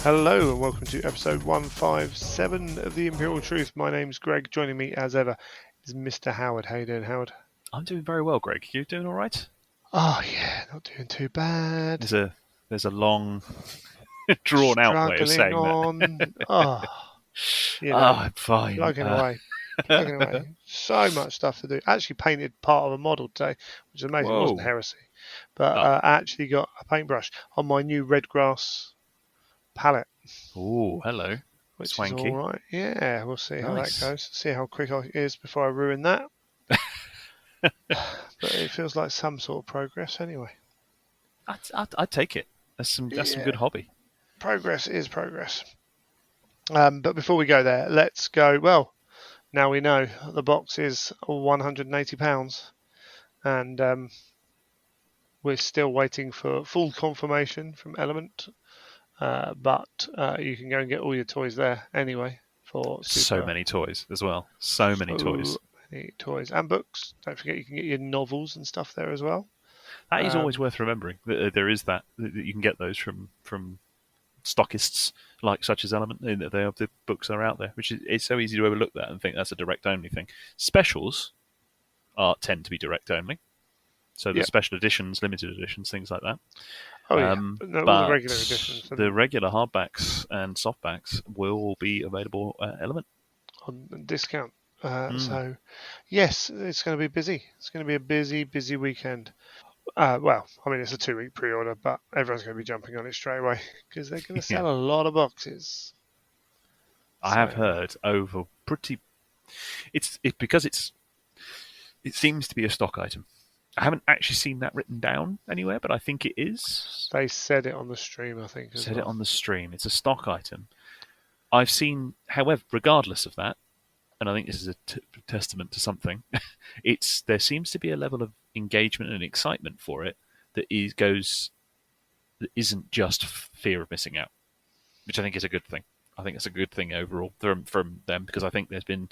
Hello and welcome to episode 157 of the Imperial Truth. My name's Greg. Joining me as ever is Mr. Howard. How you doing, Howard? I'm doing very well, Greg. You doing all right? Oh yeah, not doing too bad. There's a long, drawn out way of saying on. that. I'm fine. plugging away. So much stuff to do. Actually painted part of a model today, which is amazing. It wasn't Heresy, but I actually got a paintbrush on my new red grass palette. Oh, hello. Which Swanky. is all right. Yeah, we'll see how that goes. See how quick it is before I ruin that. But it feels like some sort of progress anyway. I'd take it. That's some good hobby. Progress is progress. But before we go there, let's go. Well, now we know the box is £180, and we're still waiting for full confirmation from Element. But you can go and get all your toys there anyway. So many toys as well. So many toys and books. Don't forget you can get your novels and stuff there as well. That is always worth remembering. There is that you can get those from stockists such as Element. The books are out there, which it's so easy to overlook that and think that's a direct only thing. Specials tend to be direct only. So the special editions, limited editions, things like that. Oh yeah, but all the regular editions. The regular hardbacks and softbacks will be available at Element on discount. So yes, it's going to be busy. It's going to be a busy weekend. Well, I mean, it's a 2-week pre-order, but everyone's going to be jumping on it straight away because they're going to sell a lot of boxes. I have heard over pretty. It seems to be a stock item. I haven't actually seen that written down anywhere, but I think it is. They said it on the stream, I think. It on the stream. It's a stock item. I've seen, however, regardless of that, and I think this is a testament to something. There seems to be a level of engagement and excitement for it that isn't just fear of missing out, which I think is a good thing. I think it's a good thing overall from them, because I think there's been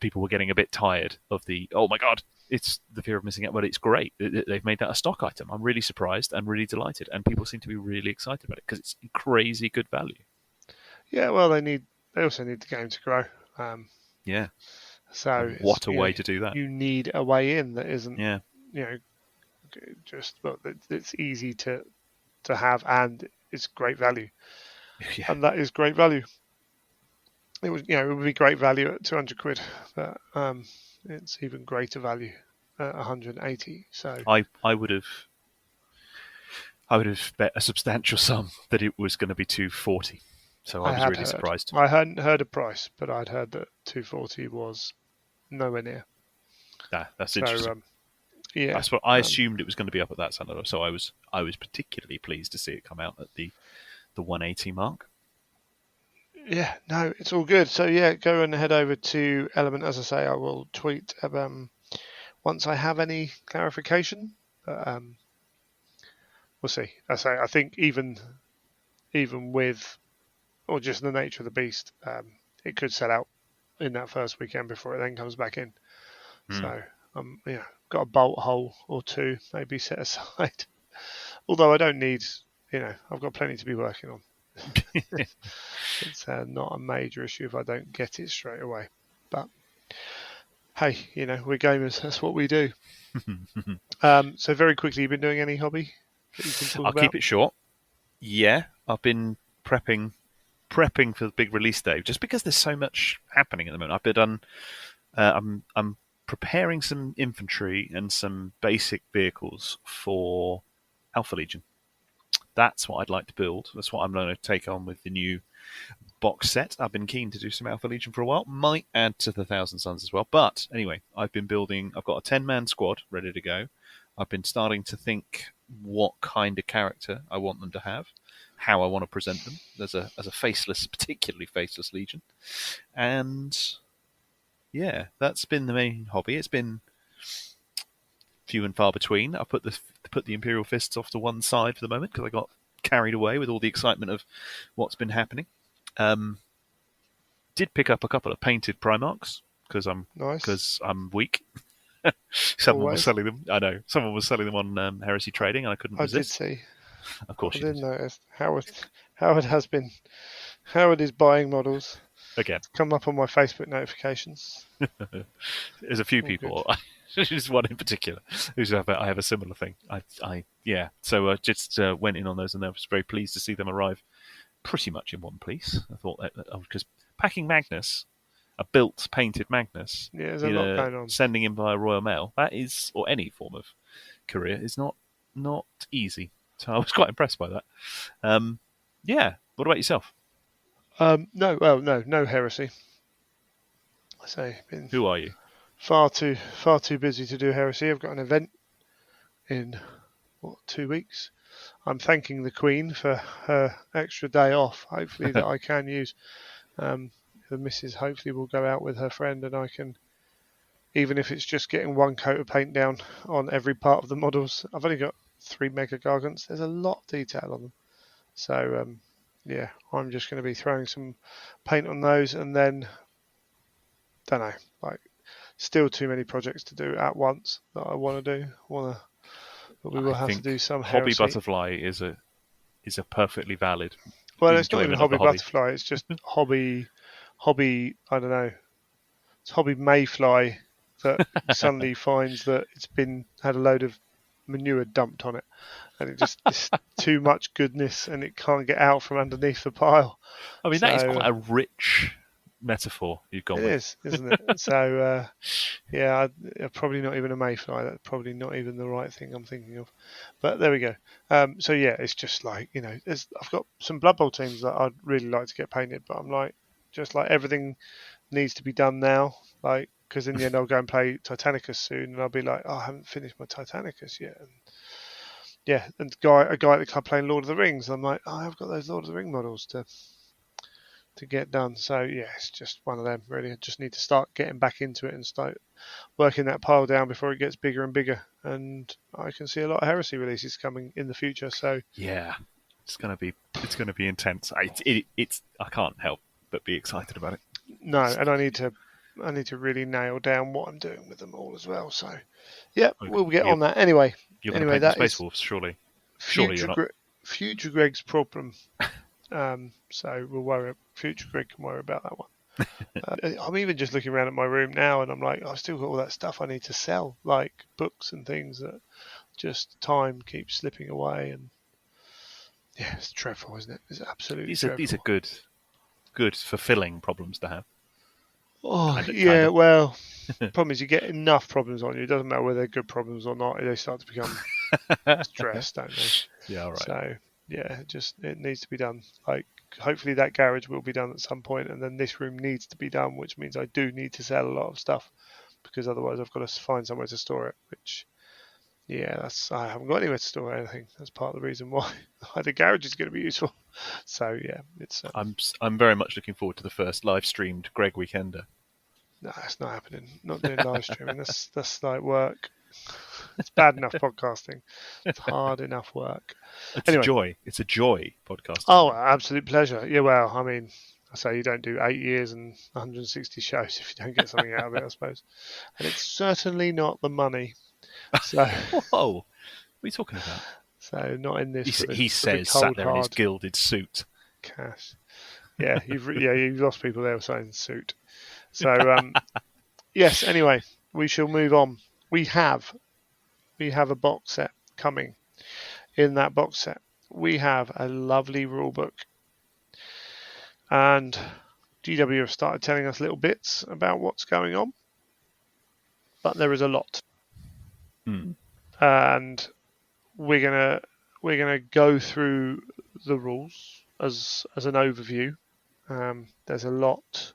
people were getting a bit tired of the oh my god, it's the fear of missing out, but it's great. They've made that a stock item. I'm really surprised and really delighted, and people seem to be really excited about it because it's crazy good value. Yeah, well, they also need the game to grow. Yeah. So what a way to do that. You need a way in that isn't, yeah, it's easy to have, and it's great value. Yeah. And that is great value. It would be great value at 200 quid, but it's even greater value at 180. So I would have bet a substantial sum that it was going to be 240. So I was really surprised. I hadn't heard a price, but I'd heard that 240 was nowhere near. That's interesting. Yeah, that's what I assumed it was going to be up at that standard. So I was particularly pleased to see it come out at the 180 mark. Yeah, no, it's all good. So yeah, go and head over to Element. As I say, I will tweet once I have any clarification. But we'll see. I think even with, or just the nature of the beast, it could sell out in that first weekend before it then comes back in. So got a bolt hole or two maybe set aside. Although I don't need, I've got plenty to be working on. It's not a major issue if I don't get it straight away. But hey, we're gamers. That's what we do. So very quickly, you've been doing any hobby that you can talk about? I'll keep it short. Yeah, I've been prepping for the big release day, just because there's so much happening at the moment. I've been I'm preparing some infantry and some basic vehicles for Alpha Legion. That's what I'd like to build. That's what I'm going to take on with the new box set. I've been keen to do some Alpha Legion for a while. Might add to the Thousand Suns as well. But anyway, I've got a 10-man squad ready to go. I've been starting to think what kind of character I want them to have, how I want to present them as a particularly faceless Legion. And yeah, that's been the main hobby. It's been few and far between. I put the Imperial Fists off to one side for the moment because I got carried away with all the excitement of what's been happening. Did pick up a couple of painted Primarchs because I'm weak. Someone was selling them. I know someone was selling them on Heresy Trading, and I couldn't resist. I did see. Of course, I did notice. Howard has been. Howard is buying models. Again, Come up on my Facebook notifications. there's a few All people. good. There's one in particular who's I have a similar thing. Yeah. So I just went in on those, and I was very pleased to see them arrive pretty much in one piece. I thought because packing Magnus, a built painted Magnus, Yeah, there's a lot going on. sending him via Royal Mail, that is, or any form of courier, is not easy. So I was quite impressed by that. Yeah. What about yourself? No heresy. I say, been Who are you? far too busy to do heresy. I've got an event in 2 weeks. I'm thanking the Queen for her extra day off. Hopefully that I can use. The missus hopefully will go out with her friend, and I can, even if it's just getting one coat of paint down on every part of the models. I've only got 3 Mega Gargants. There's a lot of detail on them. So, yeah, I'm just going to be throwing some paint on those, and then, don't know, like, still too many projects to do at once that I want to do. But we will have to do some Hobby heresy. Butterfly is a perfectly valid. Well, it's not even hobby Butterfly. It's just hobby. I don't know. It's Hobby Mayfly that suddenly finds that it's had a load of manure dumped on it, and it's too much goodness, and it can't get out from underneath the pile. I mean, that is quite a rich metaphor you've gone with. It is, isn't it? So, yeah, probably not even a Mayfly. That's probably not even the right thing I'm thinking of. But there we go. So, yeah, it's just like, I've got some Blood Bowl teams that I'd really like to get painted, but I'm like, just like everything needs to be done now. Like, because in the end I'll go and play Titanicus soon, and I'll be like, I haven't finished my Titanicus yet. And yeah, and a guy at the club playing Lord of the Rings, I'm like, I've got those Lord of the Ring models to get done. So yeah, it's just one of them really. I just need to start getting back into it and start working that pile down before it gets bigger and bigger. And I can see a lot of heresy releases coming in the future. So yeah, it's gonna be intense. I can't help but be excited about it. No, and I need to really nail down what I'm doing with them all as well. So yeah, we'll get on that anyway. You're going to paint the Space Wolves, surely. Surely you're not. Future Greg's problem. So we'll worry. Future Greg can worry about that one. I'm even just looking around at my room now, and I'm like, I've still got all that stuff I need to sell, like books and things that just time keeps slipping away. And yeah, it's dreadful, isn't it? It's absolutely dreadful. These are good, fulfilling problems to have. Oh, kind of. Well, the problem is you get enough problems on you. It doesn't matter whether they're good problems or not. They start to become stressed, don't they? Yeah, all right. So, yeah, it needs to be done. Like, hopefully that garage will be done at some point, and then this room needs to be done, which means I do need to sell a lot of stuff, because otherwise I've got to find somewhere to store it, which, yeah, I haven't got anywhere to store anything. That's part of the reason why the garage is going to be useful. So, yeah, it's... I'm very much looking forward to the first live-streamed Greg Weekender. No, it's not happening. Not doing live streaming. That's like work. It's bad enough podcasting. It's hard enough work. It's a joy. It's a joy podcasting. Oh, absolute pleasure. Yeah, well, I mean, I say you don't do 8 years and 160 shows if you don't get something out of it, I suppose. And it's certainly not the money. So, whoa, what are you talking about? So not in this. He says, sat there in his gilded suit. Cash. Yeah, you've lost people there saying suit. So, yes, anyway, we shall move on. We have a box set coming. In that box set, we have a lovely rule book. And GW have started telling us little bits about what's going on. But there is a lot. And we're gonna go through the rules as an overview. There's a lot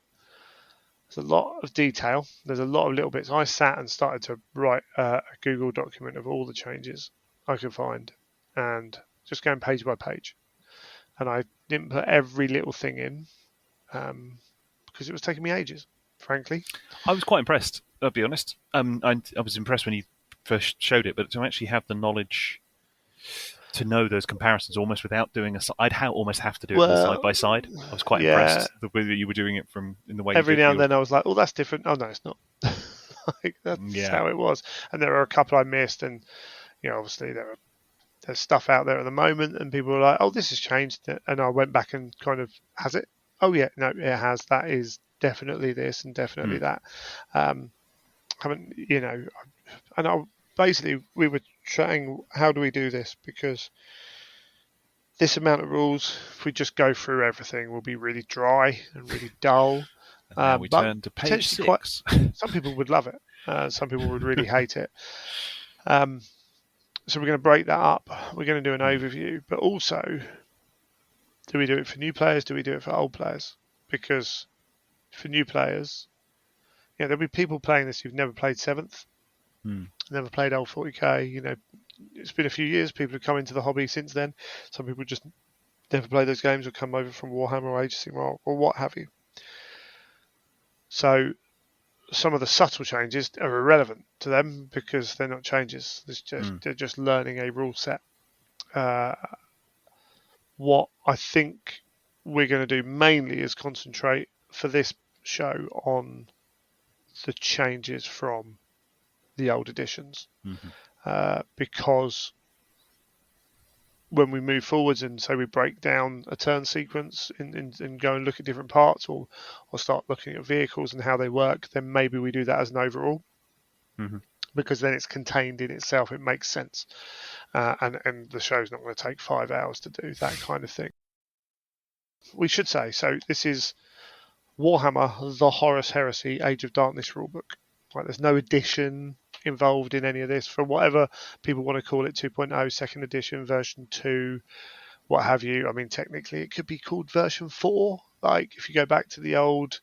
of detail. There's a lot of little bits. I sat and started to write a Google document of all the changes I could find, and just going page by page. And I didn't put every little thing in because it was taking me ages, frankly. I was quite impressed, I'll be honest. I was impressed when you first showed it, but to actually have the knowledge to know those comparisons almost without doing I'd almost have to do it side by side. I was quite impressed the way that you were doing it in the way. Every now and then I was like, "Oh, that's different." Oh no, it's not. Like, that's how it was. And there are a couple I missed, and obviously there are there's stuff out there at the moment, and people are like, "Oh, this has changed," and I went back and kind of, has it? Oh yeah, no, it has. That is definitely this and definitely that. Haven't and basically we were trying, how do we do this? Because this amount of rules, if we just go through everything, will be really dry and really dull. And now we but turn to page potentially 6. Some people would love it. Some people would really hate it. So we're going to break that up. We're going to do an overview, but also, do we do it for new players? Do we do it for old players? Because for new players, there'll be people playing this who've never played 7th, never played old 40k. It's been a few years. People have come into the hobby since then. Some people just never play those games or come over from Warhammer or Age of Sigmar or what have you. So some of the subtle changes are irrelevant to them because they're not changes. They're just learning a rule set. What I think we're going to do mainly is concentrate for this show on the changes from the old editions, because when we move forwards and say we break down a turn sequence and go and look at different parts or start looking at vehicles and how they work, then maybe we do that as an overall, because then it's contained in itself. It makes sense, and the show's not going to take 5 hours to do that kind of thing. We should say, so this is Warhammer The Horus Heresy Age of Darkness rulebook. Right, there's no edition involved in any of this, for whatever people want to call it, 2.0, second edition, version 2, what have you. I mean, technically it could be called version 4. Like if you go back to the old,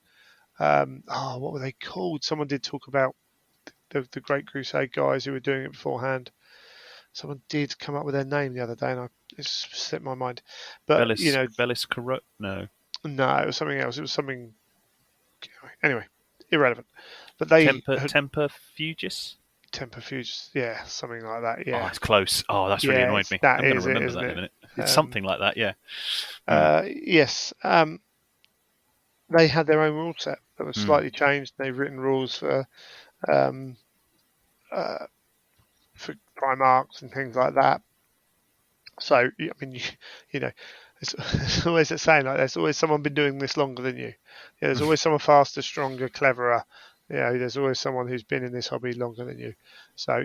what were they called? Someone did talk about the Great Crusade guys who were doing it beforehand. Someone did come up with their name the other day, and it's slipped my mind. But Bellis Corrupt? No, it was something else. It was something. Anyway, irrelevant. But they Temper Fugis. Temper Fugis, yeah, something like that. Yeah. Oh, it's close. Oh, that's really annoyed me. I'm going to remember that in a minute. It's something like that, yeah. Yes. They had their own rule set that was slightly changed. They've written rules for Primarchs and things like that. So, I mean, it's always a saying, like, there's always someone been doing this longer than you. There's always someone faster, stronger, cleverer. There's always someone who's been in this hobby longer than you. So,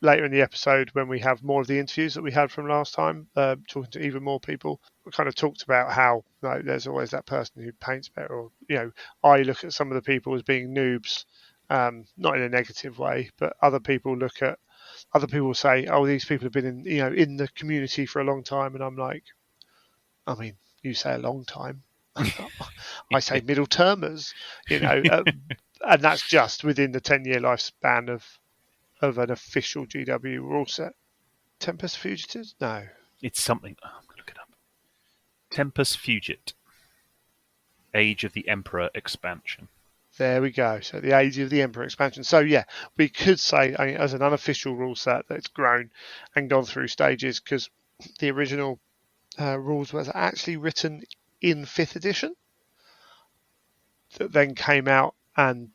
later in the episode, when we have more of the interviews that we had from last time, talking to even more people, we kind of talked about how there's always that person who paints better. Or, I look at some of the people as being noobs, not in a negative way, but other people say, oh, these people have been in the community for a long time. And I'm like, I mean, you say a long time. I say middle termers, and that's just within the 10-year lifespan of an official GW rule set. Tempest Fugitives? No. It's something. I'm going to look it up. Tempest Fugit. Age of the Emperor expansion. There we go. So the Age of the Emperor expansion. So yeah, we could say, as an unofficial rule set, that it's grown and gone through stages, because the original rules was actually written in 5th edition that then came out and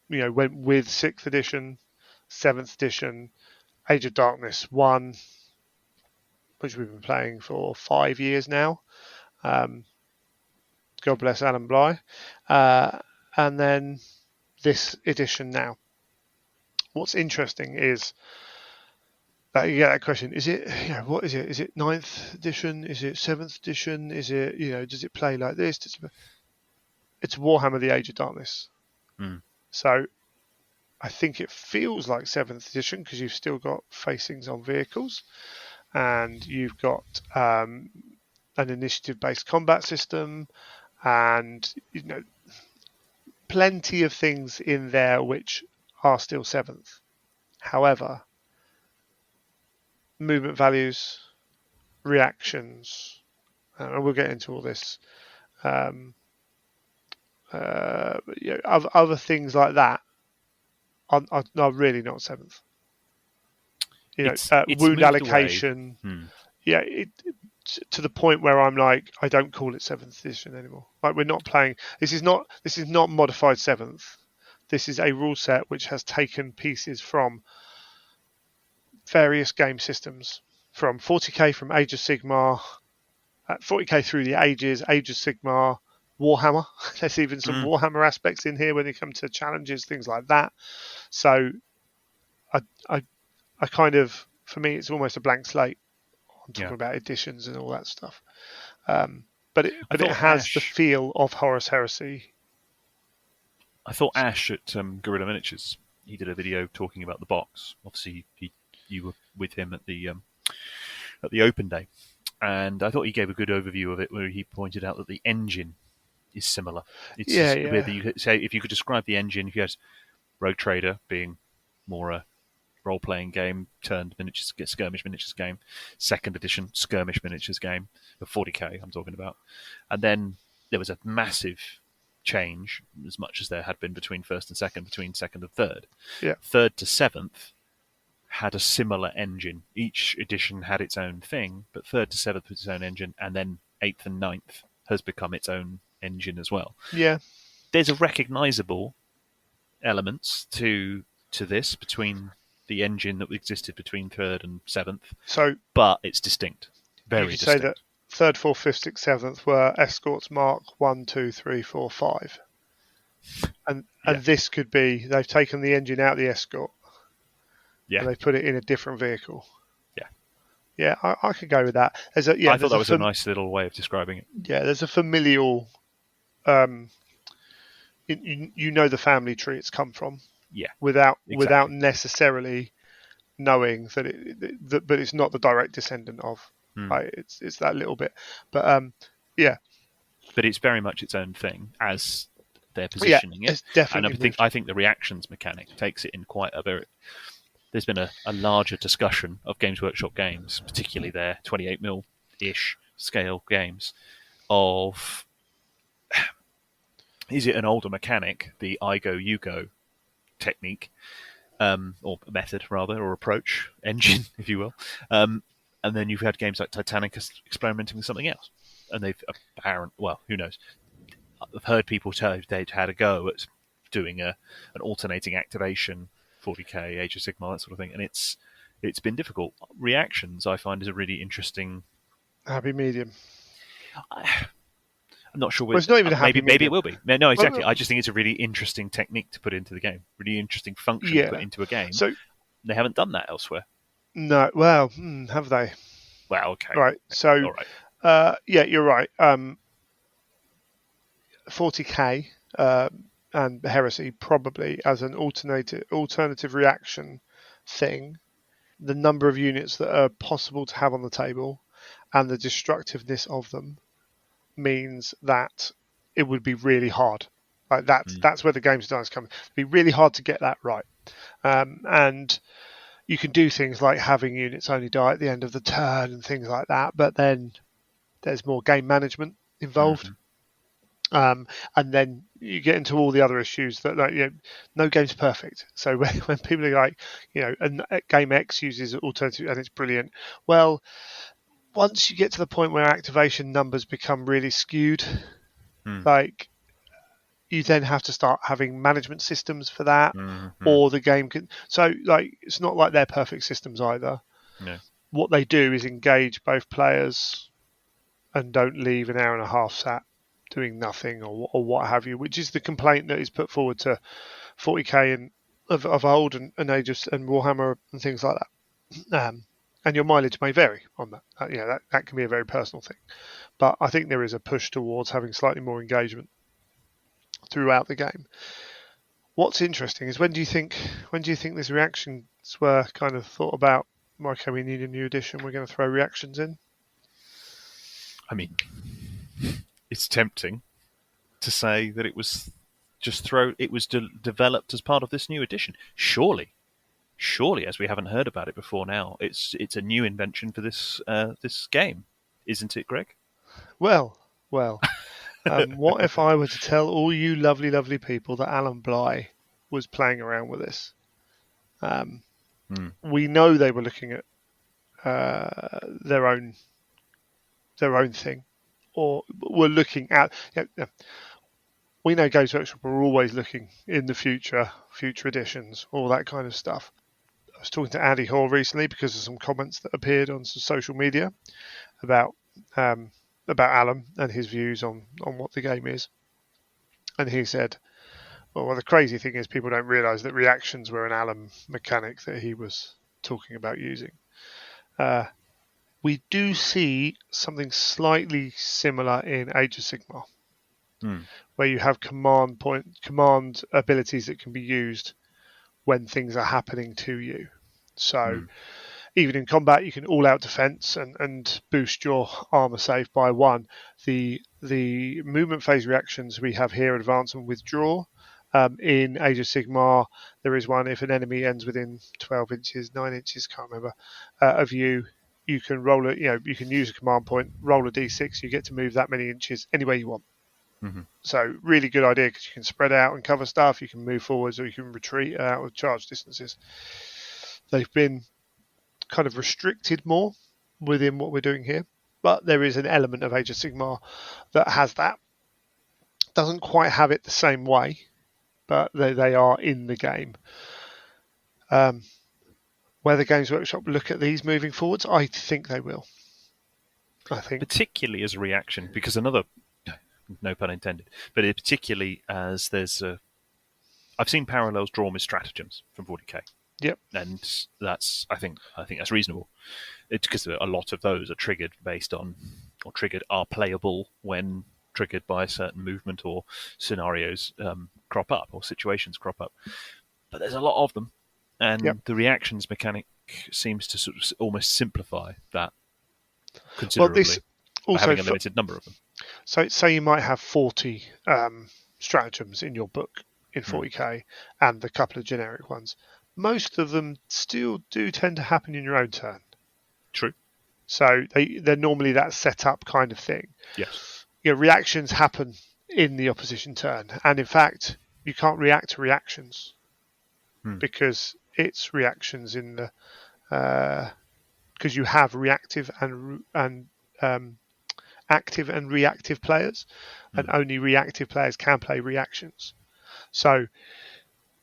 went with 6th edition, 7th edition, Age of Darkness 1, which we've been playing for 5 years now. God bless Alan Bly. And then this edition now. What's interesting is that you get that question: is it, what is it? Is it 9th edition? Is it 7th edition? Is it, does it play like this? It's Warhammer: The Age of Darkness. So I think it feels like 7th edition because you've still got facings on vehicles, and you've got an initiative-based combat system, and plenty of things in there which are still 7th. However, movement values, reactions, and we'll get into all this. Other things like that are really not 7th. It's wound allocation. To the point where I'm like, I don't call it 7th edition anymore. Like, we're not playing. This is not modified 7th. This is a rule set which has taken pieces from various game systems from 40k from Age of Sigmar, 40k through the ages, Age of Sigmar, Warhammer. There's even some Warhammer aspects in here when it comes to challenges, things like that. So I kind of, for me, it's almost a blank slate. I'm talking about editions and all that stuff. But it has the feel of Horus Heresy. I thought Ash at Guerrilla Miniatures, he did a video talking about the box. Obviously, you were with him at the open day, and I thought he gave a good overview of it, where he pointed out that the engine is similar. It's whether you could say, if you could describe the engine, if you had Rogue Trader being more a role-playing game turned miniatures, skirmish miniatures game, second edition skirmish miniatures game, the 40k I'm talking about, and then there was a massive change, as much as there had been between first and second, between second and third. Yeah. Third to seventh had a similar engine. Each edition had its own thing, but third to seventh was its own engine, and then eighth and ninth has become its own engine as well. Yeah. There's a recognisable elements to this between the engine that existed between third and seventh. So, but it's distinct. Very distinct. Say that third, fourth, fifth, sixth, seventh were escorts Mark 1, 2, 3, 4, 5. And this could be, they've taken the engine out of the escort. Yeah. And they've put it in a different vehicle. Yeah. Yeah, I could go with that. I thought that was a nice little way of describing it. Yeah, there's a familial, you know the family tree it's come from. Yeah. Without necessarily knowing that but it's not the direct descendant of. Right? It's that little bit. But yeah. But it's very much its own thing as they're positioning it. It's definitely. And I think the reactions mechanic takes it in quite a very. There's been a larger discussion of Games Workshop games, particularly their 28mm-ish scale games, of is it an older mechanic, the I go, you go technique, or method rather, or approach, engine, if you will. And then you've had games like Titanic experimenting with something else. And they've who knows? I've heard people tell they'd had a go at doing an alternating activation, 40k, Age of Sigmar, that sort of thing, and it's been difficult. Reactions, I find, is a really interesting happy medium. I'm not sure. It's not even a happy medium. Maybe it will be. No, exactly. I just think it's a really interesting technique to put into the game, really interesting function to put into a game. So they haven't done that elsewhere. No, well, have they? Well, okay. Right. So, all right. Yeah, you're right. 40k and Heresy probably as an alternative reaction thing. The number of units that are possible to have on the table and the destructiveness of them means that it would be really hard. Like that's where the game's design's come. It'd be really hard to get that right. And you can do things like having units only die at the end of the turn and things like that, but then there's more game management involved. And then you get into all the other issues that no game's perfect. So when people are like, and game X uses alternative and it's brilliant. Well, once you get to the point where activation numbers become really skewed, like you then have to start having management systems for that, or the game can. So it's not like they're perfect systems either. No. What they do is engage both players and don't leave an hour and a half sat doing nothing or what have you, which is the complaint that is put forward to 40k and of old and Age and Warhammer and things like that. And your mileage may vary on that. That can be a very personal thing. But I think there is a push towards having slightly more engagement throughout the game. What's interesting is when do you think these reactions were kind of thought about? Okay, we need a new edition. We're going to throw reactions in. I mean, it's tempting to say that it was developed as part of this new edition. Surely, as we haven't heard about it before now, it's a new invention for this game, isn't it, Greg? Well. What if I were to tell all you lovely, lovely people that Alan Bly was playing around with this? We know they were looking at their own thing, or were looking at. We know Games Workshop are always looking in the future editions, all that kind of stuff. was talking to Andy Hall recently because of some comments that appeared on some social media about Alan and his views on what the game is. And he said, well, the crazy thing is people don't realise that reactions were an Alan mechanic that he was talking about using. We do see something slightly similar in Age of Sigmar, where you have command abilities that can be used when things are happening to you. So even in combat, you can all-out defense and boost your armor save by 1. The movement phase reactions we have here, advance and withdraw. In Age of Sigmar, there is one if an enemy ends within 12 inches, 9 inches, can't remember, of you. You can roll it. You can use a command point, roll a d6. You get to move that many inches any way you want. Mm-hmm. So really good idea because you can spread out and cover stuff. You can move forwards or you can retreat out of charge distances. They've been kind of restricted more within what we're doing here, but there is an element of Age of Sigmar that has that. Doesn't quite have it the same way, but they are in the game. Whether Games Workshop look at these moving forwards, I think they will. I think particularly as a reaction, because another, no pun intended, but particularly as I've seen parallels drawn with stratagems from 40k. Yep. And that's I think that's reasonable. It's because a lot of those are triggered based on, or are playable when triggered by a certain movement or scenarios crop up or situations crop up. But there's a lot of them, and the reactions mechanic seems to sort of almost simplify that considerably by having a limited number of them. So say you might have 40 stratagems in your book in 40k and a couple of generic ones. Most of them still do tend to happen in your own turn. True. So they're normally that set up kind of thing. Yes. Reactions happen in the opposition turn. And in fact, you can't react to reactions because it's reactions in the... because you have reactive and active and reactive players, and only reactive players can play reactions. So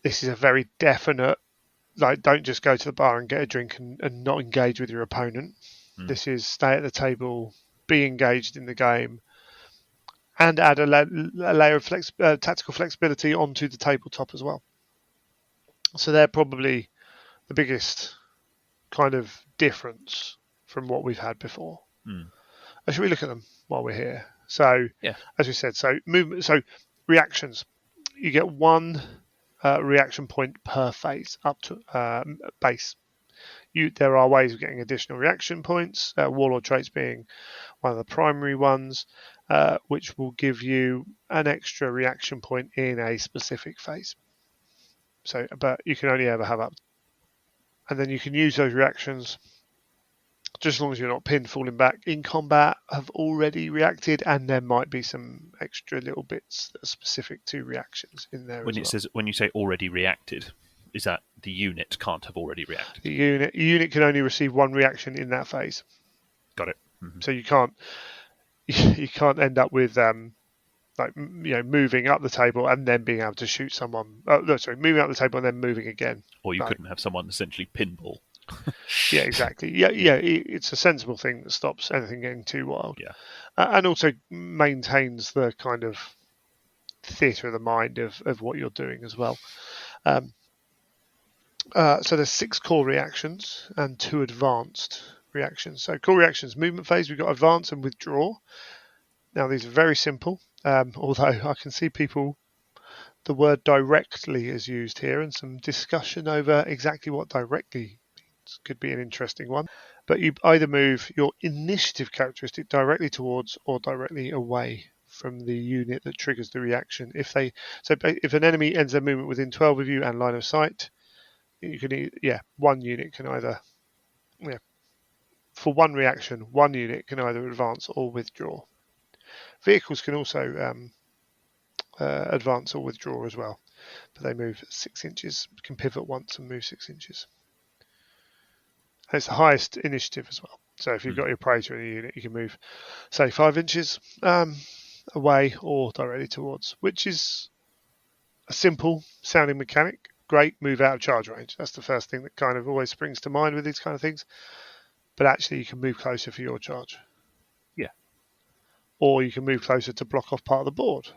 this is a very definite, don't just go to the bar and get a drink and not engage with your opponent. This is stay at the table, be engaged in the game, and add a layer of tactical flexibility onto the tabletop as well. So they're probably the biggest kind of difference from what we've had before. Should we look at them while we're here? So, as we said, movement. So reactions, you get 1 reaction point per phase up to base. There are ways of getting additional reaction points. Warlord traits being one of the primary ones, which will give you an extra reaction point in a specific phase. So, but you can only ever have up, and then you can use those reactions just as long as you're not pinned, falling back in combat, have already reacted, and there might be some extra little bits that are specific to reactions in there. When you say already reacted, is that the unit can't have already reacted? The unit can only receive 1 reaction in that phase. Got it. So you can't end up with moving up the table and then being able to shoot someone. Moving up the table and then moving again. Or you couldn't have someone essentially pinball. Yeah, exactly. Yeah. It's a sensible thing that stops anything getting too wild. Yeah, and also maintains the kind of theatre of the mind of what you're doing as well. So there's 6 core reactions and 2 advanced reactions. So core reactions, movement phase, we've got advance and withdraw. Now these are very simple, although I can see the word directly is used here, and some discussion over exactly what directly means could be an interesting one. But you either move your initiative characteristic directly towards or directly away from the unit that triggers the reaction. If an enemy ends their movement within 12 of you and line of sight, you can one unit can either for 1 reaction, 1 unit can either advance or withdraw. Vehicles can also advance or withdraw as well, but they move 6 inches, can pivot once and move 6 inches. And it's the highest initiative as well. So if you've got your Praetor in a unit, you can move, say, 5 inches away or directly towards, which is a simple sounding mechanic, great, move out of charge range. That's the first thing that kind of always springs to mind with these kind of things. But actually, you can move closer for your charge. Yeah. Or you can move closer to block off part of the board.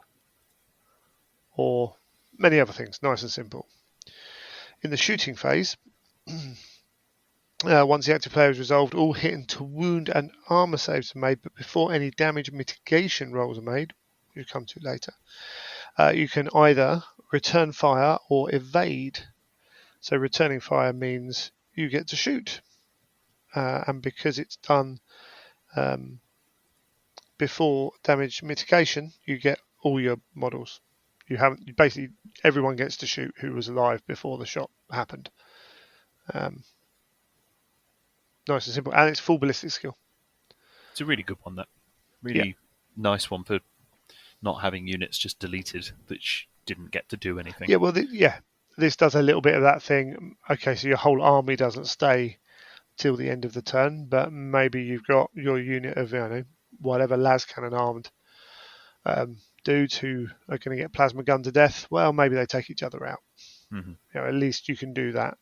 Or many other things, nice and simple. In the shooting phase, once the active player is resolved, all hit into wound and armor saves are made, but before any damage mitigation rolls are made, we'll come to later, you can either return fire or evade. So returning fire means you get to shoot. And because it's done before damage mitigation, you get all your models. You haven't basically everyone gets to shoot who was alive before the shot happened. Nice and simple, and it's full ballistic skill. It's a really good one. That really nice one for not having units just deleted that didn't get to do anything. Yeah, well, this does a little bit of that thing. Okay, so your whole army doesn't stay till the end of the turn, but maybe you've got your unit of whatever las cannon armed dudes who are going to get plasma gun to death. Well, maybe they take each other out. Mm-hmm. At least you can do that.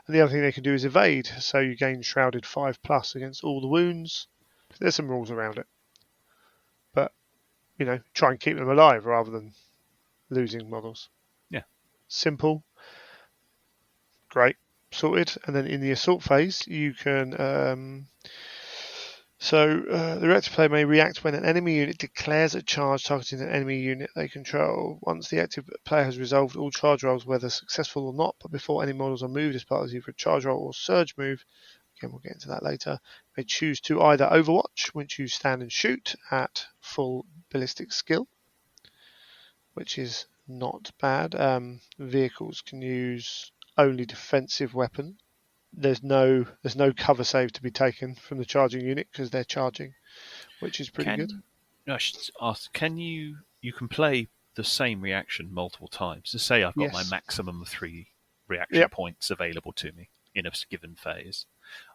And the other thing they can do is evade, so you gain shrouded 5+ against all the wounds. There's some rules around it, but try and keep them alive rather than losing models. Yeah, simple, great, sorted. And then in the assault phase, you can. The reactive player may react when an enemy unit declares a charge targeting an enemy unit they control. Once the active player has resolved all charge rolls, whether successful or not, but before any models are moved as part of either a charge roll or surge move, again we'll get into that later, may choose to either overwatch, which you stand and shoot at full ballistic skill, which is not bad. Vehicles can use only defensive weapon. There's no cover save to be taken from the charging unit because they're charging, which is pretty good. I should ask, can you can play the same reaction multiple times? So say I've got my maximum of 3 reaction points available to me in a given phase.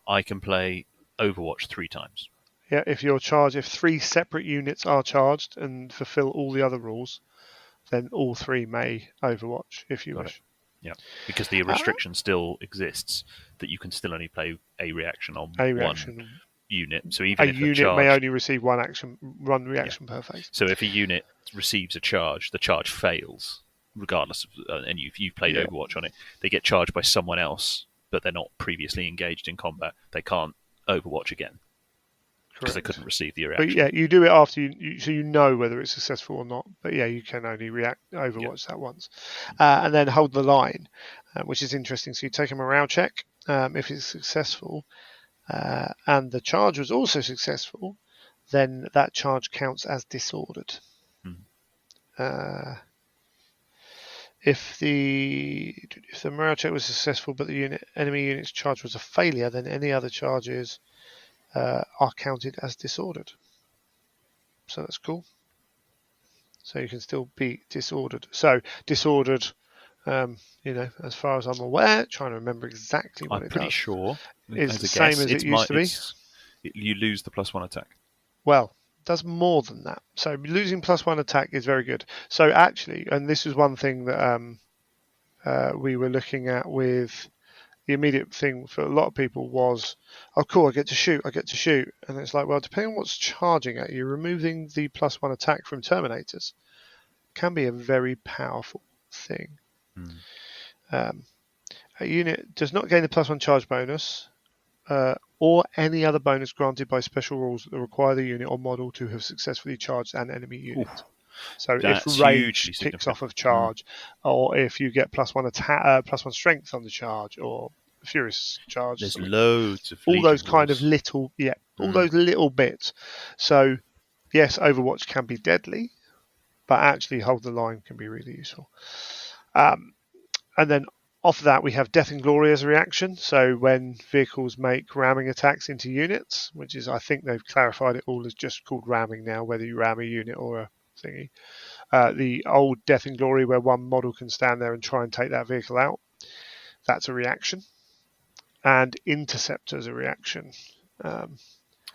I can play Overwatch 3 times. Yeah, if 3 separate units are charged and fulfill all the other rules, then all 3 may Overwatch if you wish. Yeah, because the restriction still exists that you can still only play a reaction on one unit. So even if a unit may only receive one reaction per phase. So if a unit receives a charge, the charge fails, regardless of, and you've played Overwatch on it, they get charged by someone else, but they're not previously engaged in combat. They can't Overwatch again. Because they couldn't receive the reaction. But you do it after so you know whether it's successful or not. But you can only Overwatch that once. And then hold the line, which is interesting. So you take a morale check. If it's successful, and the charge was also successful, then that charge counts as disordered. If the morale check was successful, but the enemy unit's charge was a failure, then any other charges are counted as disordered. So that's cool. So you can still be disordered. So disordered, as far as I'm aware, trying to remember exactly what it does. I'm pretty sure. Is the same as it used to be. You lose the +1 attack. Well, it does more than that. So losing +1 attack is very good. So actually, and this was one thing that we were looking at with the immediate thing for a lot of people was, oh, cool, I get to shoot. And it's like, well, depending on what's charging at you, removing the +1 attack from Terminators can be a very powerful thing. A unit does not gain the +1 charge bonus or any other bonus granted by special rules that require the unit or model to have successfully charged an enemy unit. So if rage ticks off of charge, or if you get +1 attack, +1 strength on the charge, or furious charge, there's loads of all those kind of little, all those little bits. So yes, Overwatch can be deadly, but actually hold the line can be really useful. And then off that we have Death and Glory as a reaction. So when vehicles make ramming attacks into units, which is, I think they've clarified it all as just called ramming now, whether you ram a unit or a thingy. The old Death and Glory where one model can stand there and try and take that vehicle out, that's a reaction. And Intercept as a reaction.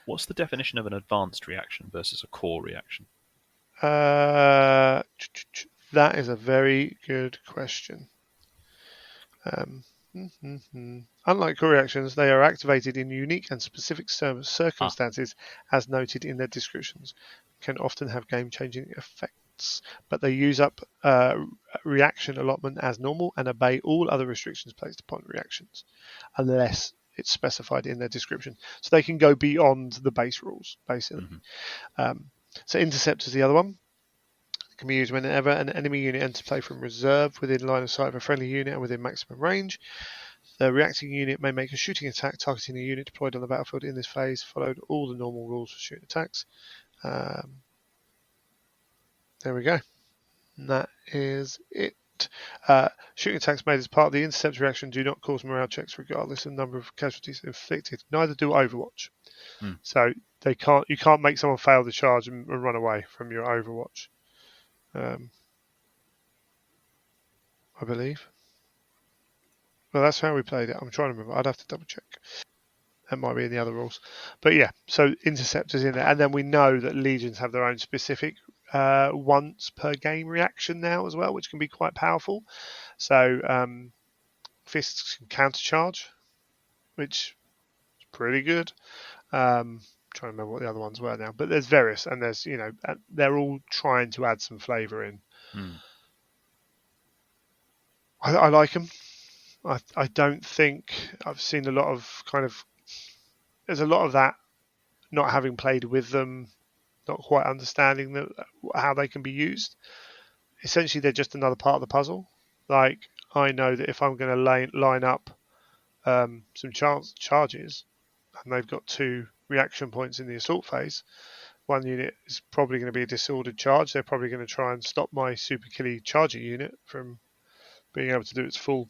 What's the definition of an advanced reaction versus a core reaction? That is a very good question. Unlike core reactions, they are activated in unique and specific Ah. circumstances, as noted in their descriptions. Can often have game-changing effects, but they use up reaction allotment as normal and obey all other restrictions placed upon reactions, unless it's specified in their description. So they can go beyond the base rules, basically. So Intercept is the other one. It can be used whenever an enemy unit enters play from reserve within line of sight of a friendly unit and within maximum range. The reacting unit may make a shooting attack targeting a unit deployed on the battlefield in this phase, followed all the normal rules for shooting attacks. There we go. And that is it. Shooting attacks made as part of the intercept reaction do not cause morale checks regardless of the number of casualties inflicted. Neither do Overwatch. So you can't make someone fail the charge and run away from your Overwatch. I believe. Well, that's how we played it. I'm trying to remember. I'd have to double check. That might be in the other rules. But yeah, so Interceptor's in there. And then we know that Legions have their own specific once per game reaction now as well, which can be quite powerful. So Fists can countercharge, which is pretty good. Trying to remember what the other ones were now. But there's various, and there's, they're all trying to add some flavour in. I like them. I don't think I've seen a lot of there's a lot of that not having played with them, not quite understanding how they can be used. Essentially, they're just another part of the puzzle. Like, I know that if I'm going to line up some charges, and they've got 2 reaction points in the assault phase, one unit is probably going to be a disordered charge. They're probably going to try and stop my super killy charger unit from being able to do its full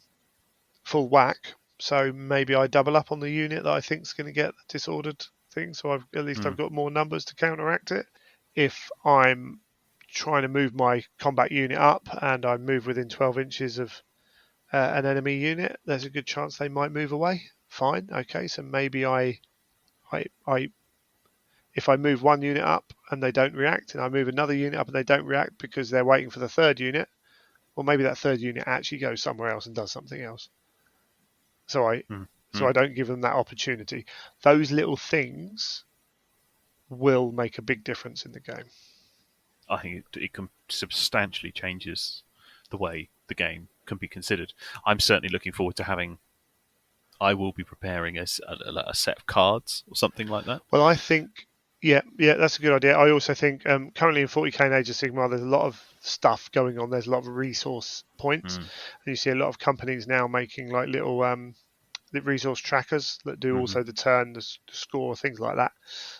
whack. So maybe I double up on the unit that I think is going to get the disordered thing. So I've got more numbers to counteract it. If I'm trying to move my combat unit up and I move within 12 inches of an enemy unit, there's a good chance they might move away. Fine, okay. So maybe if I move one unit up and they don't react, and I move another unit up and they don't react because they're waiting for the third unit, well, maybe that third unit actually goes somewhere else and does something else. So I don't give them that opportunity. Those little things will make a big difference in the game. I think it can substantially changes the way the game can be considered. I'm certainly looking forward to having. I will be preparing a set of cards or something like that. Well, I think, yeah, that's a good idea. I also think currently in 40k and Age of Sigmar, there's a lot of stuff going on. There's a lot of resource points, and you see a lot of companies now making like little the resource trackers that do also the turn, the score, things like that.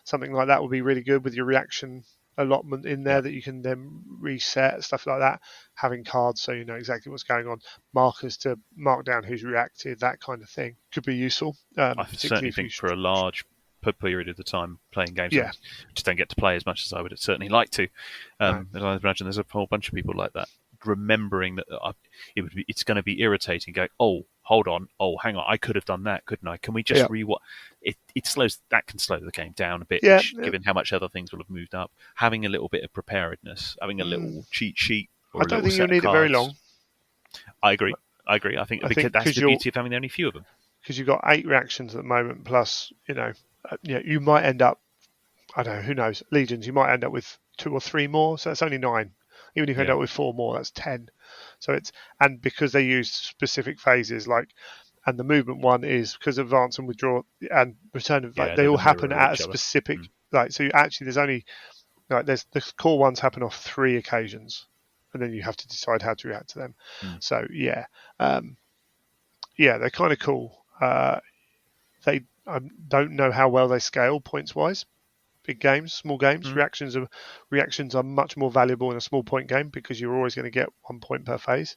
Something like that would be really good with your reaction allotment in there that you can then reset, stuff like that. Having cards so you know exactly what's going on, markers to mark down who's reacted, that kind of thing could be useful. I certainly think for a large period of the time playing games, I just don't get to play as much as I would certainly like to. And I imagine there's a whole bunch of people like that. Remembering that it's going to be irritating. Going, oh, hold on, oh, hang on, I could have done that, couldn't I? Can we just rewatch? It can slow the game down a bit, given how much other things will have moved up. Having a little bit of preparedness, having a little cheat sheet. Or I don't think you'll need it very long. I agree. I think that's the beauty of having only few of them. Because you've got 8 reactions at the moment, plus you might end up, I don't know, who knows, Legions. You might end up with 2 or 3 more, so that's only 9. Even if you end up with 4 more, that's 10. So and because they use specific phases, and the movement one is because advance and withdraw and return of, they all happen at a specific, so actually there's only, there's the core ones happen off 3 occasions, and then you have to decide how to react to them. So they're kind of cool. They don't know how well they scale points wise. Big games, small games, reactions are much more valuable in a small point game because you're always going to get 1 point per phase.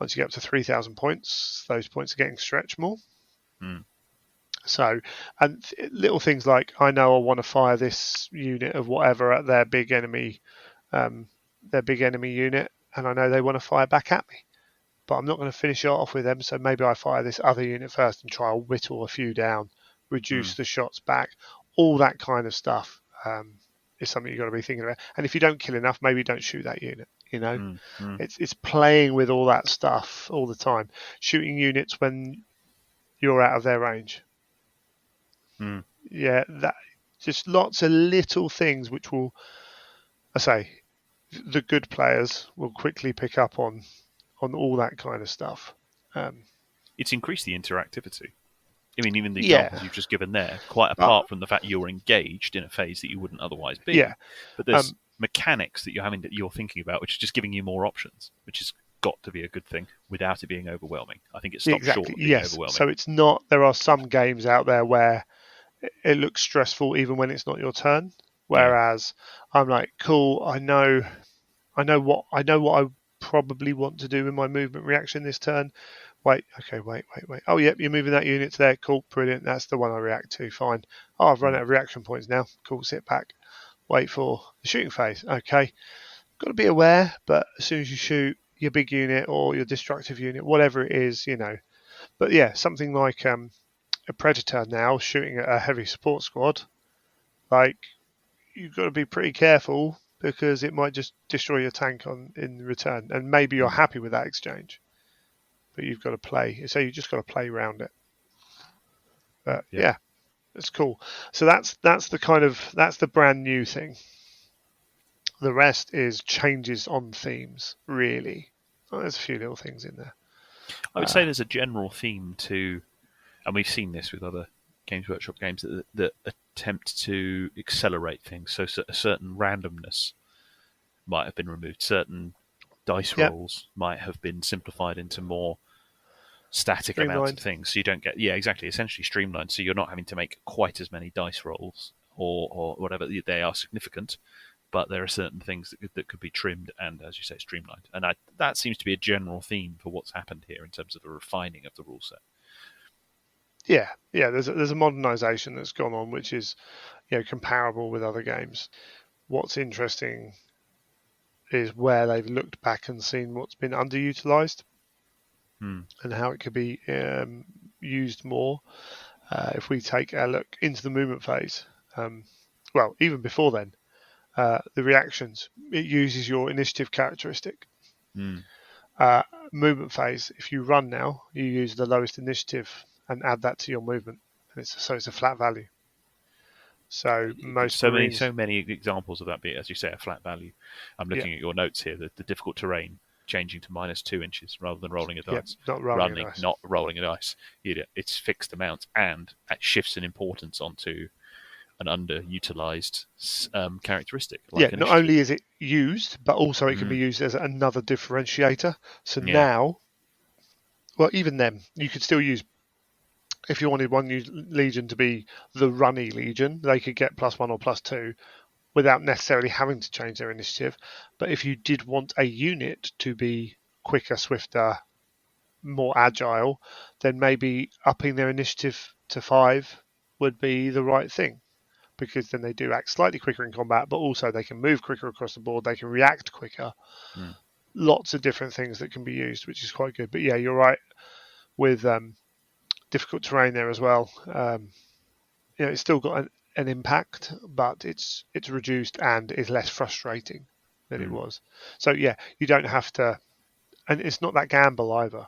Once you get up to 3,000 points, those points are getting stretched more. So, and little things like, I know I want to fire this unit of whatever at their big enemy unit, and I know they want to fire back at me, but I'm not going to finish it off with them. So maybe I fire this other unit first and try to whittle a few down, reduce the shots back. All that kind of stuff is something you've got to be thinking about. And if you don't kill enough, maybe don't shoot that unit. You know, Mm, mm, it's playing with all that stuff all the time, shooting units when you're out of their range. mm. Yeah, that just lots of little things which will, I say, the good players will quickly pick up on all that kind of stuff. Um, It's increased the interactivity. I mean, even the yeah, examples you've just given there, quite uh, apart from the fact you're engaged in a phase that you wouldn't otherwise yeah, be, but there's um, mechanics that you're thinking about, which is just giving you more options, which has got to be a good thing without it being overwhelming. I think it stops short exactly. of being Yes. overwhelming. So it's not. There are some games out there where it looks stressful even when it's not your turn. Yeah. Whereas I'm like, cool. I know what I probably want to do with my movement reaction this turn. Wait, okay, wait. Oh, yep, you're moving that unit to there. Cool, brilliant. That's the one I react to. Fine. Oh, I've run Mm, out of reaction points now. Cool, sit back. Wait for the shooting phase. Okay, got to be aware, but as soon as you shoot your big unit or your destructive unit, whatever it is, But yeah, something like a predator now shooting at a heavy support squad, like you've got to be pretty careful because it might just destroy your tank on in return, and maybe you're mm. happy with that exchange, but you've got to play. So you just got to play around it. But Yep. yeah, it's cool. So that's the brand new thing. The rest is changes on themes, really. Oh, there's a few little things in there. I would Uh, say there's a general theme to, and we've seen this with other Games Workshop games that attempt to accelerate things. So a certain randomness might have been removed. Certain dice yeah, rolls might have been simplified into more static amounts of streamlined. things. So you don't get, yeah, exactly, essentially streamlined. So you're not having to make quite as many dice rolls or whatever. They are significant, but there are certain things that could be trimmed and, as you say, streamlined. And that seems to be a general theme for what's happened here in terms of a refining of the rule set. Yeah. There's a modernisation that's gone on, which is comparable with other games. What's interesting is where they've looked back and seen what's been underutilized Hmm. and how it could be used more. If we take a look into the movement phase, well, even before then, the reactions, it uses your initiative characteristic. Hmm. Uh, Movement phase, if you run now, you use the lowest initiative and add that to your movement. And it's a flat value. So most Marines, So many examples of that being, as you say, a flat value. I'm yeah, looking at your notes here. The difficult terrain changing to -2 inches rather than rolling a yeah, dice. not rolling a Running, dice. not rolling a dice. It's fixed amounts, and it shifts in importance onto an underutilized characteristic Yeah, like not initiative. only is it used, but also it can Mm, be used as another differentiator. So yeah. now, well, even then, you could still use, if you wanted one legion to be the runny legion, they could get +1 or +2 without necessarily having to change their initiative. But if you did want a unit to be quicker, swifter, more agile, then maybe upping their initiative to 5 would be the right thing. Because then they do act slightly quicker in combat, but also they can move quicker across the board, they can react quicker. Mm, Lots of different things that can be used, which is quite good. But yeah, you're right with difficult terrain there as well. It's still got an impact, but it's reduced and is less frustrating than it mm, was. So yeah, you don't have to, and it's not that gamble either.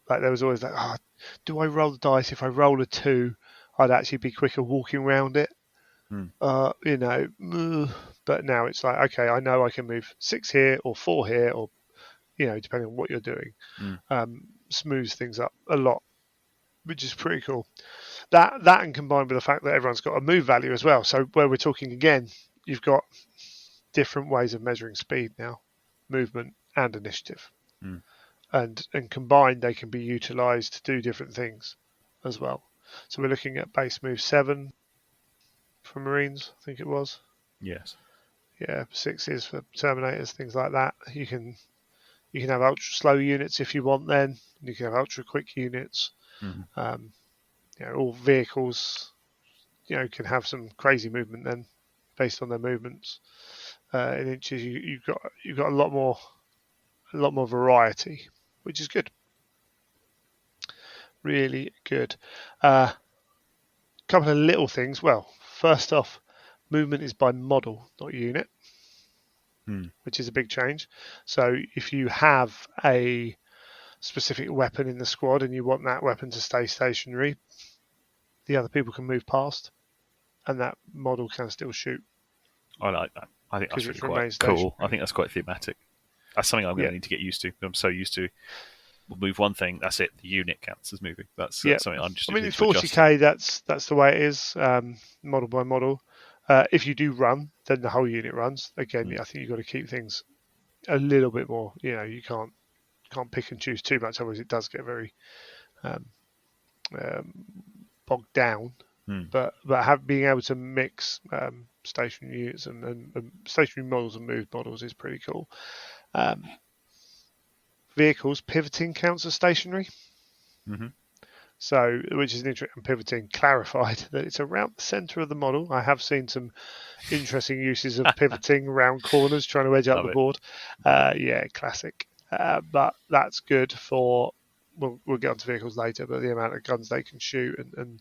Like there was always that, do I roll the dice? If I roll a 2, I'd actually be quicker walking around it. mm, But now it's like, okay, I know I can move 6 here or 4 here, or depending on what you're doing. mm, Smooths things up a lot, which is pretty cool. That and combined with the fact that everyone's got a move value as well. So where we're talking again, you've got different ways of measuring speed now, movement and initiative, mm. and combined they can be utilised to do different things as well. So we're looking at base move 7 for Marines, I think it was. Yes. Yeah, 6 for Terminators, things like that. You can have ultra slow units if you want. Then you can have ultra quick units. Mm. Um, all vehicles, can have some crazy movement then, based on their movements. In inches, you've got a lot more variety, which is good. Really good. Couple of little things. Well, first off, movement is by model, not unit. which is a big change. So if you have a specific weapon in the squad and you want that weapon to stay stationary, the other people can move past, and that model can still shoot. I like that. I think that's Because really it quite remains cool. stationary. I think that's quite thematic. That's something I'm going to need to get used to. I'm so used to, we'll move one thing, that's it. The unit counts as moving. That's something I'm just. I mean, need in to adjust to. 40k, that's the way it is, model by model. If you do run, then the whole unit runs. Again, I think you've got to keep things a little bit more. You can't pick and choose too much, otherwise it does get very bogged down. But being able to mix stationary units and stationary models and moved models is pretty cool. Vehicles pivoting counts as stationary. So, which is an interesting. Pivoting clarified that it's around the centre of the model. I have seen some interesting uses of pivoting around corners, trying to edge up the board. Classic. But that's good for. We'll get onto vehicles later, but the amount of guns they can shoot and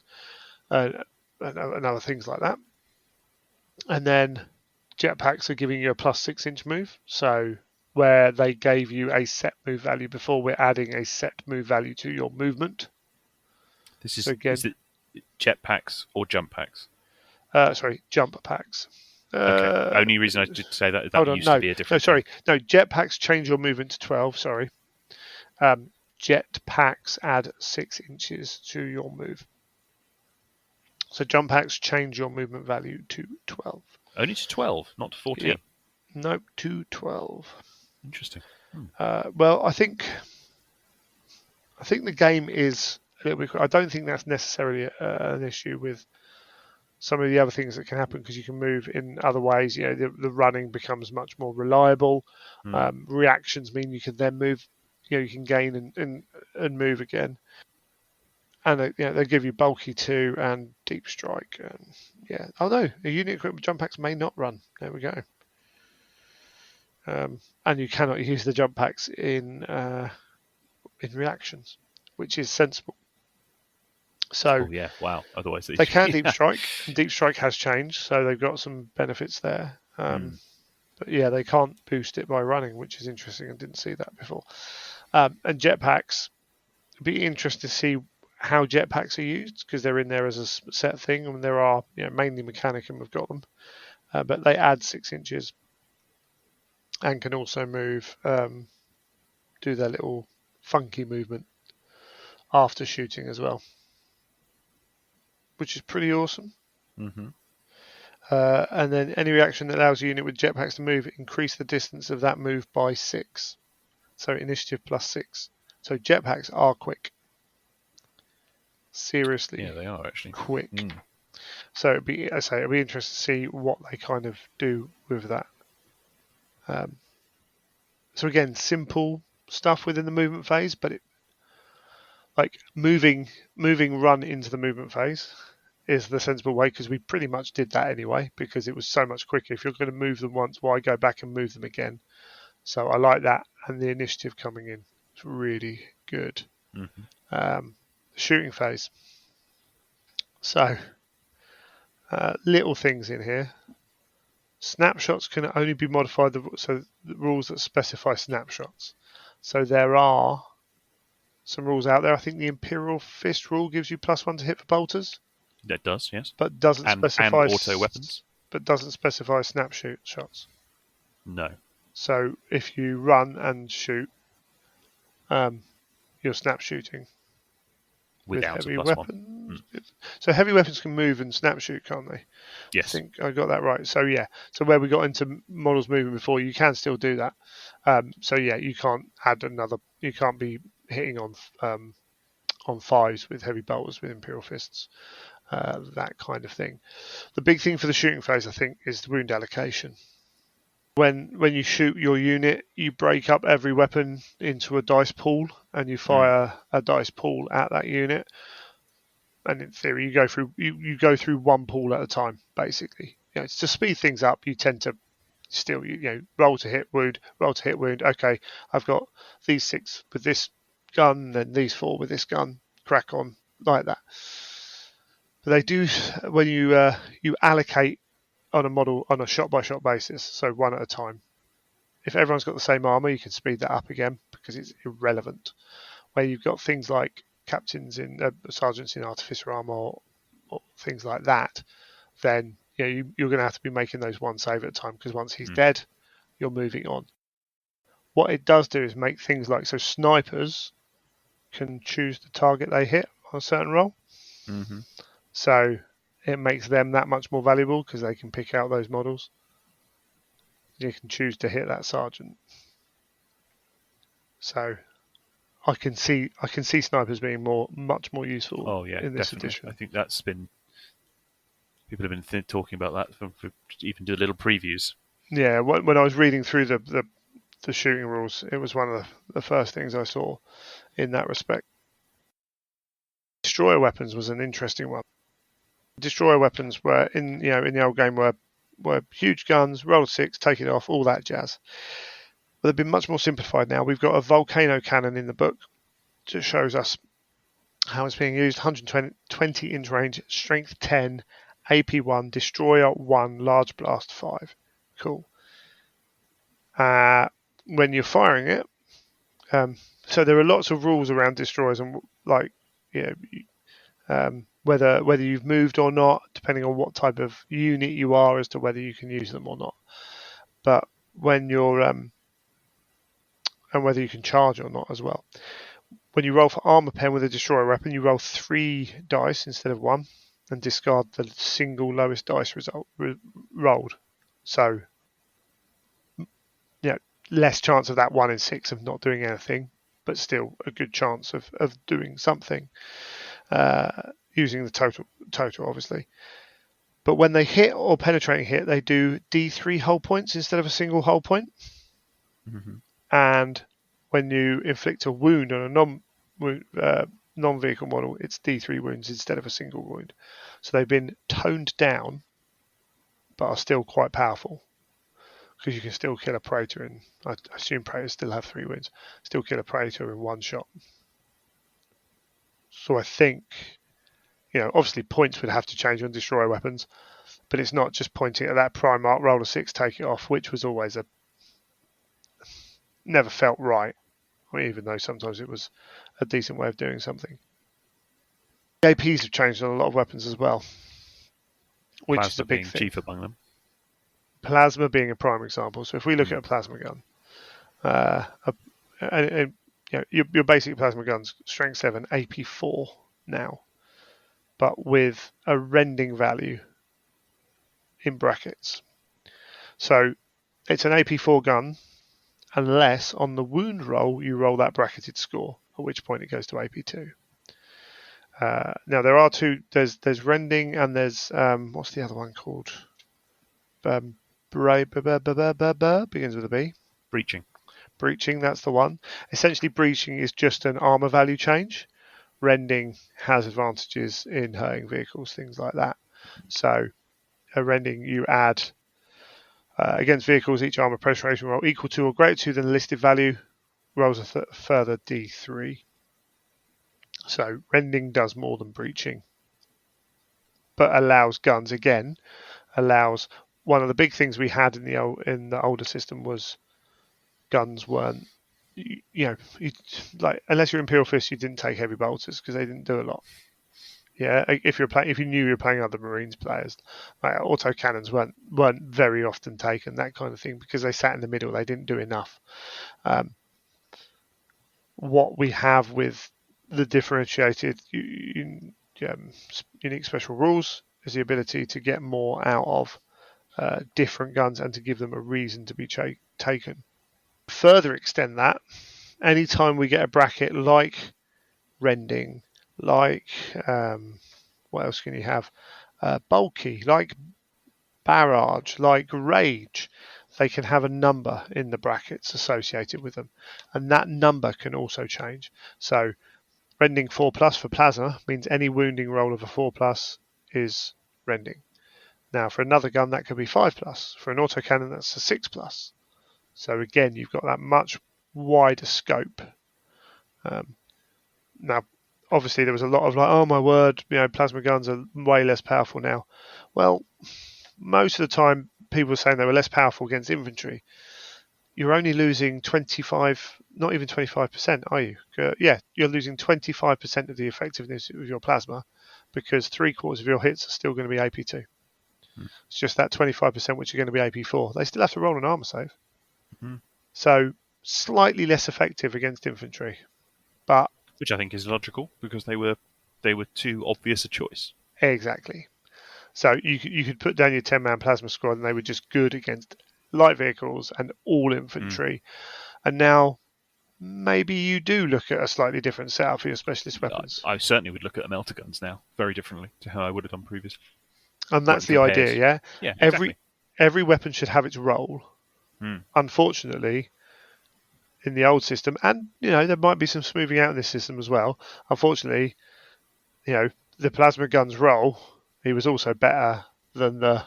other things like that. And then jetpacks are giving you a plus 6-inch move. So where they gave you a set move value before, we're adding a set move value to your movement. This is, again, is it jetpacks or jump packs? Sorry, jump packs. Okay. Only reason I did say that is that used to be a different. No, jetpacks change your movement to 12. Sorry. Jetpacks add 6 inches to your move. So jump packs change your movement value to 12. Only to 12, not to 14. Yep. Nope, to 12. Interesting. Well, I think the game is a little bit. I don't think that's necessarily an issue with some of the other things that can happen, because you can move in other ways. The running becomes much more reliable. Reactions mean you can then move. You can gain and move again. And they give you bulky 2 and deep strike. And oh no, a unit equipped with jump packs may not run. There we go. And you cannot use the jump packs in reactions, which is sensible. So wow. Otherwise they can deep strike. And deep strike has changed, so they've got some benefits there. But they can't boost it by running, which is interesting. I didn't see that before. And jetpacks, it'd be interesting to see how jetpacks are used, because they're in there as a set thing, and there are mainly mechanic, and we've got them. But they add 6 inches and can also move, do their little funky movement after shooting as well, which is pretty awesome. And then any reaction that allows a unit with jetpacks to move, increase the distance of that move by 6. So initiative plus 6. So jetpacks are quick. Seriously. Yeah, they are actually quick. So it'd be interesting to see what they kind of do with that. So again, simple stuff within the movement phase, but moving run into the movement phase is the sensible way, because we pretty much did that anyway, because it was so much quicker. If you're going to move them once, why go back and move them again? So I like that, and the initiative coming in is really good. Shooting phase. So little things in here. Snapshots can only be modified, so the rules that specify snapshots. So there are some rules out there. I think the Imperial Fist rule gives you +1 to hit for bolters. That does, yes. But doesn't specify and auto weapons. But doesn't specify snapshot shots. No. So if you run and shoot, you're snap shooting. Without heavy a weapons. So heavy weapons can move and snap shoot, can't they? Yes. I think I got that right. So so where we got into models moving before, you can still do that. You can't add another. You can't be hitting on 5s with heavy bolters with Imperial Fists, that kind of thing. The big thing for the shooting phase, I think, is the wound allocation. When you shoot your unit, you break up every weapon into a dice pool, and you fire a dice pool at that unit. And in theory, you go through one pool at a time, basically. It's to speed things up. You tend to still roll to hit wound, roll to hit wound. Okay, I've got these 6 with this gun, then these 4 with this gun. Crack on like that. But they do, when you allocate on a model on a shot by shot basis, so one at a time. if everyone's got the same armor, you can speed that up again because it's irrelevant. Where you've got things like captains in sergeants in artificer armor or things like that, then you're going to have to be making those one save at a time because once he's dead, you're moving on. What it does do is make things like so snipers can choose the target they hit on a certain roll. Mm-hmm. So it makes them that much more valuable because they can pick out those models. You can choose to hit that sergeant. So I can see snipers being much more useful in this definitely. edition. I think that's been people have been talking about that for even do little previews. Yeah, when I was reading through the shooting rules, it was one of the first things I saw in that respect. Destroyer weapons was an interesting one. Destroyer weapons were in the old game were huge guns, roll a 6, take it off, all that jazz. But they've been much more simplified now. We've got a volcano cannon in the book that shows us how it's being used. 120 inch range, strength 10, AP 1, destroyer 1, large blast 5. Cool. When you're firing it, so there are lots of rules around destroyers and whether you've moved or not, depending on what type of unit you are, as to whether you can use them or not. But when you're and whether you can charge or not as well. When you roll for armor pen with a destroyer weapon, you roll 3 dice instead of 1 and discard the single lowest dice result rolled. So, less chance of that 1 in 6 of not doing anything, but still a good chance of doing something using the total, obviously. But when they hit or penetrating hit, they do D3 hull points instead of a single hull point. Mm-hmm. And when you inflict a wound on a non-vehicle model, it's D3 wounds instead of a single wound. So they've been toned down, but are still quite powerful. Because you can still kill a Praetor, and I assume Praetors still have 3 wounds, still kill a Praetor in one shot. So I think, obviously points would have to change on destroyer weapons, but it's not just pointing at that Primarch, roll a 6, take it off, which was always never felt right, even though sometimes it was a decent way of doing something. The APs have changed on a lot of weapons as well, which Plasma is a big being thing. chief among them. Plasma being a prime example. So if we look at a plasma gun, your basic plasma gun's strength 7, AP 4 now, but with a rending value in brackets. So it's an AP 4 gun unless on the wound roll you roll that bracketed score, at which point it goes to AP 2. Now there are two. There's rending and there's what's the other one called? Begins with a B. Breaching, that's the one. Essentially, breaching is just an armor value change. Rending has advantages in hurting vehicles, things like that. So, a rending you add against vehicles, each armor penetration roll equal to or greater to than the listed value rolls a further D3. So, rending does more than breaching, but allows guns again. Allows one of the big things we had in the older system was guns weren't, unless you're Imperial Fist, you didn't take heavy bolters because they didn't do a lot. Yeah, if you knew you were playing other Marines players, like auto cannons weren't very often taken, that kind of thing, because they sat in the middle. They didn't do enough. What we have with the differentiated unique special rules is the ability to get more out of different guns and to give them a reason to be taken. Further extend that, anytime we get a bracket like rending, like what else can you have? Bulky, like barrage, like rage, they can have a number in the brackets associated with them, and that number can also change. So rending 4+ for plasma means any wounding roll of a 4+ is rending. Now for another gun that could be 5+. For an autocannon that's a 6+. So again, you've got that much wider scope. Now, obviously, there was a lot of oh my word, plasma guns are way less powerful now. Well, most of the time, people were saying they were less powerful against infantry. you're only losing 25, not even 25%, are you? Yeah, you're losing 25% of the effectiveness of your plasma because 3/4 of your hits are still going to be AP2. It's just that 25% which are going to be AP4. They still have to roll an armor save. Mm-hmm. So slightly less effective against infantry. But which I think is logical because they were too obvious a choice. exactly. So you could put down your 10-man plasma squad and they were just good against light vehicles and all infantry. And now maybe you do look at a slightly different setup for your specialist weapons. I certainly would look at the melter guns now very differently to how I would have done previously. And that's the idea, yeah? Yeah, exactly. Every weapon should have its role. Unfortunately, in the old system, and there might be some smoothing out in this system as well. Unfortunately, the plasma gun's role, he was also better than the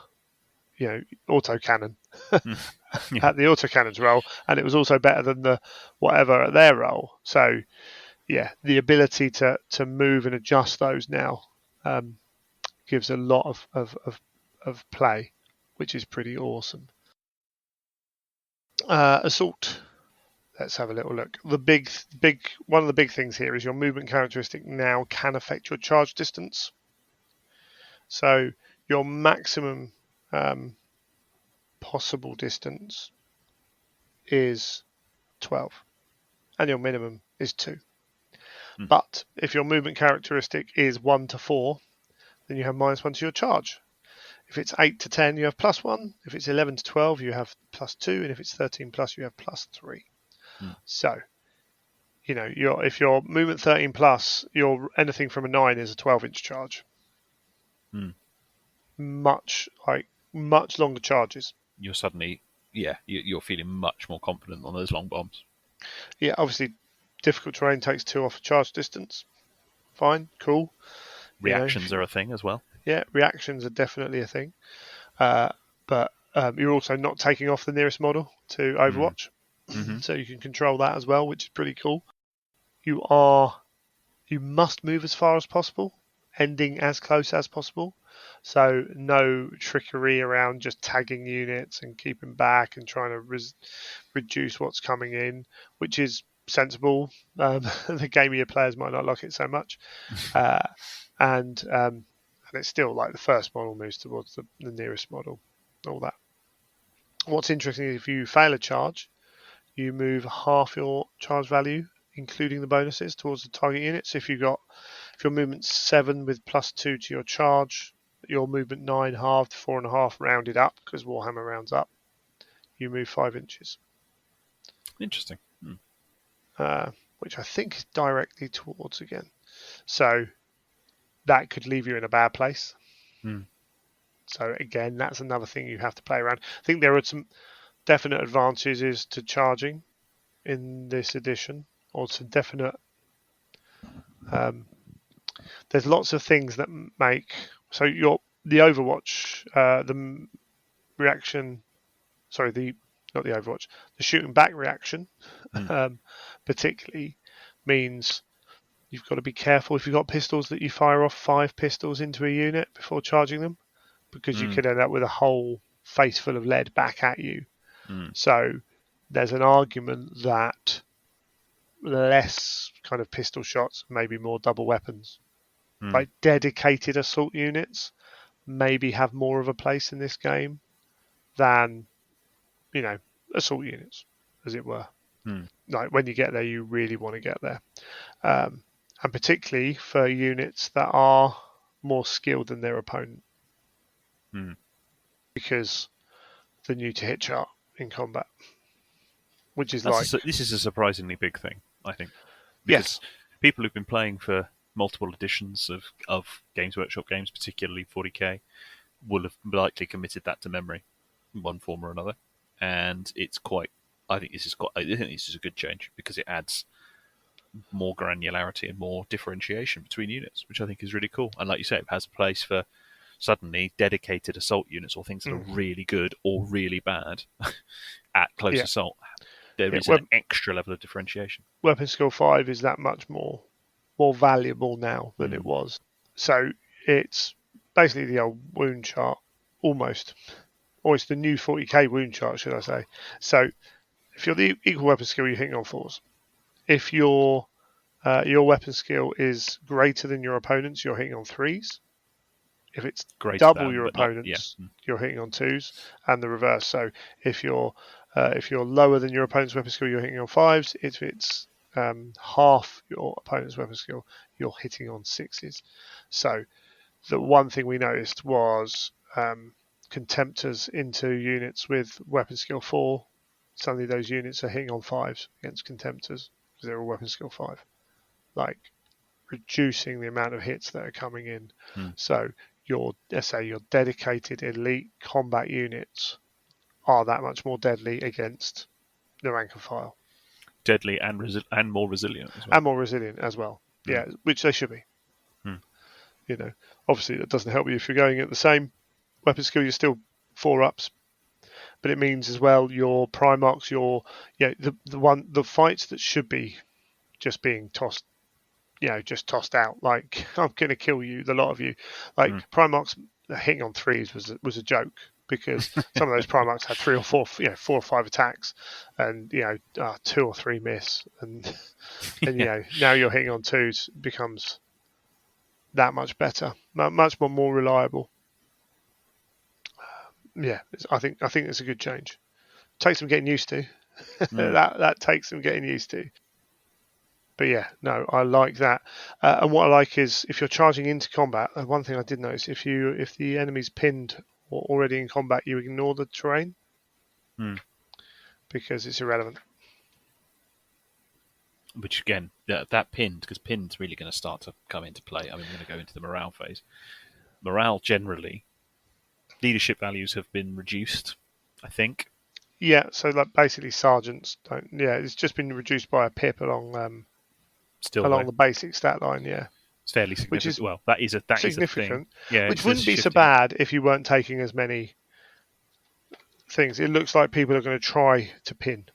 autocannon at the autocannon's role, and it was also better than the whatever at their role. So yeah, the ability to move and adjust those now gives a lot of play, which is pretty awesome. Assault. Let's have a little look. The one of the big things here is your movement characteristic now can affect your charge distance. So your maximum possible distance is 12, and your minimum is 2. But if your movement characteristic is 1 to 4, then you have -1 to your charge. If it's 8 to 10, you have +1. If it's 11 to 12, you have +2, and if it's 13 plus, you have +3. So, if you're movement 13 plus, you're anything from a 9 is a 12-inch charge. Much longer charges. You're suddenly, you're feeling much more confident on those long bombs. Yeah, obviously, difficult terrain takes 2 off charge distance. Fine, cool. Reactions are a thing as well. Yeah, reactions are definitely a thing. But you're also not taking off the nearest model to Overwatch. So you can control that as well, which is pretty cool. You must move as far as possible, ending as close as possible. So no trickery around just tagging units and keeping back and trying to reduce what's coming in, which is sensible. The gamier players might not like it so much. And it's still like the first model moves towards the nearest model, all that. What's interesting is if you fail a charge, you move half your charge value, including the bonuses, towards the target unit. So if your movement's 7 with +2 to your charge, your movement 9 halved, 4.5 rounded up because Warhammer rounds up, you move 5 inches. Interesting. Which I think is directly towards again. So that could leave you in a bad place. So again, that's another thing you have to play around. I think there are some definite advantages to charging in this edition, or some definite. There's lots of things that make the Overwatch, the reaction. Sorry, not the Overwatch. The shooting back reaction, particularly means you've got to be careful if you've got pistols that you fire off 5 pistols into a unit before charging them, because you could end up with a whole face full of lead back at you. So there's an argument that less kind of pistol shots, maybe more double weapons, like dedicated assault units, maybe have more of a place in this game than assault units, as it were. Like when you get there, you really want to get there, and particularly for units that are more skilled than their opponent, because the new to hit chart in combat, which is this is a surprisingly big thing, I think, because people who've been playing for multiple editions of Games Workshop games, particularly 40k, will have likely committed that to memory in one form or another, and I think this is a good change because it adds more granularity and more differentiation between units, which I think is really cool. And like you say, it has a place for suddenly dedicated assault units or things that are really good or really bad at close assault. There is an extra level of differentiation. Weapon skill 5 is that much more valuable now than it was. So it's basically the old wound chart, almost. Or it's the new 40k wound chart, should I say. So if you're the equal weapon skill, you're hitting on 4s. If your weapon skill is greater than your opponent's, you're hitting on 3s. If it's Greater double than, your but not, yeah. opponent's, you're hitting on 2s, and the reverse. So if you're lower than your opponent's weapon skill, you're hitting on 5s. If it's half your opponent's weapon skill, you're hitting on 6s. So the one thing we noticed was contemptors into units with weapon skill 4. Suddenly those units are hitting on 5s against contemptors because they're all weapon skill 5. Like reducing the amount of hits that are coming in. So let's say your dedicated elite combat units are that much more deadly against the rank and file. Deadly and more resilient as well. And more resilient as well. Yeah, which they should be. You know, obviously that doesn't help you if you're going at the same weapon skill. You're still 4-ups, but it means as well your Primarchs, the fights that should be just being tossed, just tossed out. Like I'm going to kill you, the lot of you. Like Primarchs hitting on 3s was a joke because some of those Primarchs had 3 or 4, 4 or 5 attacks, and 2 or 3 miss, and now you're hitting on 2s becomes that much better, much more reliable. I think it's a good change. Takes some getting used to. that takes some getting used to. But yeah, no, I like that. And what I like is if you're charging into combat, one thing I did notice, if the enemy's pinned or already in combat, you ignore the terrain because it's irrelevant. Which again, that pinned, because pinned's really going to start to come into play. I mean, we're going to go into the morale phase. Morale generally, leadership values have been reduced, I think. Yeah, so like basically sergeants don't. Yeah, it's just been reduced by a pip along the basic stat line. Yeah, it's fairly significant. Which is that is significant. Yeah, which wouldn't be so bad if you weren't taking as many things. It looks like people are going to try to pin.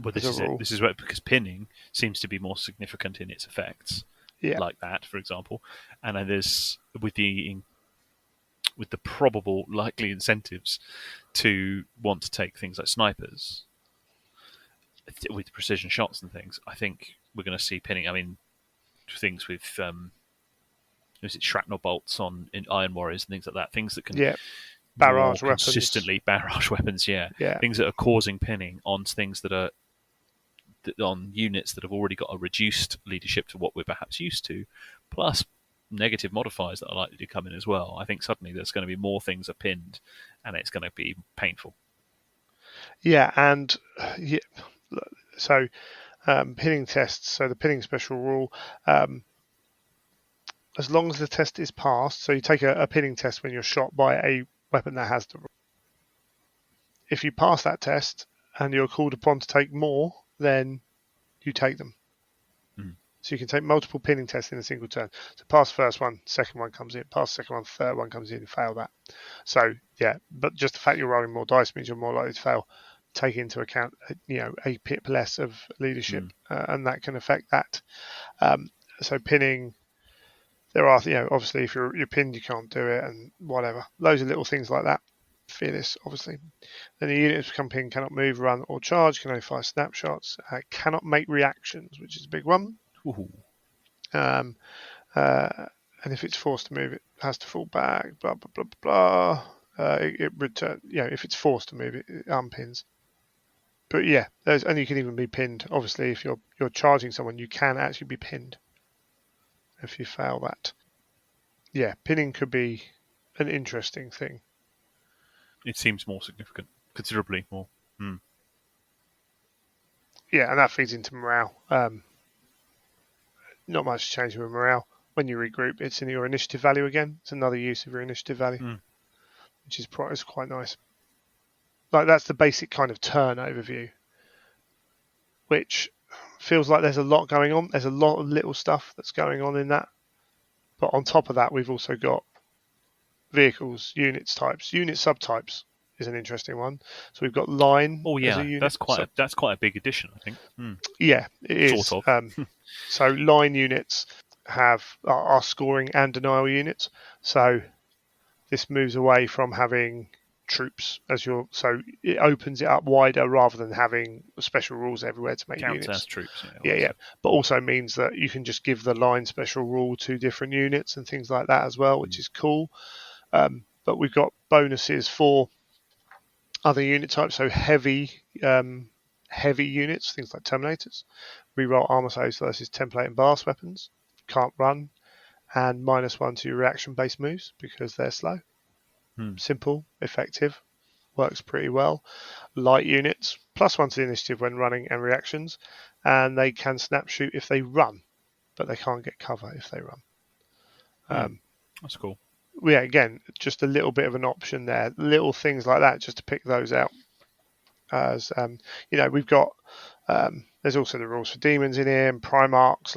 Well, this is it. This is because pinning seems to be more significant in its effects, like that, for example. And then there's with the probable likely incentives to want to take things like snipers with precision shots and things. I think we're going to see pinning. I mean, things with shrapnel bolts in Iron Warriors and things like that. Things that can barrage weapons. Consistently barrage weapons. Yeah, things that are causing pinning on things that are on units that have already got a reduced leadership to what we're perhaps used to, plus negative modifiers that are likely to come in as well. I think suddenly there's going to be more things are pinned, and it's going to be painful. Yeah, and so pinning tests. So the pinning special rule, as long as the test is passed, so you take a pinning test when you're shot by a weapon that has the rule. If you pass that test and you're called upon to take more, then you take them. So you can take multiple pinning tests in a single turn. So pass the first one, second one comes in, pass the second one, third one comes in, fail that. So yeah, but just the fact you're rolling more dice means you're more likely to fail. Take into account, a pip less of leadership, and that can affect that. So pinning, there are, obviously if you're pinned, you can't do it, and whatever. Loads of little things like that. Fearless, obviously. Then the units become pinned, cannot move, run, or charge, can only fire snapshots, cannot make reactions, which is a big one. And if it's forced to move, it has to fall back. Blah blah blah blah blah. It return. If it's forced to move, it unpins. But yeah, and you can even be pinned. Obviously, if you're charging someone, you can actually be pinned if you fail that. Yeah, pinning could be an interesting thing. It seems more significant, considerably more. Yeah, and that feeds into morale. Not much change with morale. When you regroup, it's in your initiative value again. It's another use of your initiative value, which is quite nice. Like that's the basic kind of turn overview, which feels like there's a lot going on. There's a lot of little stuff that's going on in that. But on top of that, we've also got vehicles, units types, unit subtypes is an interesting one. So we've got line. Oh yeah, as a unit. That's quite a big addition, I think. Yeah, it is. Sort of. So line units are scoring and denial units. So this moves away from having troops as so it opens it up wider rather than having special rules everywhere to make Counts units. as troops. Yeah. But also means that you can just give the line special rule to different units and things like that as well, which is cool. But we've got bonuses for other unit types, so heavy units, things like Terminators. Reroll armor saves versus template and blast weapons. Can't run, and -1 to your reaction-based moves because they're slow. Simple, effective, works pretty well. Light units, +1 to the initiative when running and reactions, and they can snap shoot if they run, but they can't get cover if they run. That's cool. Yeah, again, just a little bit of an option there. Little things like that, just to pick those out. As we've got. There's also the rules for demons in here and Primarchs,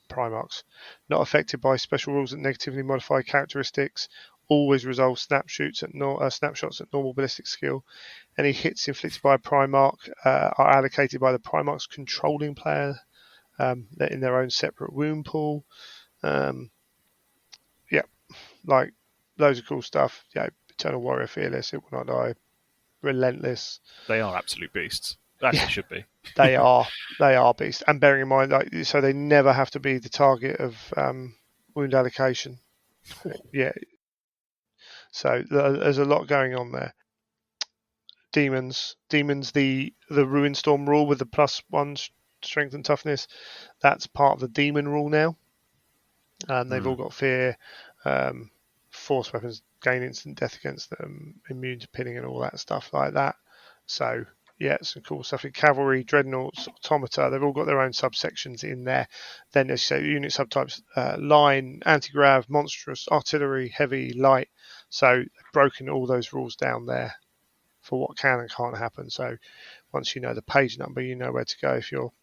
Primarchs, not affected by special rules that negatively modify characteristics. Always resolve snapshots at normal ballistic skill. Any hits inflicted by a Primarch are allocated by the Primarch's controlling player in their own separate wound pool. Loads of cool stuff. Eternal Warrior Fearless, it will not die. Relentless. They are absolute beasts. As they should be. They are beasts. And bearing in mind, so they never have to be the target of wound allocation. Yeah. So there's a lot going on there. Demons, the Ruin Storm rule with the +1 strength and toughness, that's part of the demon rule now. And they've all got fear, force weapons gain instant death against them, immune to pinning and all that stuff like that. So yeah, some cool stuff. In cavalry, dreadnoughts, automata, they've all got their own subsections in there. Then as you say, unit subtypes, line, anti-grav, monstrous, artillery, heavy, light. So they've broken all those rules down there for what can and can't happen. So once you know the page number, you know where to go if you're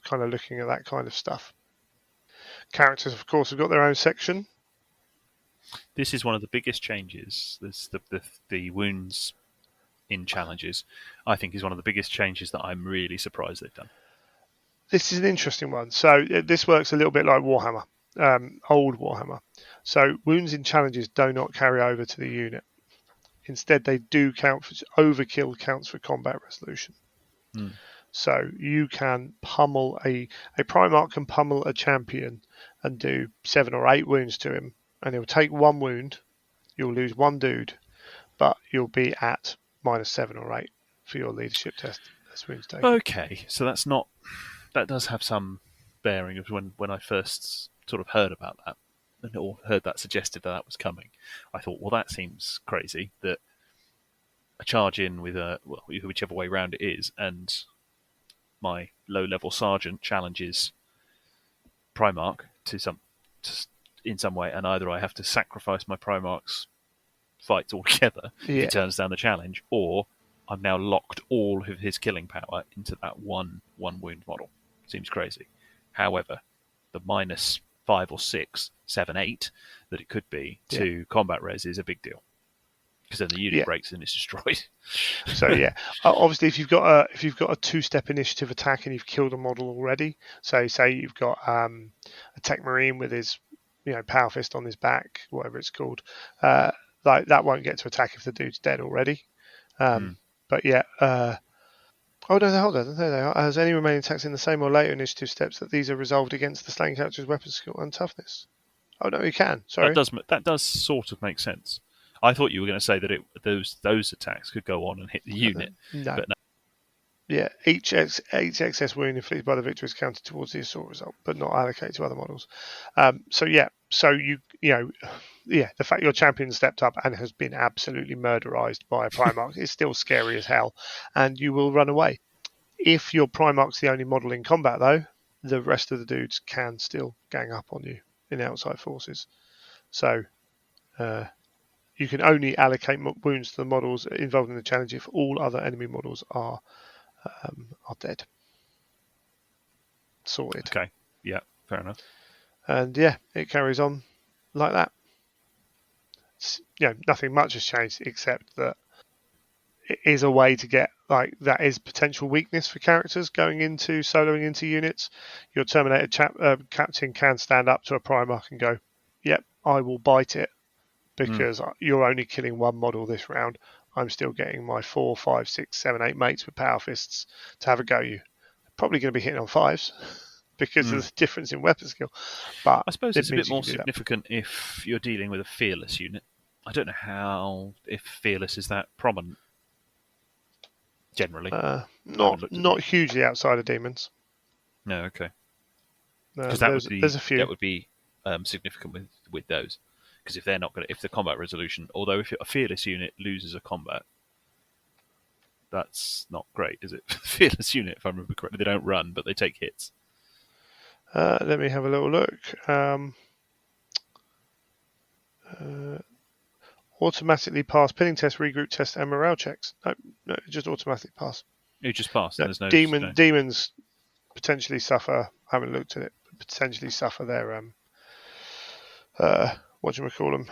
kind of looking at that kind of stuff. Characters, of course, have got their own section. This is one of the biggest changes. The wounds in challenges, I think, is one of the biggest changes that I'm really surprised they've done. This is an interesting one. So this works a little bit like Warhammer, old Warhammer. So wounds in challenges do not carry over to the unit. Instead, they do count for overkill counts for combat resolution. So you can pummel a Primarch can pummel a champion and do 7 or 8 wounds to him, and he'll take 1 wound. You'll lose 1 dude, but you'll be at -7 or 8 for your leadership test as wounds taken. Okay, so that does have some bearing of when I first sort of heard about that, or heard that suggested that was coming. I thought, well, that seems crazy that a charge in with whichever way round it is, and my low-level sergeant challenges Primarch in some way, and either I have to sacrifice my Primarch's fights altogether if he turns down the challenge, or I've now locked all of his killing power into that one wound model. Seems crazy. However, the -5 or 6, 7, 8 that it could be to combat res is a big deal, because then the unit breaks and it's destroyed. So obviously if you've got a 2-step initiative attack and you've killed a model already, so say you've got a Tech Marine with his Power Fist on his back, whatever it's called, like that won't get to attack if the dude's dead already. But hold on. There they are. Has any remaining attacks in the same or later initiative steps that these are resolved against the slain character's weapon skill and toughness? Oh no, you can. Sorry. That does sort of make sense. I thought you were going to say that those attacks could go on and hit the unit. No. But no. Yeah, each excess wound inflicted by the victor is counted towards the assault result, but not allocated to other models. So the fact your champion stepped up and has been absolutely murderized by a Primarch is still scary as hell, and you will run away. If your Primarch's the only model in combat, though, the rest of the dudes can still gang up on you in outside forces. So you can only allocate wounds to the models involved in the challenge if all other enemy models are dead. Sorted. Okay. Yeah, fair enough. And it carries on like that. Nothing much has changed except that it is a way to get that is potential weakness for characters going into soloing into units. Your Terminator captain can stand up to a Primarch and go, "Yep, I will bite it," because you're only killing one model this round. I'm still getting my 4, 5, 6, 7, 8 mates with power fists to have a go at you. Probably going to be hitting on 5s because of the difference in weapon skill. But I suppose it it's a means bit you more can do that. significant if you're dealing with a fearless unit. I don't know if fearless is that prominent generally. Not hugely outside of demons. No, okay. Because There's a few. that would be significant with those. Because if they're not going, if the combat resolution, although if a fearless unit loses a combat, that's not great, is it? Fearless unit, if I remember correctly, they don't run, but they take hits. Let me have a little look. Automatically pass pinning test, regroup test, and morale checks. No, just automatically pass. You just pass. No, There's no demons potentially suffer. I haven't looked at it. But potentially suffer their what do we call them?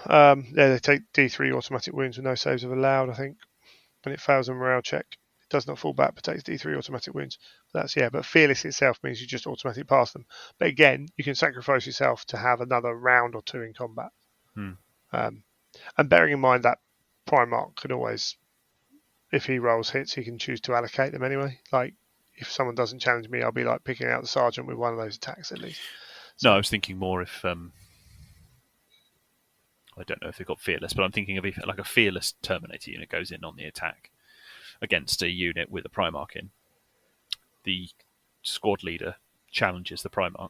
They take D3 automatic wounds with no saves are allowed. I think when it fails a morale check, it does not fall back, but takes D3 automatic wounds. But fearless itself means you just automatically pass them. But again, you can sacrifice yourself to have another round or 2 in combat. And bearing in mind that Primarch could always, if he rolls hits, he can choose to allocate them anyway. Like, if someone doesn't challenge me, I'll be like picking out the sergeant with one of those attacks at least. So, no, I was thinking more if I don't know if they've got fearless, but I'm thinking of like a fearless Terminator unit goes in on the attack against a unit with a Primarch in. The squad leader challenges the Primarch.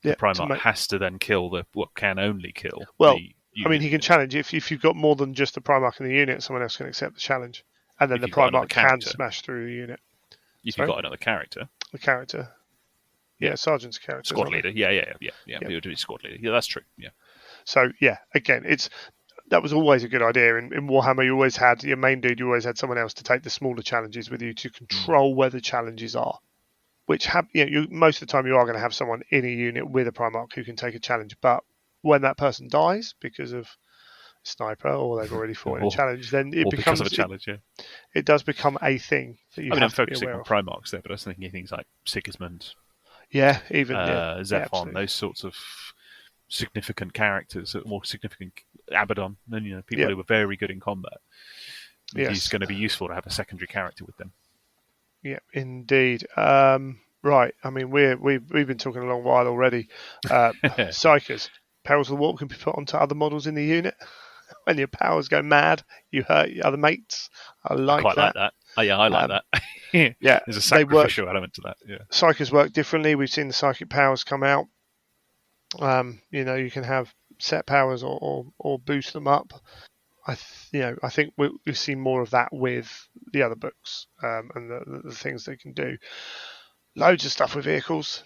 The Primarch has to then kill can only kill. I mean, he can challenge if you've got more than just the Primarch in the unit. Someone else can accept the challenge, and then the Primarch can smash through the unit. If you've got another character, Sergeant's character, squad leader, yeah. But you're doing squad leader, yeah, that's true, yeah. So again, that was always a good idea. In Warhammer, you always had your main dude. You always had someone else to take the smaller challenges with you to control where the challenges are. Which most of the time you are going to have someone in a unit with a Primarch who can take a challenge, but when that person dies because of sniper or they've already fought in a challenge, then it becomes because of a challenge. It does become a thing that you have I'm to focusing be aware on of. Primarchs there, but I was thinking of things like Sigismund, Zephon, those sorts of significant characters, more significant Abaddon, and people who were very good in combat. It's going to be useful to have a secondary character with them. Yeah, indeed. Right. I mean, we've been talking a long while already. Psychers. Perils of the Warp can be put onto other models in the unit. When your powers go mad, you hurt your other mates. I quite like that. Oh, yeah, I like that. There's a sacrificial element to that. Yeah. Psychers work differently. We've seen the psychic powers come out. You can have set powers or boost them up. I think we've seen more of that with the other books and the things they can do. Loads of stuff with vehicles.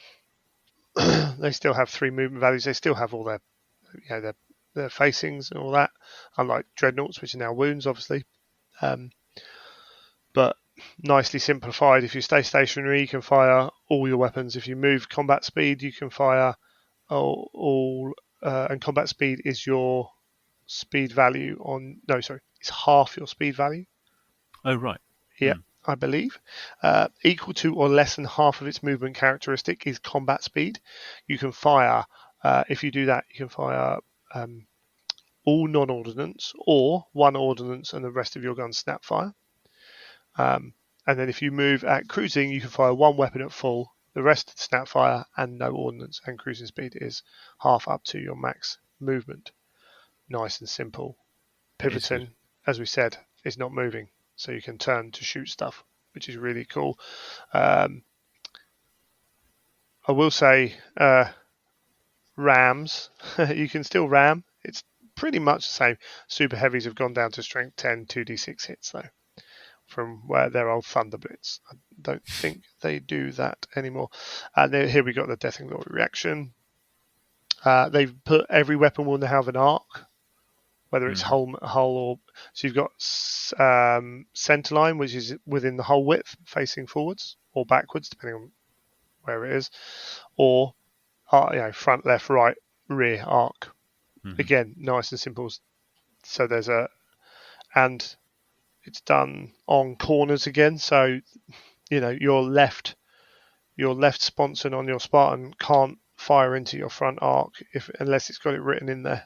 They still have 3 movement values. They still have all their facings and all that, unlike dreadnoughts, which are now wounds, obviously. But nicely simplified. If you stay stationary, you can fire all your weapons. If you move combat speed, you can fire all. And combat speed is your speed value it's half your speed value. Oh, right. Yeah. I believe, equal to or less than half of its movement characteristic is combat speed. You can fire, if you do that, you can fire all non-ordnance or 1 ordnance and the rest of your guns snap fire. And then if you move at cruising, you can fire 1 weapon at full, the rest snap fire and no ordnance, and cruising speed is half up to your max movement. Nice and simple. Pivoting, as we said, is not moving. So you can turn to shoot stuff, which is really cool. I will say rams. You can still ram. It's pretty much the same. Super heavies have gone down to strength 10, 2d6 hits, though, from where their old Thunder Blitz. I don't think they do that anymore. And here we got the Death and Glory reaction. They've put every weapon will now have an arc. Whether it's hull or... So you've got centerline, which is within the hull width, facing forwards or backwards, depending on where it is. Or front, left, right, rear arc. Again, nice and simple. So there's and it's done on corners again. So, your left sponson on your Spartan can't fire into your front arc unless it's got it written in there.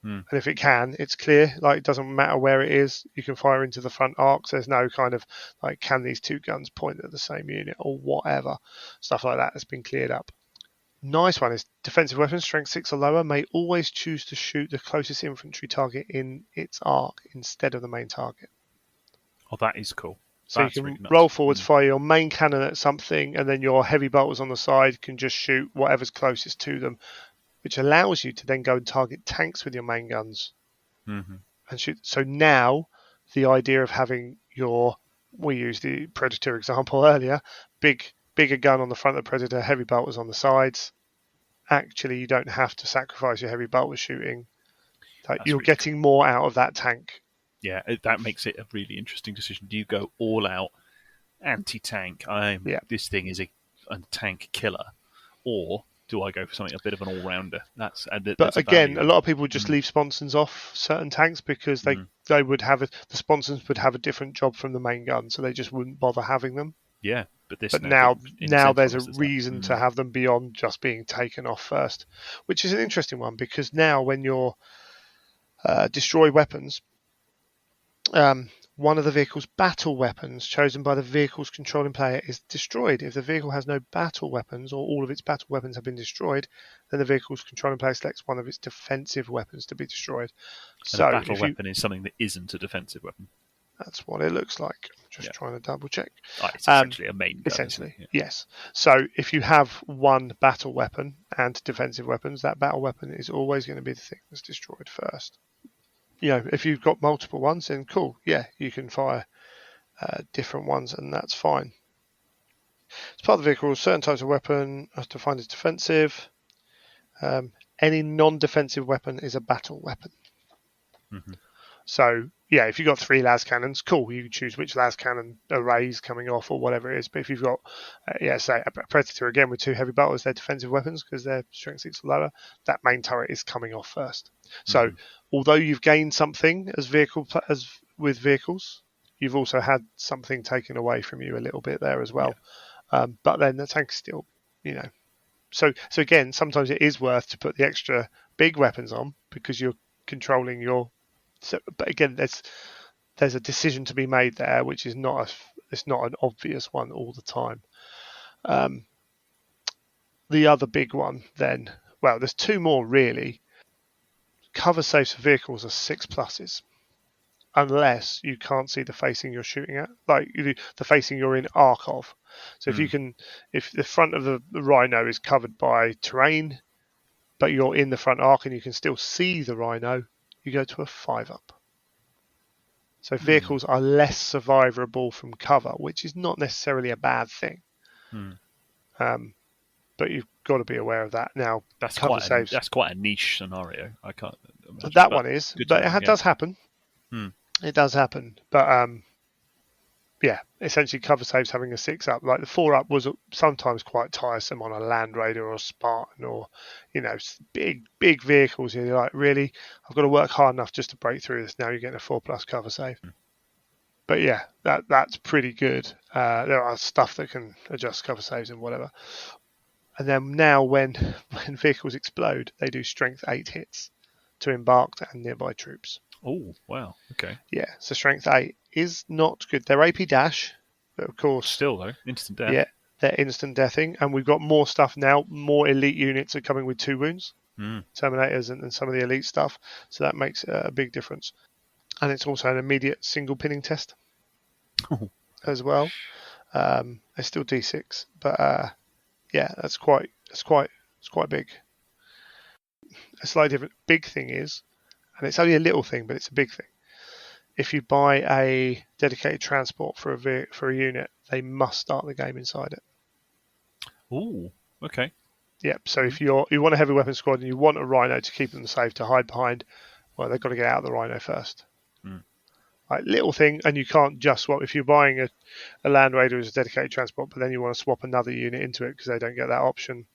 Mm. And if it can, it's clear. Like, it doesn't matter where it is. You can fire into the front arcs. There's no kind of like, can these two guns point at the same unit or whatever. Stuff like that has been cleared up. Nice one is defensive weapons, strength 6 or lower, may always choose to shoot the closest infantry target in its arc instead of the main target. Oh, that is cool. So That's you can really nice. roll forwards, fire your main cannon at something, and then your heavy bolters on the side can just shoot whatever's closest to them, which allows you to then go and target tanks with your main guns Mm-hmm. and shoot. So now the idea of having we used the Predator example earlier, bigger gun on the front of the Predator, heavy bolters on the sides. Actually, you don't have to sacrifice your heavy bolter shooting. Like, you're really getting cool. more out of that tank. Yeah, that makes it a really interesting decision. Do you go all out anti-tank? This thing is a tank killer, or do I go for something a bit of an all-rounder? But again, a lot of there. people just leave sponsons off certain tanks because they would have the sponsons would have a different job from the main gun, so they just wouldn't bother having them. Yeah, but now there's a incentivizes reason to have them beyond just being taken off first, which is an interesting one because now when you're destroy weapons, one of the vehicle's battle weapons chosen by the vehicle's controlling player is destroyed. If the vehicle has no battle weapons or all of its battle weapons have been destroyed, then the vehicle's controlling player selects one of its defensive weapons to be destroyed. And a battle weapon is something that isn't a defensive weapon. That's what it looks like. I'm just trying to double check. It's essentially a main gun. Essentially, yes. So if you have one battle weapon and defensive weapons, that battle weapon is always going to be the thing that's destroyed first. If you've got multiple ones, then cool. Yeah, you can fire different ones, and that's fine. As part of the vehicle, certain types of weapon are defined as defensive. Any non-defensive weapon is a battle weapon. Mm-hmm. So, yeah, if you've got 3 las cannons, cool, you can choose which las cannon arrays coming off or whatever it is. But if you've got, say, a Predator again with 2 heavy bolters, they're defensive weapons because they're strength 6 or lower, that main turret is coming off first. So, although you've gained something as with vehicles, you've also had something taken away from you a little bit there as well. Yeah. But then the tank still, So again, sometimes it is worth to put the extra big weapons on because you're controlling your. But again, there's a decision to be made there, which is not an obvious one all the time. The other big one, then, well, there's 2 more really. Cover saves for vehicles are 6+, unless you can't see the facing you're shooting at, like the facing you're in arc of. So if the front of the Rhino is covered by terrain, but you're in the front arc and you can still see the Rhino, you go to a 5+. So vehicles are less survivable from cover, which is not necessarily a bad thing. But you've got to be aware of that. Now, that's quite a niche scenario. I can't imagine. That one is, but it does happen. It does happen. But essentially cover saves having a 6+. Like the 4+ was sometimes quite tiresome on a Land Raider or a Spartan or, big vehicles. You're like, really? I've got to work hard enough just to break through this. Now you're getting a 4+ cover save. But yeah, that's pretty good. There are stuff that can adjust cover saves and whatever. And then now when vehicles explode, they do strength 8 hits to embarked and nearby troops. Oh, wow. Okay. Yeah, so strength 8 is not good. They're AP dash, but of course... Still, though, instant death. Yeah, they're instant deathing. And we've got more stuff now. More elite units are coming with 2 wounds. Terminators and some of the elite stuff. So that makes a big difference. And it's also an immediate single pinning test as well. It's still D6, but that's quite big. A slightly different big thing is, and it's only a little thing, but it's a big thing. If you buy a dedicated transport for a unit, they must start the game inside it. Ooh, okay. Yep. So if you want a heavy weapon squad and you want a Rhino to keep them safe to hide behind, well, they've got to get out of the Rhino first. Like, little thing, and you can't just swap. If you're buying a Land Raider as a dedicated transport, but then you want to swap another unit into it because they don't get that option,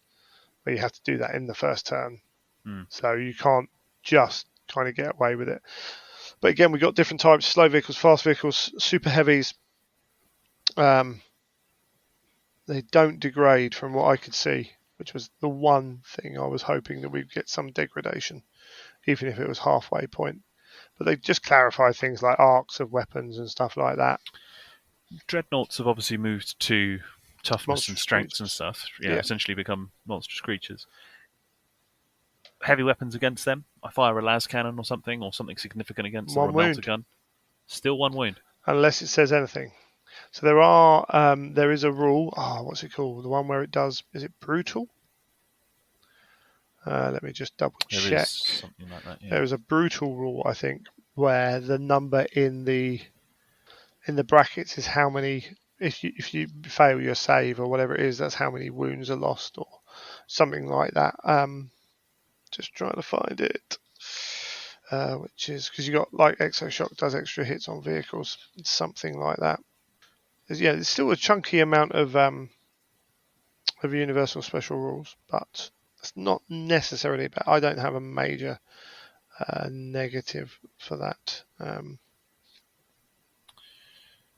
but you have to do that in the first turn. So you can't just kind of get away with it. But again, we've got different types: slow vehicles, fast vehicles, super heavies. They don't degrade from what I could see. which was the one thing I was hoping that we'd get some degradation, even if it was halfway point. But they just clarified things like arcs of weapons and stuff like that. Dreadnoughts have obviously moved to toughness Monstrous and strengths and creatures. stuff. Yeah. Essentially become monstrous creatures. Heavy weapons against them. I fire a las cannon or something significant against them, or a melter gun. Still 1 wound. Unless it says anything. So there is a rule. What's it called? The one where it does. Is it brutal? Let me just double check. There is something like that. Yeah. There is a brutal rule, I think, where the number in the brackets is how many. If you fail your save or whatever it is, that's how many wounds are lost or something like that. Just trying to find it. Which is because you got like Exoshock does extra hits on vehicles. It's something like that. It's still a chunky amount of universal special rules, but it's not necessarily bad. I don't have a major negative for that.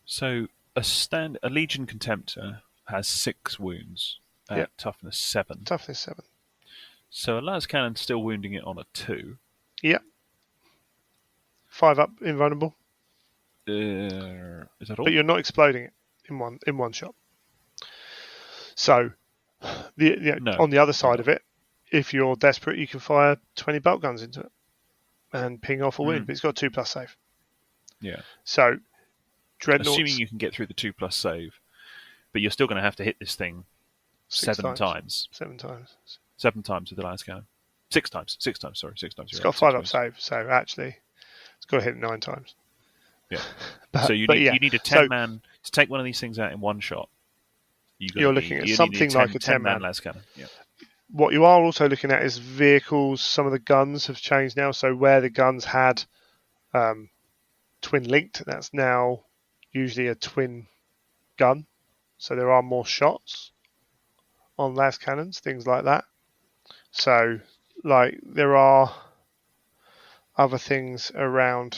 So a Legion Contemptor has 6 wounds at toughness 7. Toughness 7. So a las cannon still wounding it on a 2. Yep. 5 up, invulnerable. Is that all? But you're not exploding it in one shot. So on the other side of it, if you're desperate, you can fire 20 bolt guns into it and ping off a wound. But it's got a 2+ save. Yeah. So Dreadnoughts, assuming you can get through the 2+ save, but you're still going to have to hit this thing 7 times. 7 times. 7 times with the las cannon. 6 times. 6 times. Sorry, 6 times. It's got a 5 up save, so actually it's got to hit it 9 times. Yeah. So you need a 10-man to take one of these things out in one shot. You're looking at something like a 10-man las cannon. Yeah. What you are also looking at is vehicles. Some of the guns have changed now. So where the guns had twin linked, that's now usually a twin gun. So there are more shots on las cannons, things like that. So like there are other things around.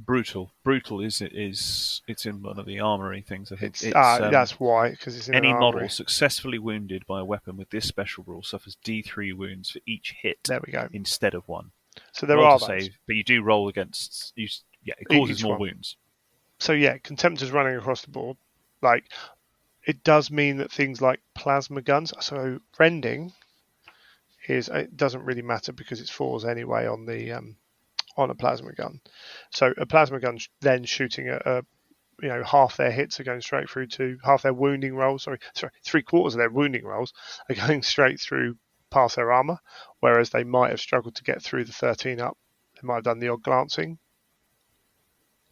Brutal is it's in one of the armory things. I think that's why, because it's in any an model successfully wounded by a weapon with this special rule suffers D3 wounds for each hit. There we go. Instead of 1. So there are those. Save, but you do roll against. It causes more wounds. So Contemptor's running across the board. Like it does mean that things like plasma guns. So rending it doesn't really matter because it's 4s anyway on the on a plasma gun. So a plasma gun then shooting at half their hits are going straight through to half their wounding rolls. Sorry, 3/4 of their wounding rolls are going straight through past their armor, whereas they might have struggled to get through the 13 up. They might have done the odd glancing.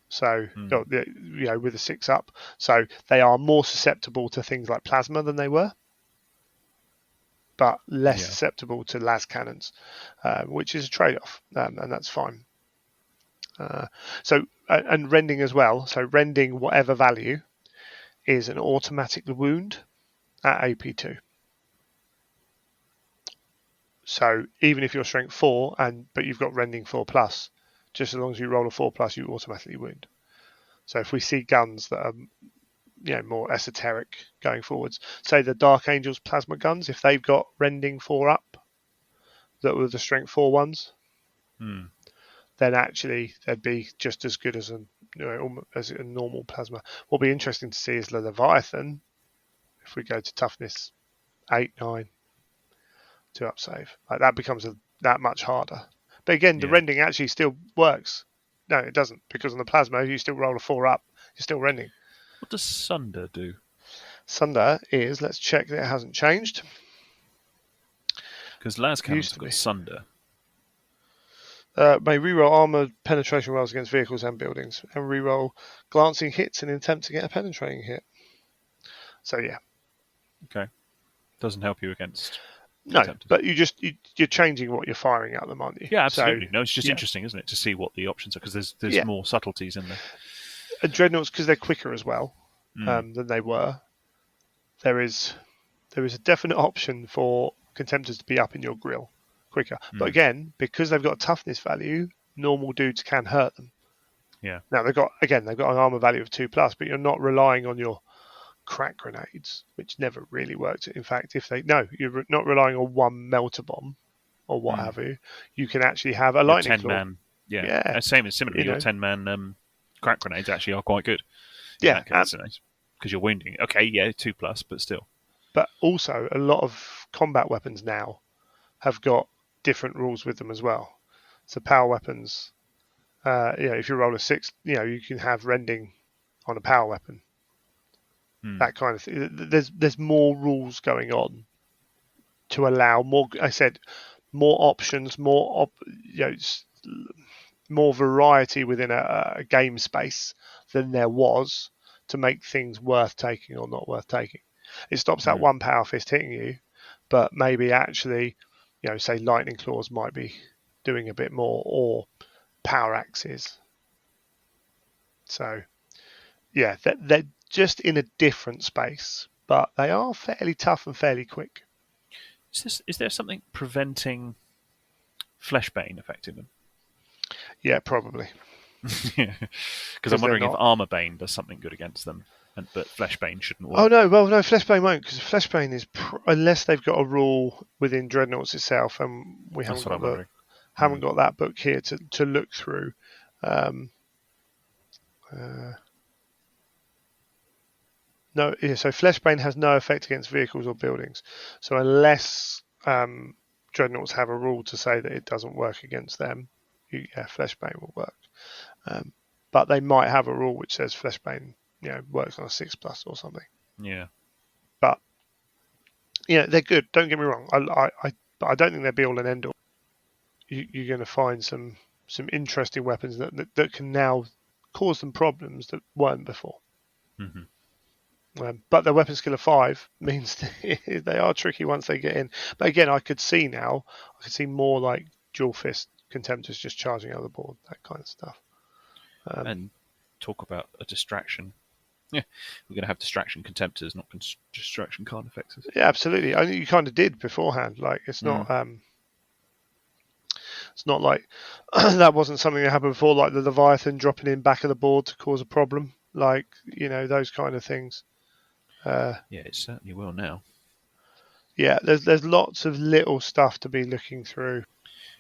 So with the 6 up, so they are more susceptible to things like plasma than they were, but less susceptible to las cannons, which is a trade-off, and that's fine. And rending as well. So rending whatever value is an automatic wound at AP2. So even if you're strength 4 but you've got rending 4+, just as long as you roll a 4+, you automatically wound. So if we see guns that are more esoteric going forwards, say the Dark Angels plasma guns, if they've got rending 4 up, that were the strength 4 ones, then actually they'd be just as good as a normal plasma. What'll be interesting to see is the Leviathan. If we go to toughness 8, 9, 2 up save, like that becomes that much harder. But again, the rending actually still works. No, it doesn't, because on the plasma you still roll a 4 up, you're still rending. What does Sunder do? Sunder is, let's check that it hasn't changed. Because las cannon's got Sunder. May reroll armor penetration rolls against vehicles and buildings, and reroll glancing hits in an attempt to get a penetrating hit. So Okay. Doesn't help you against. No, but you're changing what you're firing at them, aren't you? Yeah, absolutely. No, it's just interesting, isn't it, to see what the options are, because there's more subtleties in there. And Dreadnoughts, because they're quicker as well than they were, there is a definite option for Contemptors to be up in your grill quicker. But again, because they've got a toughness value, normal dudes can hurt them. Yeah. Now they've got an armor value of 2+, but you're not relying on your crack grenades, which never really worked. In fact, you're not relying on one melter bomb or what have you. You can actually have a Your lightning 10 claw. man, yeah. Yeah, Similarly, your 10 man crack grenades actually are quite good in yeah, that case, because you're wounding. Okay, yeah, 2+, but still. but also a lot of combat weapons now have got different rules with them as well. So power weapons, if you roll a 6, you can have rending on a power weapon. That kind of thing. There's more rules going on to allow more. I said more options, more variety within a game space than there was to make things worth taking or not worth taking. It stops that one power fist hitting you, but maybe actually, say lightning claws might be doing a bit more, or power axes. So, yeah, they're just in a different space, but they are fairly tough and fairly quick. Is there something preventing Fleshbane affecting them? Yeah, probably. Because I'm wondering if Armorbane does something good against them, but Fleshbane shouldn't work. Oh no, no, Fleshbane won't, because Fleshbane is unless they've got a rule within Dreadnoughts itself, and we haven't got that book here to look through. No, yeah, so Fleshbane has no effect against vehicles or buildings. So unless Dreadnoughts have a rule to say that it doesn't work against them, Fleshbane will work. But they might have a rule which says Fleshbane, works on a 6+ or something. Yeah. But they're good. Don't get me wrong. I don't think they're be all and end all. You're going to find some interesting weapons that can now cause them problems that weren't before. Mm-hmm. But their weapon skill of 5 means they are tricky once they get in. But again, I could see more like dual fist contemptors just charging out of the board, that kind of stuff. And talk about a distraction. Yeah, we're going to have distraction contemptors, not distraction carnifexes. Yeah, absolutely. I think you kind of did beforehand. Like it's not like that wasn't something that happened before, like the Leviathan dropping in back of the board to cause a problem. Like those kind of things. Yeah, it certainly will now. Yeah, there's lots of little stuff to be looking through.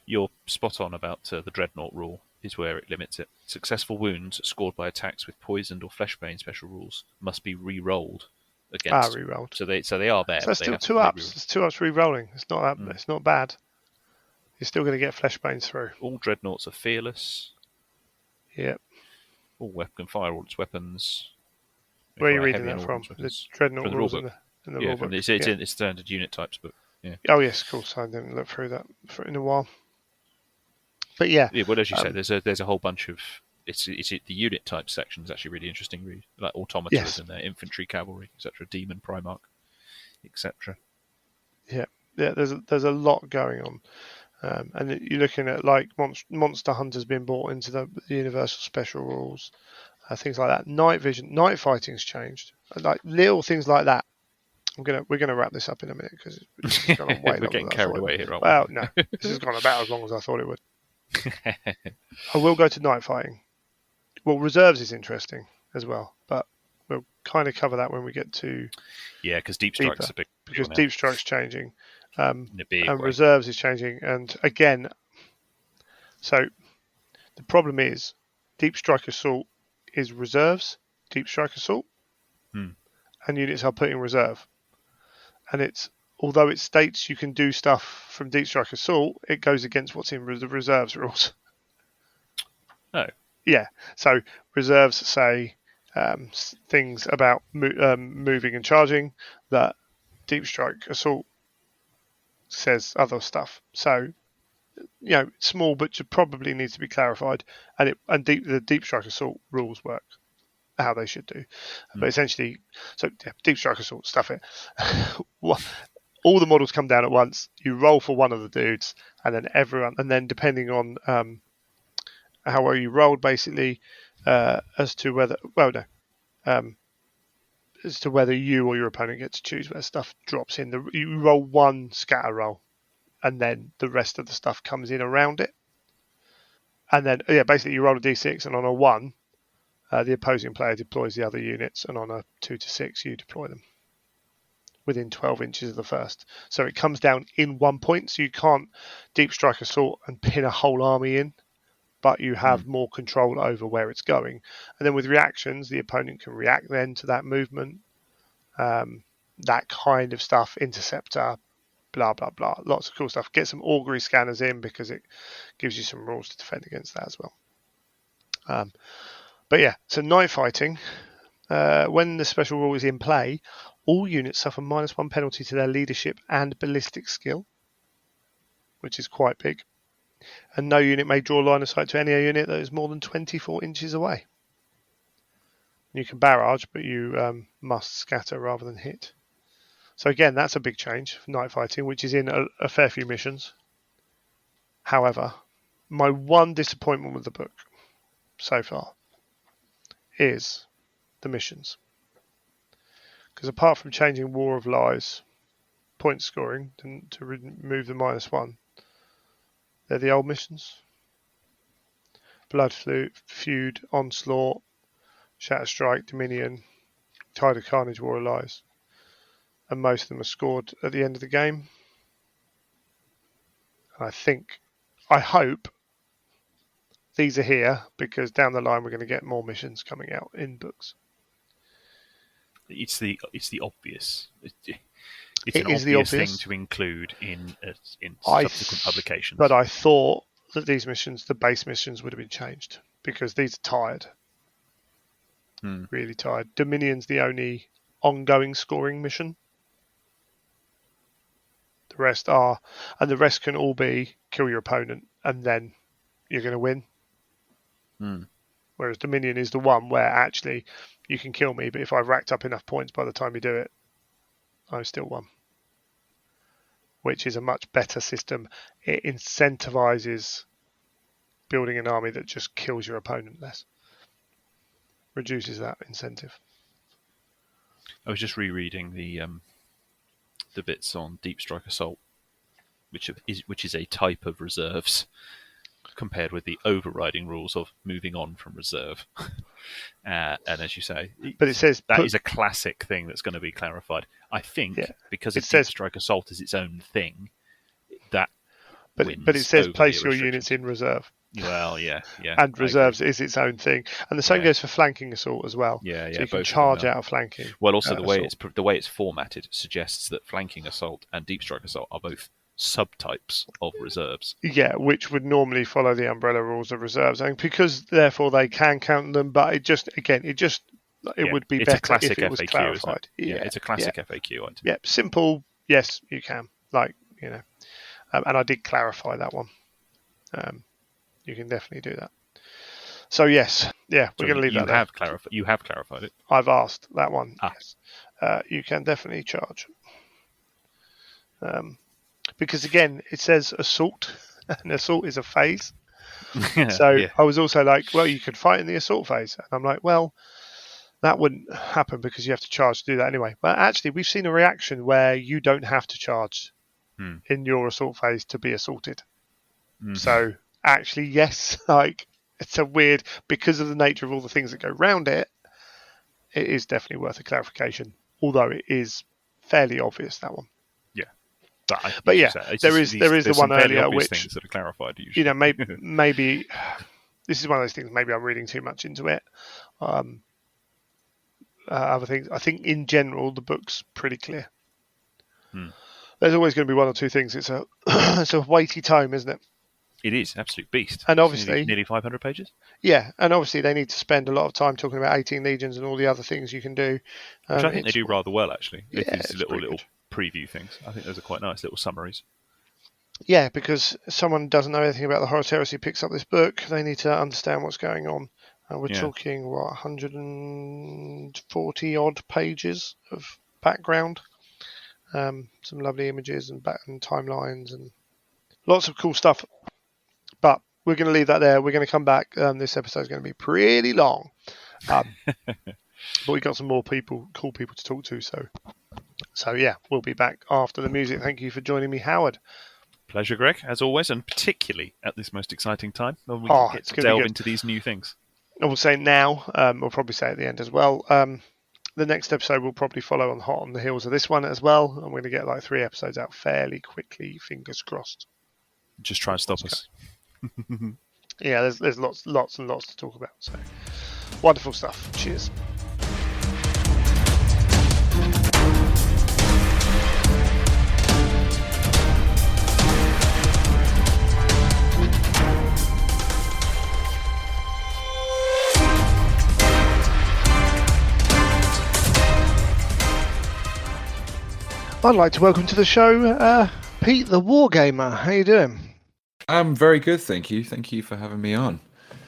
You're spot on about the Dreadnought rule is where it limits it. Successful wounds scored by attacks with poisoned or fleshbane special rules must be re-rolled against. Re-rolled. So they are there. So that's still 2 ups. It's 2 ups re-rolling. It's not that. It's not bad. You're still going to get fleshbanes through. All Dreadnoughts are fearless. Yep. All weapon can fire all its weapons. Where are you reading that from? The Dreadnought rules in the rulebook. It's in standard unit types book. Yeah. Oh yes, of course. I didn't look through that in a while. But yeah. Yeah. Well, as you say, there's a whole bunch of it's the unit type section is actually really interesting read, like automators and their infantry, cavalry, etc., demon, primarch, etc. Yeah. There's a lot going on. And you're looking at like monster hunters being brought into the universal special rules, things like that. Night vision, night fighting's changed. Like little things like that. We're gonna wrap this up in a minute because it's gone on way longer. We're getting carried away here, aren't we? Well, no, this has gone about as long as I thought it would. I will go to night fighting. Well, reserves is interesting as well, but we'll kind of cover that when we get to because deep strike's a big because deep strike's changing. And way. reserves is changing. And again, so the problem is deep strike assault is reserves, deep strike assault, and units are put in reserve. And although it states you can do stuff from deep strike assault, it goes against what's in the reserves rules. Oh. Yeah. So reserves say things about moving and charging that deep strike assault says other stuff. So, small, but probably needs to be clarified. And the deep strike assault rules work how they should do. But essentially, deep strike assault, stuff it. All the models come down at once. You roll for one of the dudes, and then depending on how well you rolled, basically, as to whether you or your opponent get to choose where stuff drops in. You roll one scatter roll, and then the rest of the stuff comes in around it. And then, basically you roll a d6, and on a 1, the opposing player deploys the other units, and on a 2 to 6 you deploy them within 12 inches of the first. So it comes down in 1 point, so you can't deep strike assault and pin a whole army in, but you have more control over where it's going. And then with reactions, the opponent can react then to that movement, that kind of stuff, interceptor, blah, blah, blah. Lots of cool stuff. Get some augury scanners in because it gives you some rules to defend against that as well. But yeah, so night fighting, when the special rule is in play, all units suffer -1 penalty to their leadership and ballistic skill, which is quite big. And no unit may draw line of sight to any unit that is more than 24 inches away. You can barrage, but you must scatter rather than hit. So again, that's a big change for night fighting, which is in a fair few missions. However, my one disappointment with the book so far is the missions. Because apart from changing War of Lies point scoring to remove the -1, they're the old missions. Blood Feud, Onslaught, Shatter Strike, Dominion, Tide of Carnage, War of Lies. And most of them are scored at the end of the game. And I hope these are here because down the line we're going to get more missions coming out in books. It's the obvious. It's an obvious thing to include in subsequent publications. But I thought that these missions, the base missions, would have been changed because these are tired. Really tired. Dominion's the only ongoing scoring mission. The rest are, and the rest can all be kill your opponent and then you're going to win. Whereas Dominion is the one where actually you can kill me, but if I've racked up enough points by the time you do it, I still won. Which is a much better system. It incentivizes building an army that just kills your opponent less. Reduces that incentive. I was just rereading the bits on Deep Strike Assault, which is a type of reserves, compared with the overriding rules of moving on from reserve. And as you say, but it says that is a classic thing that's going to be clarified. I think because Deep Strike Assault is its own thing, that but it says place your units in reserve. Well, yeah. And reserves is its own thing, and the same goes for flanking assault as well. Yeah. So you can charge out of flanking. Well, also the way it's formatted suggests that flanking assault and Deep Strike Assault are both subtypes of reserves. Yeah, which would normally follow the umbrella rules of reserves, and because therefore they can count them. But it would be better if it was FAQ, clarified. Yeah, it's a classic FAQ item. Yeah, simple. Yes, you can. And I did clarify that one. You can definitely do that. So yes, we're going to leave that there. You have clarified it. I've asked that one. Yes, you can definitely charge. Because again, it says assault, and assault is a phase. I was also like, well, you could fight in the assault phase. And I'm like, well, that wouldn't happen because you have to charge to do that anyway. But actually, we've seen a reaction where you don't have to charge in your assault phase to be assaulted. So actually, yes, it's a weird, because of the nature of all the things that go around it, it is definitely worth a clarification, although it is fairly obvious, that one. But yeah, there is the one earlier which things that are clarified usually. maybe this is one of those things. Maybe I'm reading too much into it. Other things, I think in general the book's pretty clear. There's always going to be one or two things. It's a weighty tome, isn't it? It is absolute beast. And obviously nearly 500 pages. Yeah, and obviously they need to spend a lot of time talking about 18 legions and all the other things you can do. Which I think they do rather well, actually. Yeah, these little preview things. I think those are quite nice little summaries. Yeah, because someone who doesn't know anything about the Horus Heresy picks up this book, they need to understand what's going on. And we're talking, 140 odd pages of background, some lovely images and timelines and lots of cool stuff. But we're going to leave that there. We're going to come back. This episode is going to be pretty long. But we've got some more cool people to talk to. So yeah, we'll be back after the music. Thank you for joining me, Howard. Pleasure, Greg, as always, and particularly at this most exciting time when we get to delve into these new things. I will say now. We'll probably say at the end as well. The next episode will probably follow on hot on the heels of this one as well. I'm going to get like 3 episodes out fairly quickly. Fingers crossed. Just try and stop us. Yeah, there's lots and lots to talk about. So wonderful stuff. Cheers. I'd like to welcome to the show Pete the Wargamer. How you doing? I'm very good, thank you. Thank you for having me on.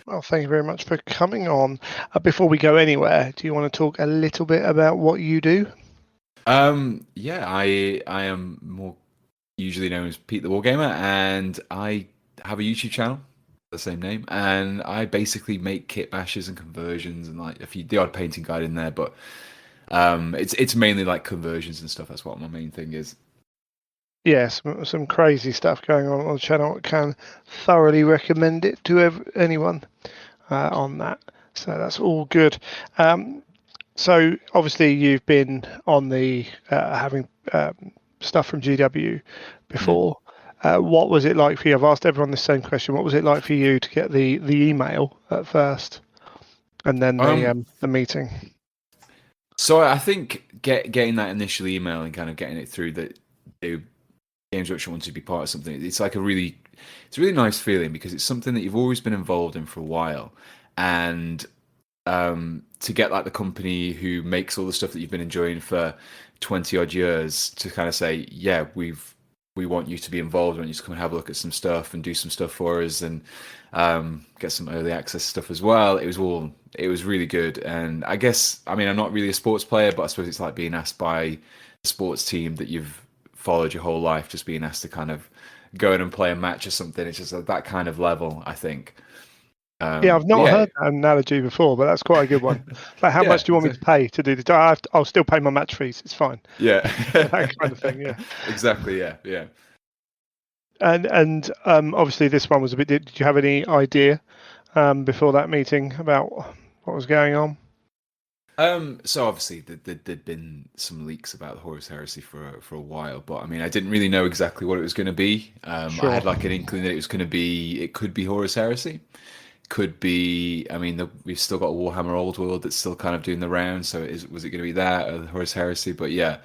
Well, thank you very much for coming on. Before we go anywhere, do you want to talk a little bit about what you do? Yeah, I am more usually known as Pete the Wargamer, and I have a YouTube channel, the same name, and I basically make kit bashes and conversions and like the odd painting guide in there, but it's mainly like conversions and stuff. That's what my main thing is. Yes, some crazy stuff going on the channel. I can thoroughly recommend it to anyone on that. So that's all good. So obviously you've been on the having stuff from GW before. What was it like for you? I've asked everyone the same question. What was it like for you to get the email at first, and then the meeting? So I think getting that initial email and kind of getting it through that Games Workshop wants to be part of something. It's like a really nice feeling because it's something that you've always been involved in for a while, and to get like the company who makes all the stuff that you've been enjoying for 20 odd years to kind of say, yeah, we want you to be involved. We want you to come and have a look at some stuff and do some stuff for us and get some early access stuff as well. It was really good. And I guess, I mean, I'm not really a sports player, but I suppose it's like being asked by a sports team that you've followed your whole life, just being asked to kind of go in and play a match or something. It's just at that kind of level, I think. Yeah, I've not heard that analogy before, but that's quite a good one. Like, how much do you want me to pay to do this? I'll still pay my match fees. It's fine. Yeah, that kind of thing. Yeah, exactly. Yeah. And obviously this one was a bit. Did you have any idea before that meeting about what was going on? So obviously there'd been some leaks about the Horus Heresy for a while, but I mean I didn't really know exactly what it was going to be. Sure. I had like an inkling that it could be Horus Heresy, could be. I mean we've still got Warhammer Old World that's still kind of doing the round. So was it going to be that or the Horus Heresy? But yeah,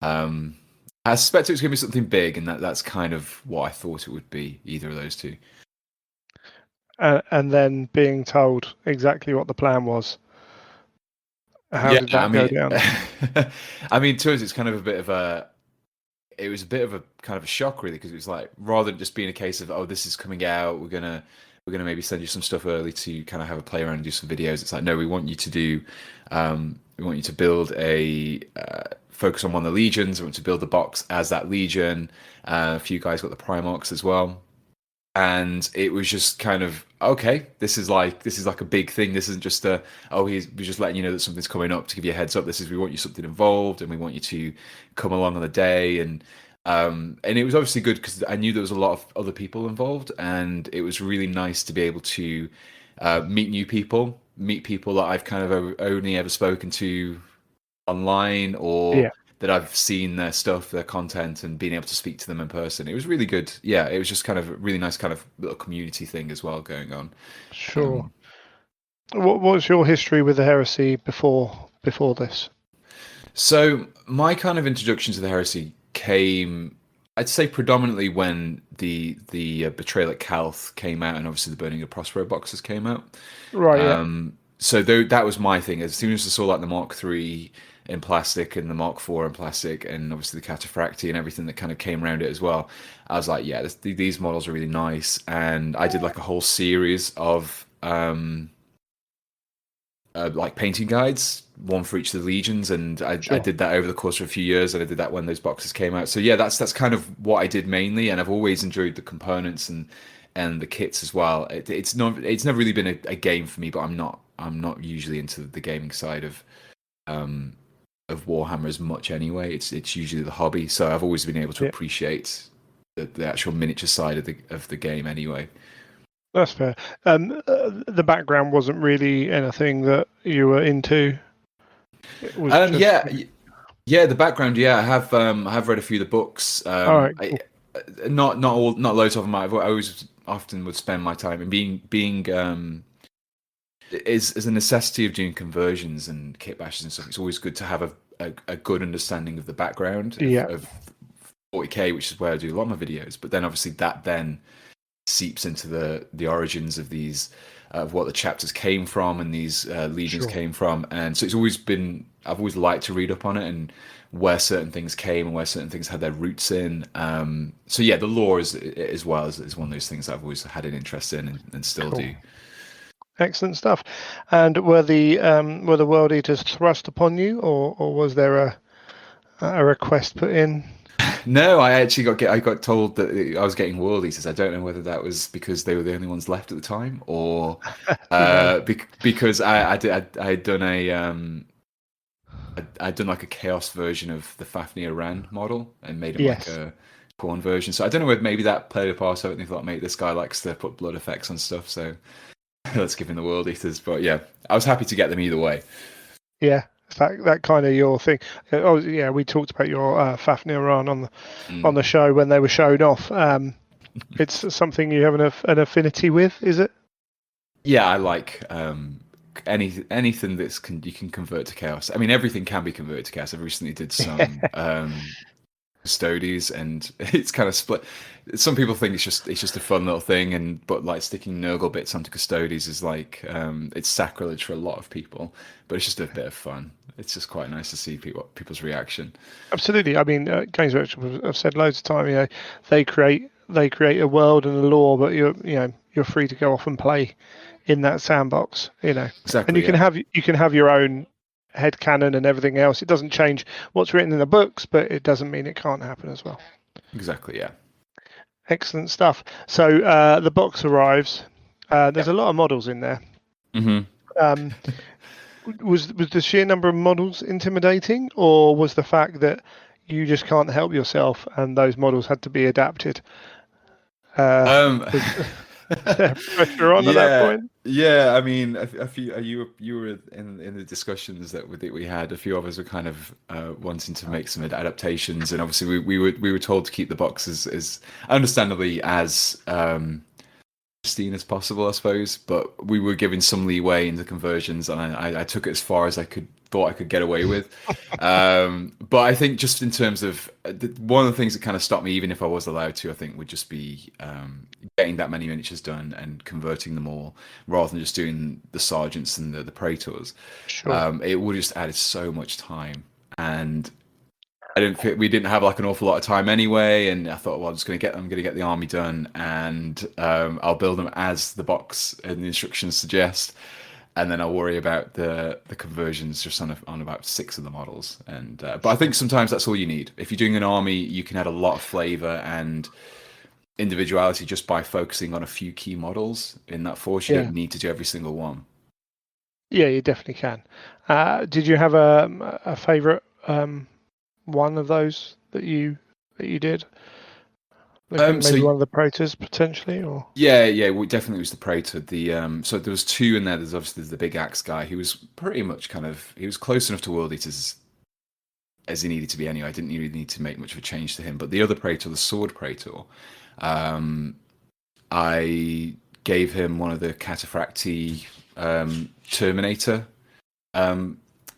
I suspect it was going to be something big, and that's kind of what I thought it would be. Either of those two. And then being told exactly what the plan was. How did that go down? I mean, to us, it's kind of a bit of a kind of a shock, really, because it was like rather than just being a case of, oh, this is coming out, we're gonna maybe send you some stuff early to kind of have a play around and do some videos. It's like, no, we want you to do, we want you to build a focus on one of the legions. We want to build the box as that legion. A few guys got the Primarchs as well. And it was just kind of, okay, this is like a big thing. This isn't just we're just letting you know that something's coming up to give you a heads up. We want you something involved, and we want you to come along on the day. And it was obviously good because I knew there was a lot of other people involved, and it was really nice to be able to meet new people, meet people that I've kind of only ever spoken to online or that I've seen their stuff, their content, and being able to speak to them in person. It was really good. Yeah, it was just kind of a really nice kind of little community thing as well going on. Sure. What was your history with the Heresy before this? So my kind of introduction to the Heresy came, I'd say, predominantly when the Betrayal at Calth came out, and obviously the Burning of Prospero boxes came out. Right. So that was my thing. As soon as I saw like the Mark III in plastic and the Mark IV in plastic, and obviously the Cataphracti and everything that kind of came around it as well, I was like, yeah, these models are really nice. And I did like a whole series of like painting guides, one for each of the legions, and I did that over the course of a few years, and I did that when those boxes came out. So yeah, that's kind of what I did mainly, and I've always enjoyed the components and the kits as well. It's never really been a game for me, but I'm not usually into the gaming side of Warhammer as much anyway. It's usually the hobby, so I've always been able to appreciate the actual miniature side of the game anyway. That's fair. The background wasn't really anything that you were into. It was just... yeah. The background, yeah. I have read a few of the books. All right, cool. Not loads of them. I always often would spend my time and being is a necessity of doing conversions and kit bashes and stuff. It's always good to have a good understanding of the background of 40k, which is where I do a lot of my videos. But then obviously that then seeps into the origins of these of what the chapters came from and these legions came from. And so it's always been, I've always liked to read up on it and where certain things came and where certain things had their roots in. So yeah, the lore is as well is one of those things I've always had an interest in and still do. Excellent stuff. And were the World Eaters thrust upon you, or was there a request put in? No, I got told that I was getting World Eaters. I don't know whether that was because they were the only ones left at the time, or because I'd done I'd done like a chaos version of the Fafnir Ran model and made him like a Khorne version. So I don't know whether maybe that played a part of it. And they thought, mate, this guy likes to put blood effects on stuff, so let's give him the World Eaters. But yeah, I was happy to get them either way. Yeah, that kind of your thing. Oh yeah, we talked about your Fafnir Ran on the show when they were shown off. It's something you have an affinity with, is it? Yeah, I like anything you can convert to chaos. I mean, everything can be converted to chaos. I recently did some Custodes, and it's kind of split. Some people think it's just a fun little thing, but like sticking Nurgle bits onto Custodes is like it's sacrilege for a lot of people, but it's just a bit of fun. It's just quite nice to see people's reaction. Absolutely. I mean, Games Workshop have said loads of time. You know, they create a world and a lore, but you're free to go off and play in that sandbox. You know, exactly. And you can have your own headcanon and everything else. It doesn't change what's written in the books, but it doesn't mean it can't happen as well. Exactly, yeah. Excellent stuff. So the box arrives. There's a lot of models in there. Mm-hmm. Was the sheer number of models intimidating, or was the fact that you just can't help yourself and those models had to be adapted? Pressure on at that point. Yeah, I mean, a few you were in the discussions that we had. A few of us were kind of wanting to make some adaptations, and obviously we were told to keep the box as understandably as pristine as possible, I suppose. But we were given some leeway in the conversions, and I took it as far as I thought I could get away with. But I think just in terms of one of the things that kind of stopped me, even if I was allowed to, I think would just be getting that many miniatures done and converting them all, rather than just doing the sergeants and the praetors. Sure. It would just added so much time, and we didn't have like an awful lot of time anyway. And I thought, well, I'm going to get the army done, and I'll build them as the box and the instructions suggest. And then I'll worry about the conversions just on about 6 of the models. And but I think sometimes that's all you need. If you're doing an army, you can add a lot of flavor and individuality just by focusing on a few key models in that force. You don't need to do every single one. Yeah, you definitely can. Did you have a favorite one of those that you did? Maybe one of the praetors potentially, or we definitely was the praetor. So there was 2 in there. There's obviously the big axe guy. He was pretty much he was close enough to World Eaters as he needed to be anyway. I didn't really need to make much of a change to him. But the other praetor, the sword praetor, I gave him one of the cataphracti Terminator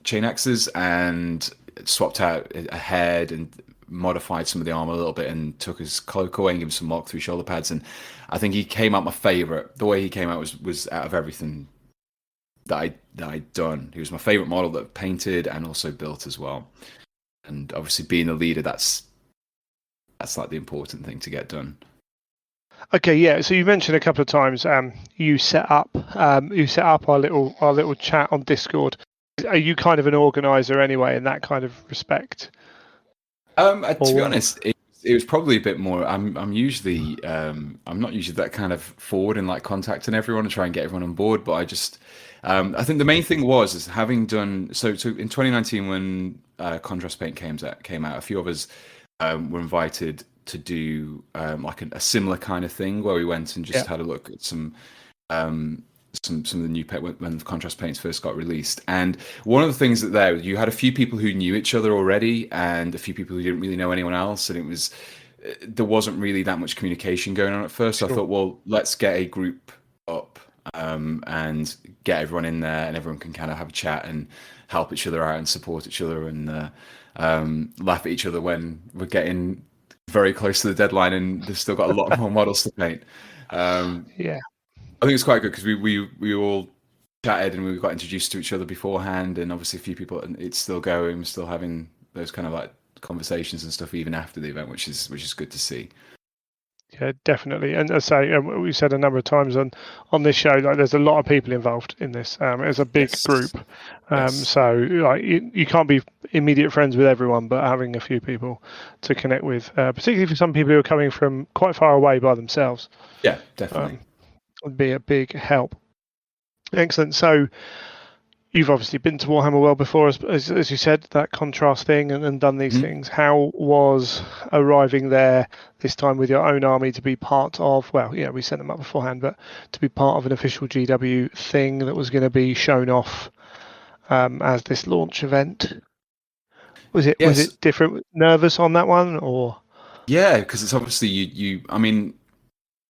chain axes and swapped out a head and modified some of the armor a little bit and took his cloak away and gave him some Mark III shoulder pads. And I think he came out my favorite. The way he came out was out of everything that I'd done. He was my favorite model that I've painted and also built as well. And obviously being a leader, that's like the important thing to get done. Okay, yeah. So you mentioned a couple of times you set up our little chat on Discord. Are you kind of an organizer anyway in that kind of respect? To be honest, it was probably a bit more. I'm usually I'm not usually that kind of forward in like contacting everyone and try and get everyone on board. But I just I think the main thing is having done so in 2019 when Contrast Paint came out, a few of us were invited to do like a similar kind of thing where we went and just had a look at some of the new paint when the contrast paints first got released. And one of the things that you had a few people who knew each other already and a few people who didn't really know anyone else, and there wasn't really that much communication going on at first. So I thought, well, let's get a group up and get everyone in there, and everyone can kind of have a chat and help each other out and support each other and laugh at each other when we're getting very close to the deadline and they've still got a lot more models to paint. I think it's quite good because we all chatted and we got introduced to each other beforehand, and obviously a few people, and it's still going. We're still having those kind of like conversations and stuff even after the event, which is good to see. Yeah, definitely. And as I say, we said a number of times on this show, like there's a lot of people involved in this. It's a big group, so like you can't be immediate friends with everyone, but having a few people to connect with, particularly for some people who are coming from quite far away by themselves. Yeah, definitely. Would be a big help. Excellent. So you've obviously been to Warhammer World before, as you said, that contrast thing, and done these things. How was arriving there this time with your own army to be part of, well, yeah, we sent them up beforehand, but to be part of an official GW thing that was going to be shown off as this launch event? Was it different, nervous on that one, or? Yeah, because it's obviously I mean,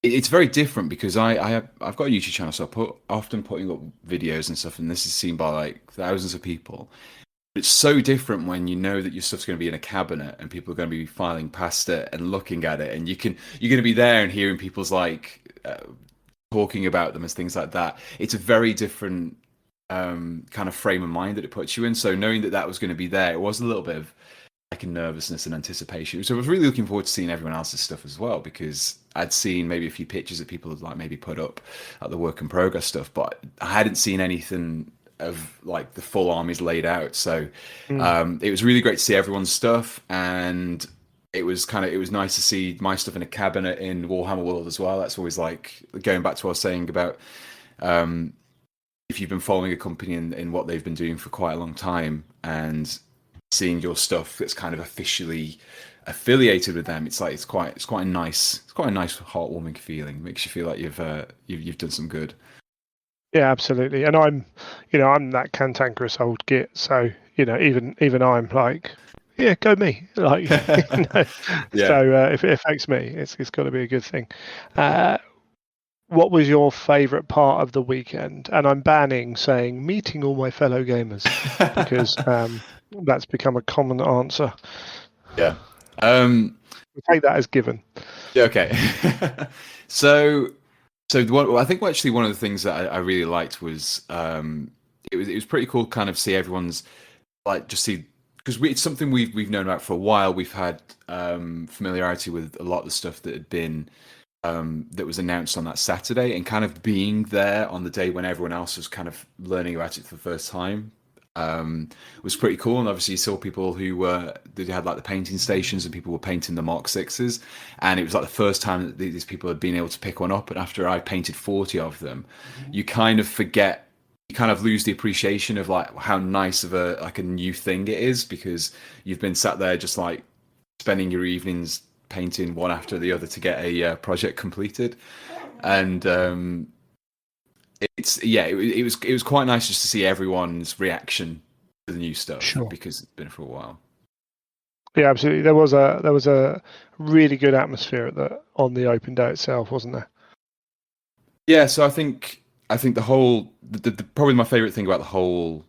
it's very different because I've got a YouTube channel, so often putting up videos and stuff, and this is seen by like thousands of people. It's so different when you know that your stuff's going to be in a cabinet and people are going to be filing past it and looking at it, and you're going to be there and hearing people's like talking about them as things like that. It's a very different kind of frame of mind that it puts you in. So knowing that was going to be there, it was a little bit of like a nervousness and anticipation. So I was really looking forward to seeing everyone else's stuff as well, because I'd seen maybe a few pictures that people had like maybe put up at the work in progress stuff, but I hadn't seen anything of like the full armies laid out. So it was really great to see everyone's stuff, and it was nice to see my stuff in a cabinet in Warhammer World as well. That's always like going back to what I was saying about if you've been following a company in what they've been doing for quite a long time and seeing your stuff that's kind of officially affiliated with them, it's quite a nice heartwarming feeling. It makes you feel like you've done some good. Yeah, absolutely. And I'm that cantankerous old git, so even I'm like, yeah, go me. Like, So if it affects me, it's got to be a good thing. What was your favourite part of the weekend? And I'm banning saying meeting all my fellow gamers because that's become a common answer. Yeah. We'll take that as given. Yeah, okay. So I think actually one of the things that I really liked was it was pretty cool kind of see everyone's like just see, because it's something we've known about for a while. We've had familiarity with a lot of the stuff that had been that was announced on that Saturday, and kind of being there on the day when everyone else was kind of learning about it for the first time was pretty cool. And obviously you saw people who had like the painting stations, and people were painting the Mark 6s, and it was like the first time that these people had been able to pick one up. And after I painted 40 of them, you kind of lose the appreciation of like how nice of a new thing it is, because you've been sat there just like spending your evenings painting one after the other to get a project completed. And it was quite nice just to see everyone's reaction to the new stuff, because it's been for a while. Yeah, absolutely. There was a really good atmosphere on the open day itself, wasn't there? Yeah, so I think the whole probably my favorite thing about the whole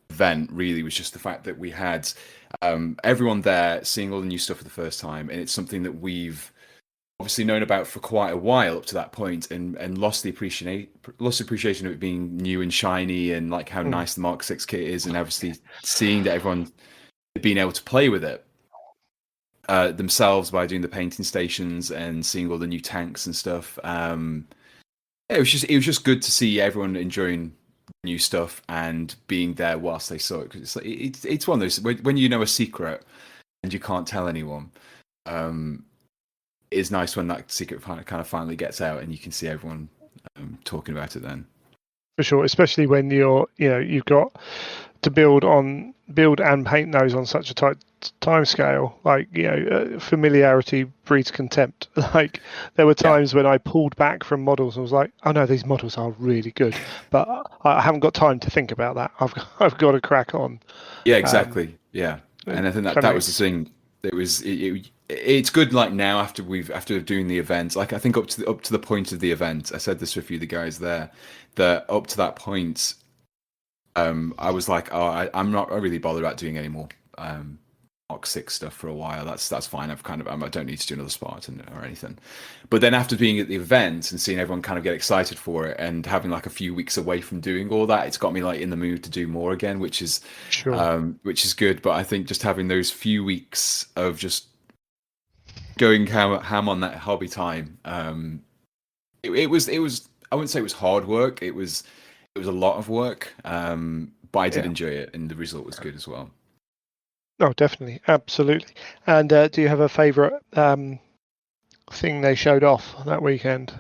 event really was just the fact that we had everyone there seeing all the new stuff for the first time, and it's something that we've obviously known about for quite a while up to that point, and lost the appreciation of it being new and shiny, and like how nice the Mark 6 kit is, and obviously seeing that everyone being able to play with it themselves by doing the painting stations and seeing all the new tanks and stuff. It was just good to see everyone enjoying new stuff and being there whilst they saw it, because it's one of those when you know a secret and you can't tell anyone. It's nice when that secret kind of finally gets out and you can see everyone talking about it then. For sure, especially when you've got to build and paint those on such a tight time scale. Like, familiarity breeds contempt. Like, there were times when I pulled back from models and was like, oh no, these models are really good, but I haven't got time to think about that. I've got to crack on. Yeah, exactly. And I think that was the thing. It's good. Like now, after doing the event, like I think up to the point of the event, I said this to a few of the guys there, that up to that point, I was like, oh, I'm not really bothered about doing any more Mark 6 stuff for a while. That's fine. I don't need to do another Spartan or anything. But then after being at the event and seeing everyone kind of get excited for it and having like a few weeks away from doing all that, it's got me like in the mood to do more again, which is good. But I think just having those few weeks of just going ham on that hobby time, it was I wouldn't say it was hard work. It was a lot of work, but I did enjoy it, and the result was good as well. Oh, definitely, absolutely. And do you have a favourite thing they showed off that weekend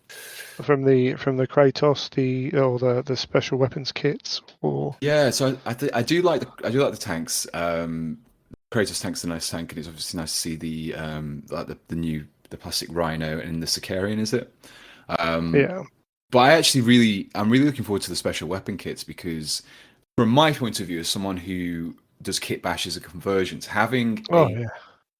from the Kratos, the special weapons kits? Or so I do like the tanks. Kratos tank's a nice tank, and it's obviously nice to see the plastic Rhino and the Sicarian, is it? But I'm really looking forward to the special weapon kits, because from my point of view, as someone who does kit bashes and conversions, having a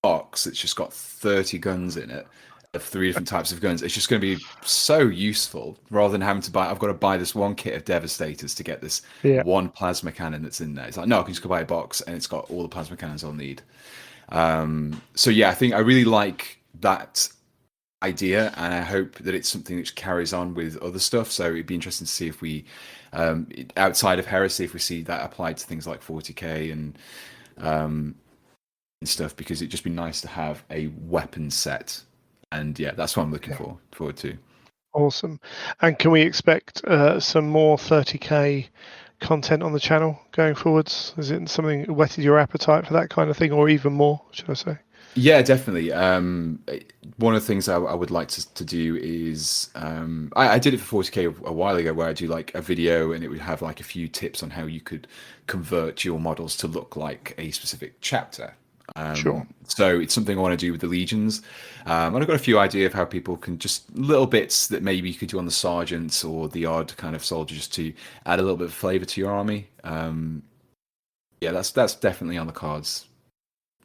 box that's just got 30 guns in it, of 3 different types of guns, it's just going to be so useful, rather than having to I've got to buy this one kit of Devastators to get this one plasma cannon that's in there. It's like, no, I can just go buy a box and it's got all the plasma cannons I'll need. I think I really like that idea, and I hope that it's something which carries on with other stuff. So it'd be interesting to see if we, outside of Heresy, if we see that applied to things like 40k and stuff, because it'd just be nice to have a weapon set. And that's what I'm looking forward to. Awesome. And can we expect some more 30k content on the channel going forwards? Is it something that whetted your appetite for that kind of thing, or even more, should I say? Yeah, definitely. One of the things I would like to do is I did it for 40k a while ago, where I do like a video and it would have like a few tips on how you could convert your models to look like a specific chapter. Sure. So it's something I want to do with the legions. And I've got a few ideas of how people can, just little bits that maybe you could do on the sergeants or the odd kind of soldier, just to add a little bit of flavor to your army. That's definitely on the cards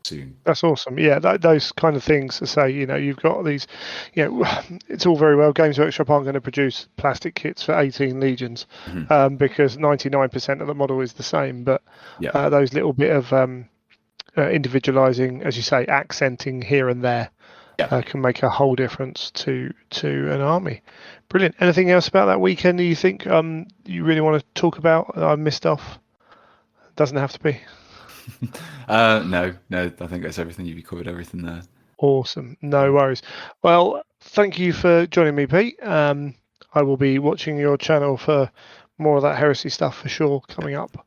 soon. That's awesome. Yeah, those kind of things to say, you've got these, it's all very well. Games Workshop aren't going to produce plastic kits for 18 legions, because 99% of the model is the same. But those little bit of individualizing, as you say, accenting here and there, can make a whole difference to an army. Brilliant. Anything else about that weekend that you think you really want to talk about that I missed off? Doesn't have to be. No, I think that's everything. You've covered everything there. Awesome. No worries. Well, thank you for joining me, Pete. I will be watching your channel for more of that heresy stuff for sure coming up.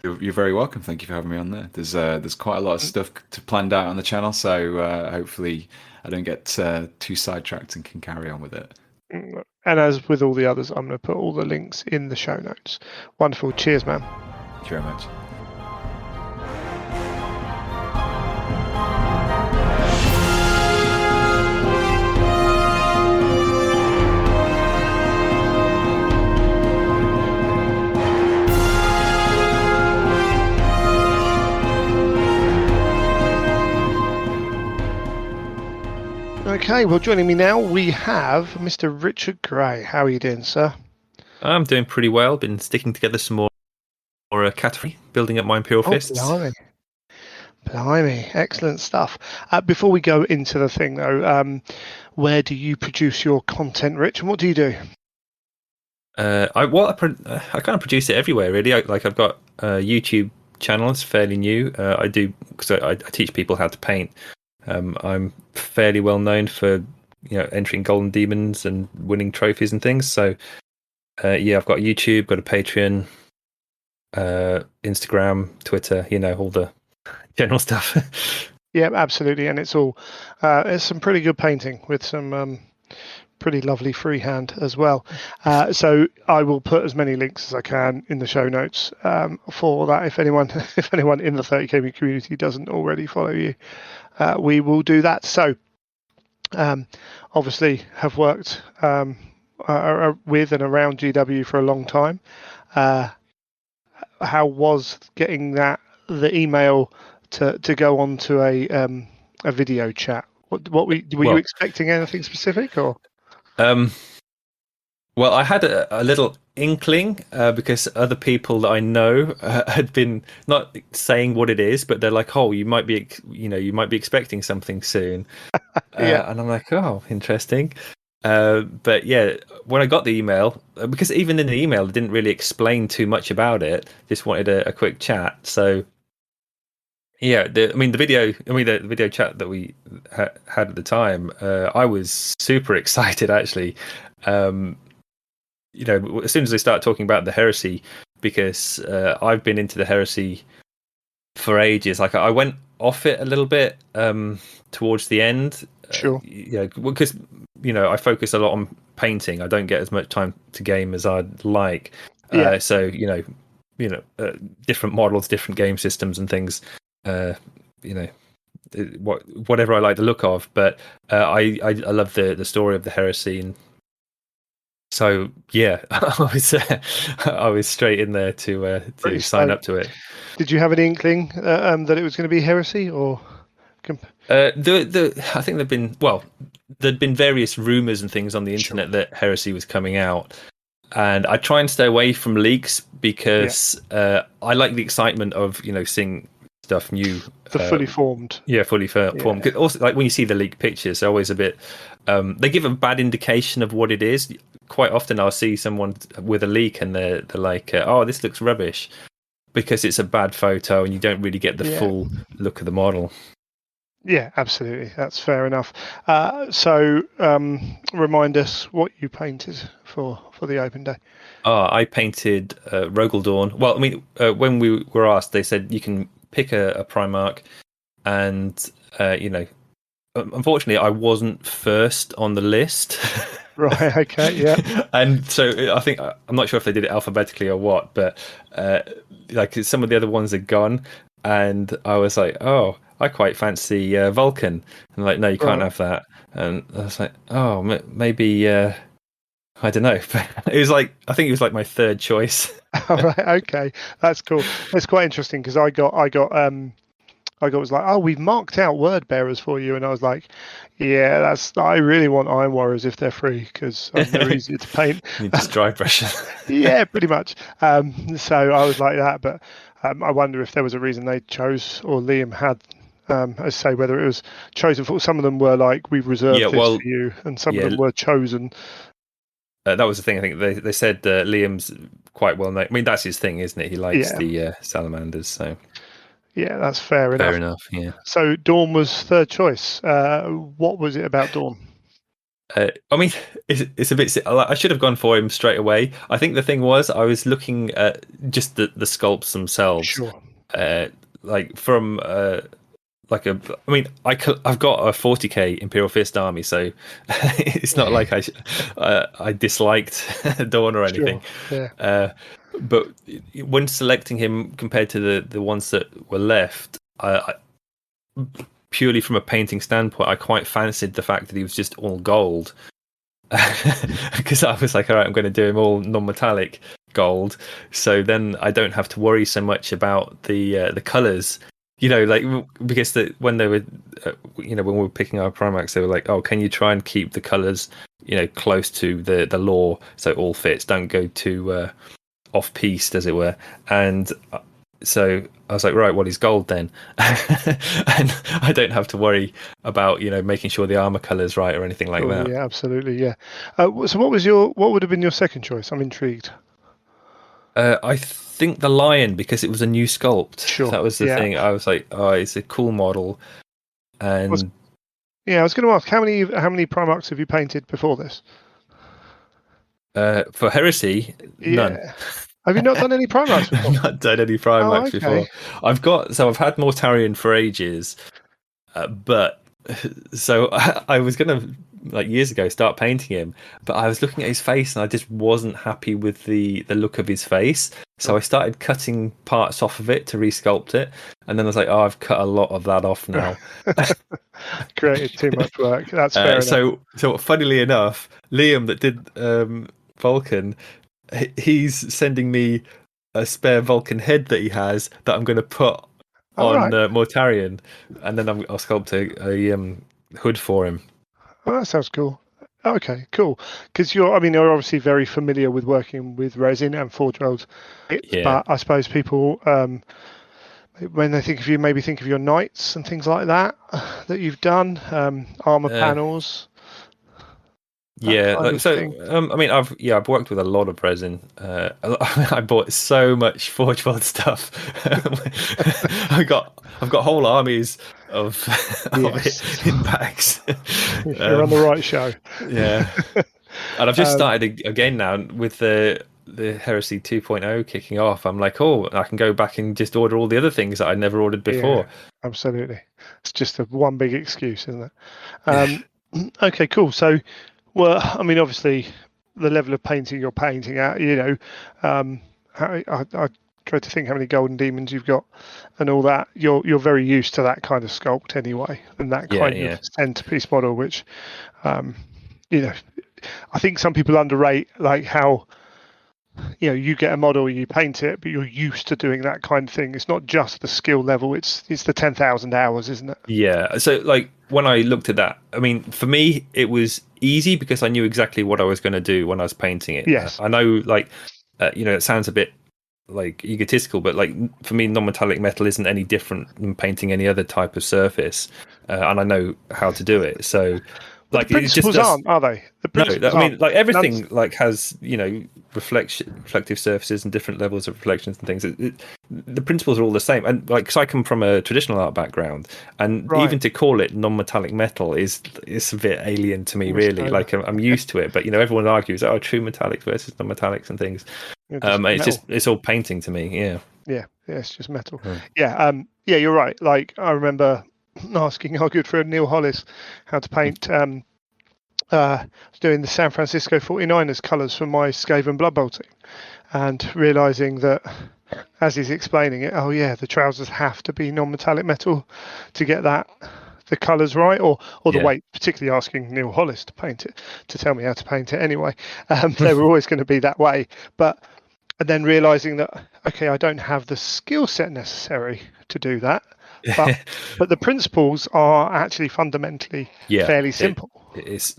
You're very welcome. Thank you for having me on there. There's quite a lot of stuff planned out on the channel, so hopefully I don't get too sidetracked and can carry on with it. And as with all the others, I'm going to put all the links in the show notes. Wonderful. Cheers, man. Thank you very much. Okay, well, joining me now, we have Mr. Richard Gray. How are you doing, sir? I'm doing pretty well. Been sticking together some more category, building up my Imperial Fists. Blimey. Excellent stuff. Before we go into the thing, though, where do you produce your content, Rich, and what do you do? I kind of produce it everywhere, really. I've got a YouTube channel. It's fairly new. I teach people how to paint. I'm fairly well known for entering Golden Demons and winning trophies and things. So I've got YouTube, got a Patreon, Instagram, Twitter. All the general stuff. Yeah, absolutely, and it's all it's some pretty good painting with some pretty lovely freehand as well. So I will put as many links as I can in the show notes for that. If anyone in the 30k community doesn't already follow you, we will do that. So obviously have worked with and around GW for a long time. How was getting the email to go on to a video chat? Were you expecting anything specific, or? Well, I had a little inkling because other people that I know had been not saying what it is, but they're like, "Oh, you might be expecting something soon," Yeah. and I'm like, "Oh, interesting." But yeah, when I got the email, because even in the email, it didn't really explain too much about it. Just wanted a quick chat. So yeah, the video chat that we had at the time, I was super excited actually. As soon as they start talking about the heresy, because I've been into the heresy for ages. Like I went off it a little bit towards the end. Sure. Because I focus a lot on painting. I don't get as much time to game as I'd like. Yeah. So different models, different game systems, and things. Whatever I like the look of, but I love the story of the heresy, and so yeah, I was straight in there to sign up to it. Did you have an inkling that it was going to be heresy, or? I think there'd been various rumors and things on the internet that heresy was coming out, and I try and stay away from leaks because I like the excitement of seeing stuff new. Fully formed. Yeah, fully formed. Yeah. Also, like when you see the leaked pictures, they're always a bit. They give a bad indication of what it is. Quite often, I'll see someone with a leak, and they're like, "Oh, this looks rubbish," because it's a bad photo, and you don't really get the full look of the model. Yeah, absolutely. That's fair enough. So, remind us what you painted for the open day. I painted Rogel Dawn. Well, I mean, when we were asked, they said you can pick a Primarch, and unfortunately, I wasn't first on the list. Right. Okay. Yeah. And so I think I'm not sure if they did it alphabetically or what, but like some of the other ones are gone, and I was like, oh, I quite fancy Vulcan, and like, no, you can't have that. And I was like, oh, maybe I don't know. It was like, I think it was like my third choice. All right. Okay, that's cool. That's quite interesting because I got was like, oh, we've marked out word bearers for you, and I was like, yeah, I really want Iron Warriors if they're free because they're easier to paint. You just dry brush. Yeah, pretty much. So I was like that, but I wonder if there was a reason they chose, or Liam had. I say whether it was chosen for. Some of them were like, we've reserved this for you, and some of them were chosen. That was the thing. I think they said Liam's quite well known. I mean, that's his thing, isn't it? He likes the salamanders. So yeah, that's fair enough. Fair enough. Yeah. So Dawn was third choice. What was it about Dawn? I mean, it's a bit. I should have gone for him straight away. I think the thing was, I was looking at just the sculpts themselves. Sure. Like from. I've got a 40k Imperial Fist army, so it's not like I disliked Dawn or anything. Sure. Yeah. But when selecting him compared to the ones that were left, I purely from a painting standpoint, I quite fancied the fact that he was just all gold. Because I was like, all right, I'm going to do him all non-metallic gold, so then I don't have to worry so much about the colours. Because when they were, when we were picking our Primarchs, they were like, "Oh, can you try and keep the colours, close to the lore, so it all fits? Don't go too off-piste, as it were." And so I was like, "Right, well, he's gold then," and I don't have to worry about making sure the armour colour's right or anything like that. Yeah, absolutely. Yeah. So what would have been your second choice? I'm intrigued. I think the lion, because it was a new sculpt. Sure. That was the thing. I was like, oh, it's a cool model. And I was going to ask, how many Primarchs have you painted before this? For Heresy, none. Have you not done any Primarchs before? I've not done any Primarchs before. I've had Mortarion for ages, but so I was going to like years ago start painting him, but I was looking at his face and I just wasn't happy with the look of his face. So I started cutting parts off of it to resculpt it, and then I was like, oh, I've cut a lot of that off now. Created too much work. That's fair enough. So funnily enough, Liam that did Vulcan, he's sending me a spare Vulcan head that he has that I'm going to put on Mortarion, and then I'll sculpt a hood for him. Oh, that sounds cool. Okay, cool. Because you're obviously very familiar with working with resin and forge welds. Yeah. But I suppose people, when they think of you, maybe think of your knights and things like that you've done, armor panels. Yeah, I've worked with a lot of resin. I bought so much Forge World stuff. I've got whole armies of it in bags. You're on the right show. Yeah, and I've just started again now with the Heresy 2.0 kicking off. I'm like, oh, I can go back and just order all the other things that I never ordered before. Yeah, absolutely, it's just one big excuse, isn't it? Okay, cool. So. Well, I mean, obviously, the level of painting you're painting at, I try to think how many golden demons you've got and all that. You're very used to that kind of sculpt anyway, and that kind of centerpiece model, which, I think some people underrate like how, you get a model, you paint it, but you're used to doing that kind of thing. It's not just the skill level; it's the 10,000 hours, isn't it? Yeah. So, like when I looked at that, I mean, for me, it was easy because I knew exactly what I was going to do when I was painting it. Yes. I know, like, it sounds a bit like egotistical, but like for me, non-metallic metal isn't any different than painting any other type of surface, and I know how to do it. So. Like the principles aren't, are they? I mean, like everything, like has reflective surfaces and different levels of reflections and things. The principles are all the same, and like, cause I come from a traditional art background, and even to call it non-metallic metal is a bit alien to me, really. Like I'm used to it, but everyone argues, oh, true metallics versus non-metallics and things. It's all painting to me. Yeah, it's just metal. Yeah, you're right. Like I remember asking our good friend Neil Hollis how to paint. Doing the San Francisco 49ers colours for my Skaven Blood Bowl team, and realising that as he's explaining it, the trousers have to be non-metallic metal to get the colours right, or the weight. Particularly asking Neil Hollis to paint it, to tell me how to paint it anyway. They were always going to be that way, and then realising that I don't have the skill set necessary to do that. But the principles are actually fundamentally fairly simple. It's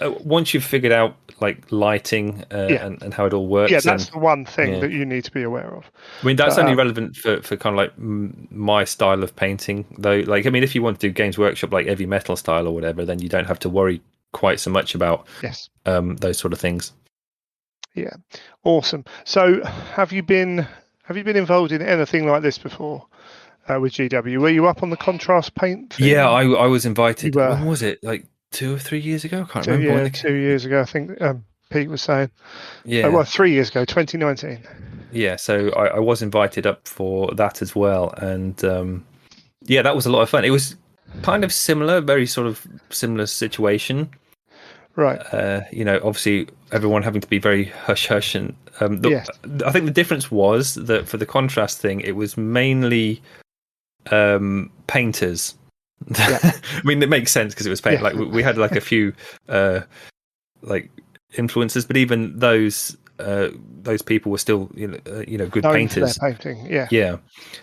once you've figured out like lighting and how it all works. Yeah, that's the one thing that you need to be aware of. I mean, that's only relevant for kind of like my style of painting, though. Like, I mean, if you want to do Games Workshop like heavy metal style or whatever, then you don't have to worry quite so much about those sort of things. Yeah, awesome. So, have you been involved in anything like this before? With GW, were you up on the contrast paint thing? Yeah, I was invited. When was it? Like 2 or 3 years ago? I can't remember. Yeah, 2 years ago, I think Pete was saying. Yeah. Well, 3 years ago, 2019. Yeah, so I was invited up for that as well, and that was a lot of fun. It was kind of similar, very sort of similar situation. Right. Obviously everyone having to be very hush hush, and I think the difference was that for the contrast thing, it was mainly painters. I mean, it makes sense because it was paint. Like we had like a few like influencers, but even those people were still good painters. Their painting, yeah.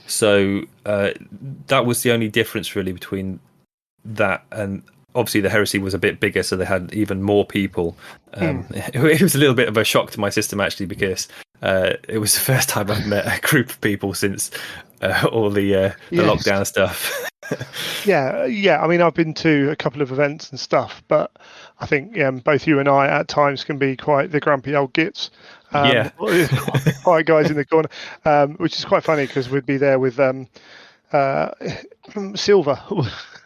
So that was the only difference really between that, and obviously the Heresy was a bit bigger, so they had even more people. It was a little bit of a shock to my system actually, because it was the first time I've met a group of people since all the lockdown stuff. Yeah. I mean, I've been to a couple of events and stuff, but I think both you and I at times can be quite the grumpy old gits. Quiet guys in the corner, which is quite funny because we'd be there with Sylva.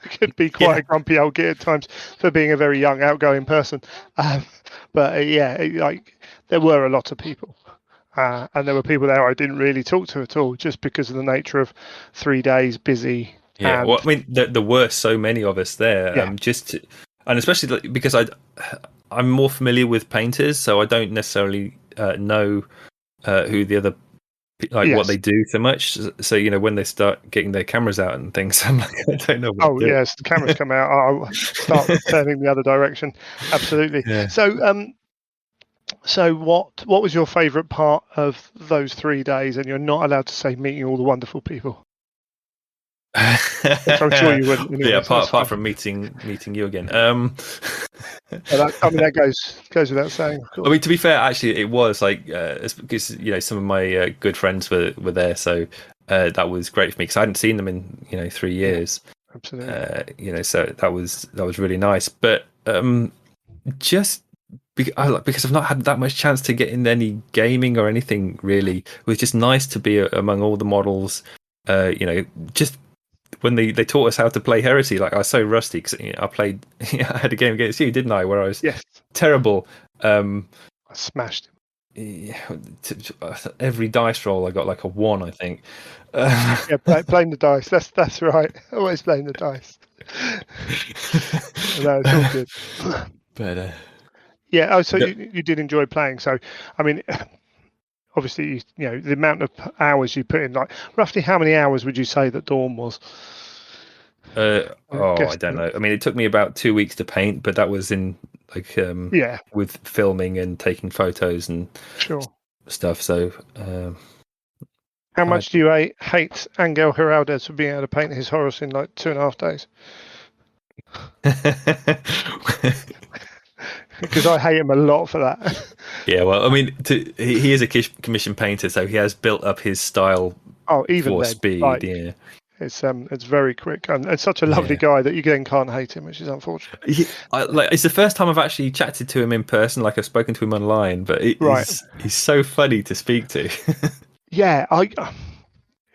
Could be quite a grumpy old git at times for being a very young, outgoing person. But there were a lot of people. And there were people there I didn't really talk to at all, just because of the nature of 3 days busy. Yeah, well, I mean, there were so many of us there. and especially because I'm more familiar with painters, so I don't necessarily know who the other what they do so much. So when they start getting their cameras out and things, I'm like, I don't know. Oh yes, the cameras come out. I'll start turning the other direction. Absolutely. Yeah. So what was your favourite part of those 3 days? And you're not allowed to say meeting all the wonderful people. Which I'm sure you wouldn't. Anyway, yeah, apart from meeting you again. That goes without saying. Of course. I mean, to be fair, actually, it was like because some of my good friends were there, so that was great for me because I hadn't seen them in 3 years. Yeah, absolutely. So that was really nice. But just because I've not had that much chance to get in any gaming or anything really, it was just nice to be among all the models. Just when they taught us how to play Heresy, like I was so rusty because I played. I had a game against you, didn't I? Where I was terrible. I smashed him. Yeah, every dice roll I got like a 1, I think. Playing the dice. That's right. Always playing the dice. No, it's all good. But yeah. Oh, so you did enjoy playing. So, I mean, obviously, the amount of hours you put in. Like, roughly, how many hours would you say that Dawn was? I don't know. I mean, it took me about 2 weeks to paint, but that was in with filming and taking photos and stuff. So, how much do you hate Angel Heraldez for being able to paint his Horus in like 2.5 days? Because I hate him a lot for that. Yeah, well, I mean, he is a commission painter, so he has built up his style. Even for then, speed, yeah. It's very quick and such a lovely guy that you then can't hate him, which is unfortunate. It's the first time I've actually chatted to him in person. Like I've spoken to him online, but he's so funny to speak to. Yeah,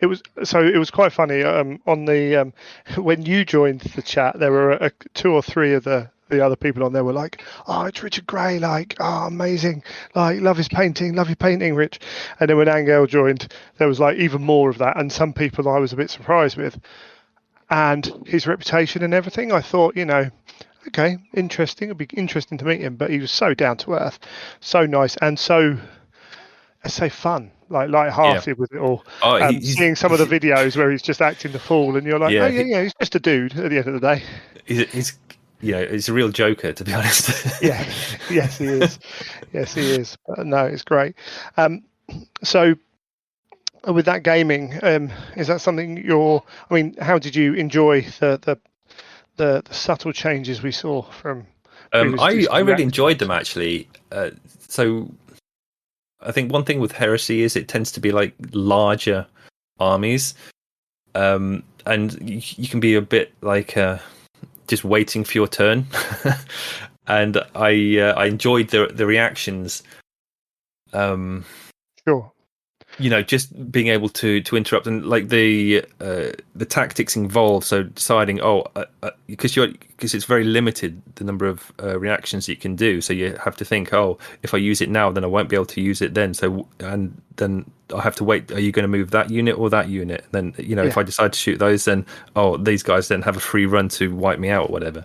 it was quite funny. On the when you joined the chat, there were 2 or 3 of the other people on there were like, "Oh, it's Richard Gray! Like, oh, amazing! Like, love his painting, love your painting, Rich." And then when Angel joined, there was like even more of that, and some people I was a bit surprised with, and his reputation and everything. I thought, okay, interesting. It'd be interesting to meet him, but he was so down to earth, so nice, and so fun. Like light-hearted with it all. Seeing some of the videos where he's just acting the fool, and you're like, he's just a dude at the end of the day. He's a real joker, to be honest. Yes, he is. Yes, he is. But no, it's great. So, with that gaming, is that something how did you enjoy the subtle changes we saw from? I really enjoyed them actually. So, I think one thing with Heresy is it tends to be like larger armies, and you can be a bit like just waiting for your turn. And I enjoyed the reactions. Sure. Just being able to interrupt and like the tactics involved. So deciding, because it's very limited the number of reactions you can do. So you have to think, if I use it now, then I won't be able to use it then. So and then I have to wait. Are you going to move that unit or that unit? And then if I decide to shoot those, then these guys then have a free run to wipe me out or whatever.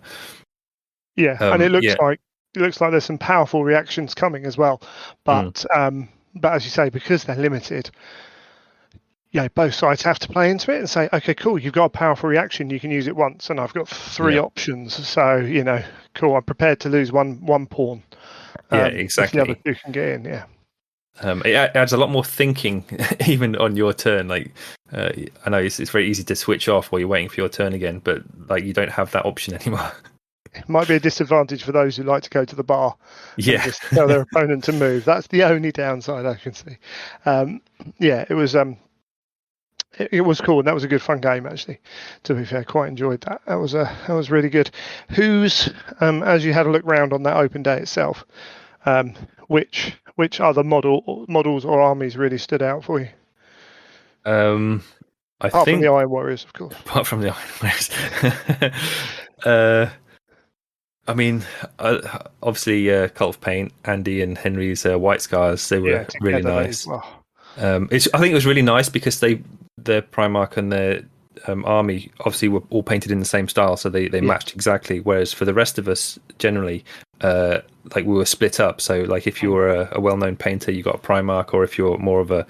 Yeah, and it looks like there's some powerful reactions coming as well, but. But as you say, because they're limited, both sides have to play into it and say, okay, cool, you've got a powerful reaction, you can use it once, and I've got 3 options. So, cool, I'm prepared to lose one pawn. Exactly. If the other 2 can get in, it adds a lot more thinking, even on your turn. Like, I know it's very easy to switch off while you're waiting for your turn again, but like you don't have that option anymore. It might be a disadvantage for those who like to go to the bar and just tell their opponent to move. That's the only downside I can see. It was it was cool, and that was a good fun game actually. To be fair, quite enjoyed that. That was really good. Who's as you had a look round on that open day itself, which other models or armies really stood out for you? Apart from the Iron Warriors, of course. Apart from the Iron Warriors. I mean, obviously, Cult of Paint, Andy and Henry's White Scars, they were really nice. Well. I think it was really nice because their Primarch and their army obviously were all painted in the same style, so they matched exactly. Whereas for the rest of us, generally, like we were split up. So like if you were a well-known painter, you got a Primarch, or if you're more of a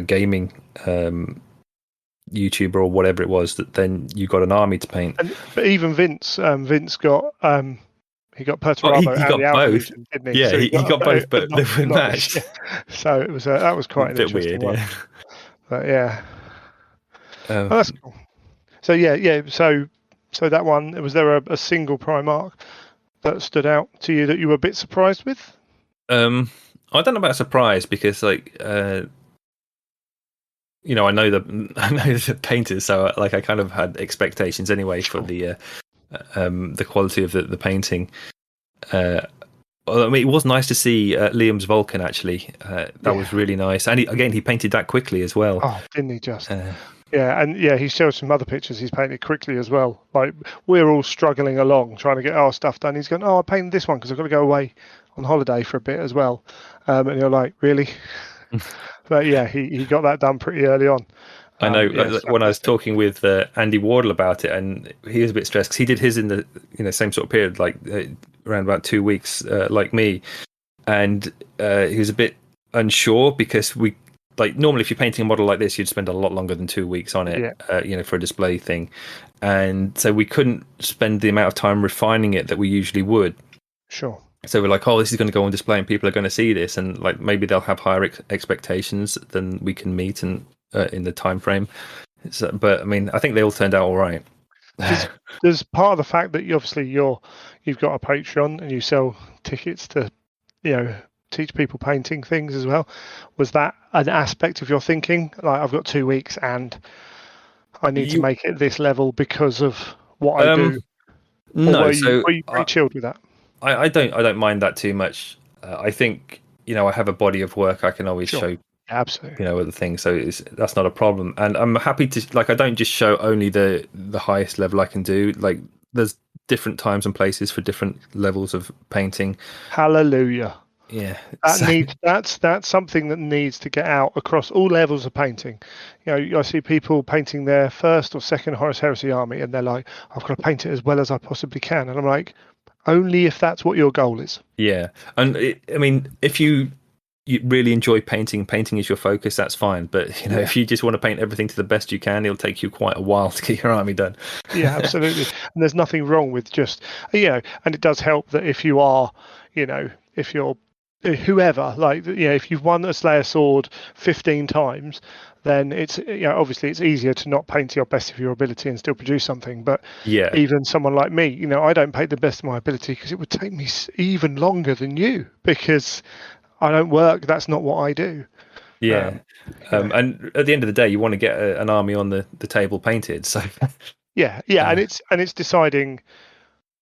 gaming YouTuber or whatever it was, that then you got an army to paint. But even Vince got he got Perturabo he and got the Alpha both. Legion, didn't he? Yeah, So he got both, but they weren't not matched. So it was that was quite an bit interesting weird, one. But yeah, yeah. that's cool. So yeah. So that one, was there a single Primarch that stood out to you that you were a bit surprised with? I don't know about surprise, because like I know the painters, so like I kind of had expectations anyway for the quality of the painting. I mean, it was nice to see Liam's Vulcan actually. That was really nice, and he painted that quickly as well. Oh, didn't he just? Yeah, and he showed some other pictures he's painted quickly as well. Like, we're all struggling along trying to get our stuff done. He's going, I painted this one because I've got to go away on holiday for a bit as well. And you're like, really? But yeah, he got that done pretty early on. I know. When I was talking with Andy Wardle about it, and he was a bit stressed because he did his in the same sort of period, like around about 2 weeks, like me, and he was a bit unsure because we. Like normally, if you're painting a model like this, you'd spend a lot longer than 2 weeks on it, for a display thing, and so we couldn't spend the amount of time refining it that we usually would. Sure. So we're like, this is going to go on display, and people are going to see this, and like maybe they'll have higher expectations than we can meet and in the time frame. So, but I mean, I think they all turned out all right. There's part of the fact that you've got a Patreon and you sell tickets to, teach people painting things as well. Was that an aspect of your thinking? Like, I've got 2 weeks and I need to make it this level because of what I do. No, were you pretty chilled with that? I don't mind that too much. I think I have a body of work I can always show. Absolutely. Other things, so that's not a problem. And I'm happy to I don't just show only the highest level I can do. Like, there's different times and places for different levels of painting. Hallelujah. Yeah, that's something that needs to get out across all levels of painting. I see people painting their first or second Horus Heresy army, and they're like, "I've got to paint it as well as I possibly can," and I'm like, only if that's what your goal is. Yeah, and I mean, if you really enjoy painting is your focus, that's fine. But if you just want to paint everything to the best you can, it'll take you quite a while to get your army done. Yeah, absolutely. And there's nothing wrong with just and it does help that if you are, if you're whoever, like, if you've won a Slayer sword 15 times, then it's obviously it's easier to not paint to your best of your ability and still produce something. But even someone like me, I don't paint the best of my ability because it would take me even longer than you, because I don't work. That's not what I do. And at the end of the day, you want to get an army on the table painted. So and it's deciding,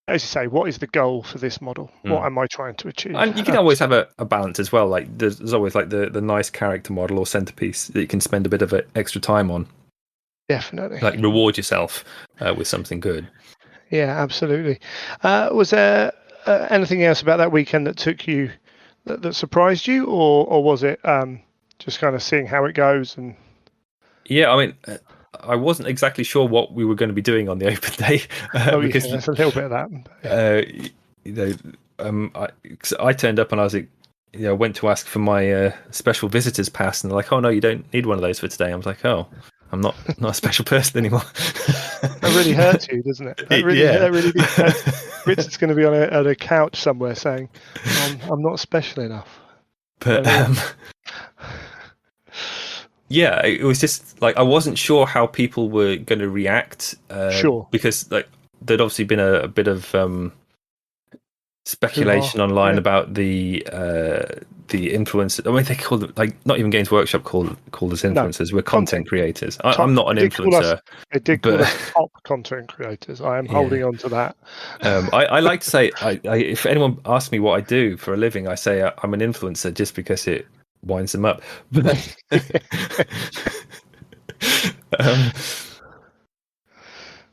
as you say, what is the goal for this model? What am I trying to achieve? And you can always have a balance as well. Like there's always like the nice character model or centerpiece that you can spend a bit of extra time on. Definitely. Like reward yourself with something good. Yeah, absolutely. Was there anything else about that weekend that took you, that surprised you, or was it just kind of seeing how it goes? And I mean, I wasn't exactly sure what we were going to be doing on the open day. Because there's a little bit of that. I turned up and I was like, went to ask for my special visitors pass, and they're like, "Oh no, you don't need one of those for today." I was like, "Oh, I'm not a special person anymore." That really hurts you, doesn't it? That really Richard's going to be on a couch somewhere saying, "I'm not special enough." But it was just like I wasn't sure how people were going to react. Because like there'd obviously been a bit of speculation online about the influencers. I mean, they called it, like, not even Games Workshop called us influencers. We're content creators. I'm not an influencer. They did call us top content creators. I am holding on to that. I like to say, if anyone asks me what I do for a living, I say I'm an influencer just because it winds them up. But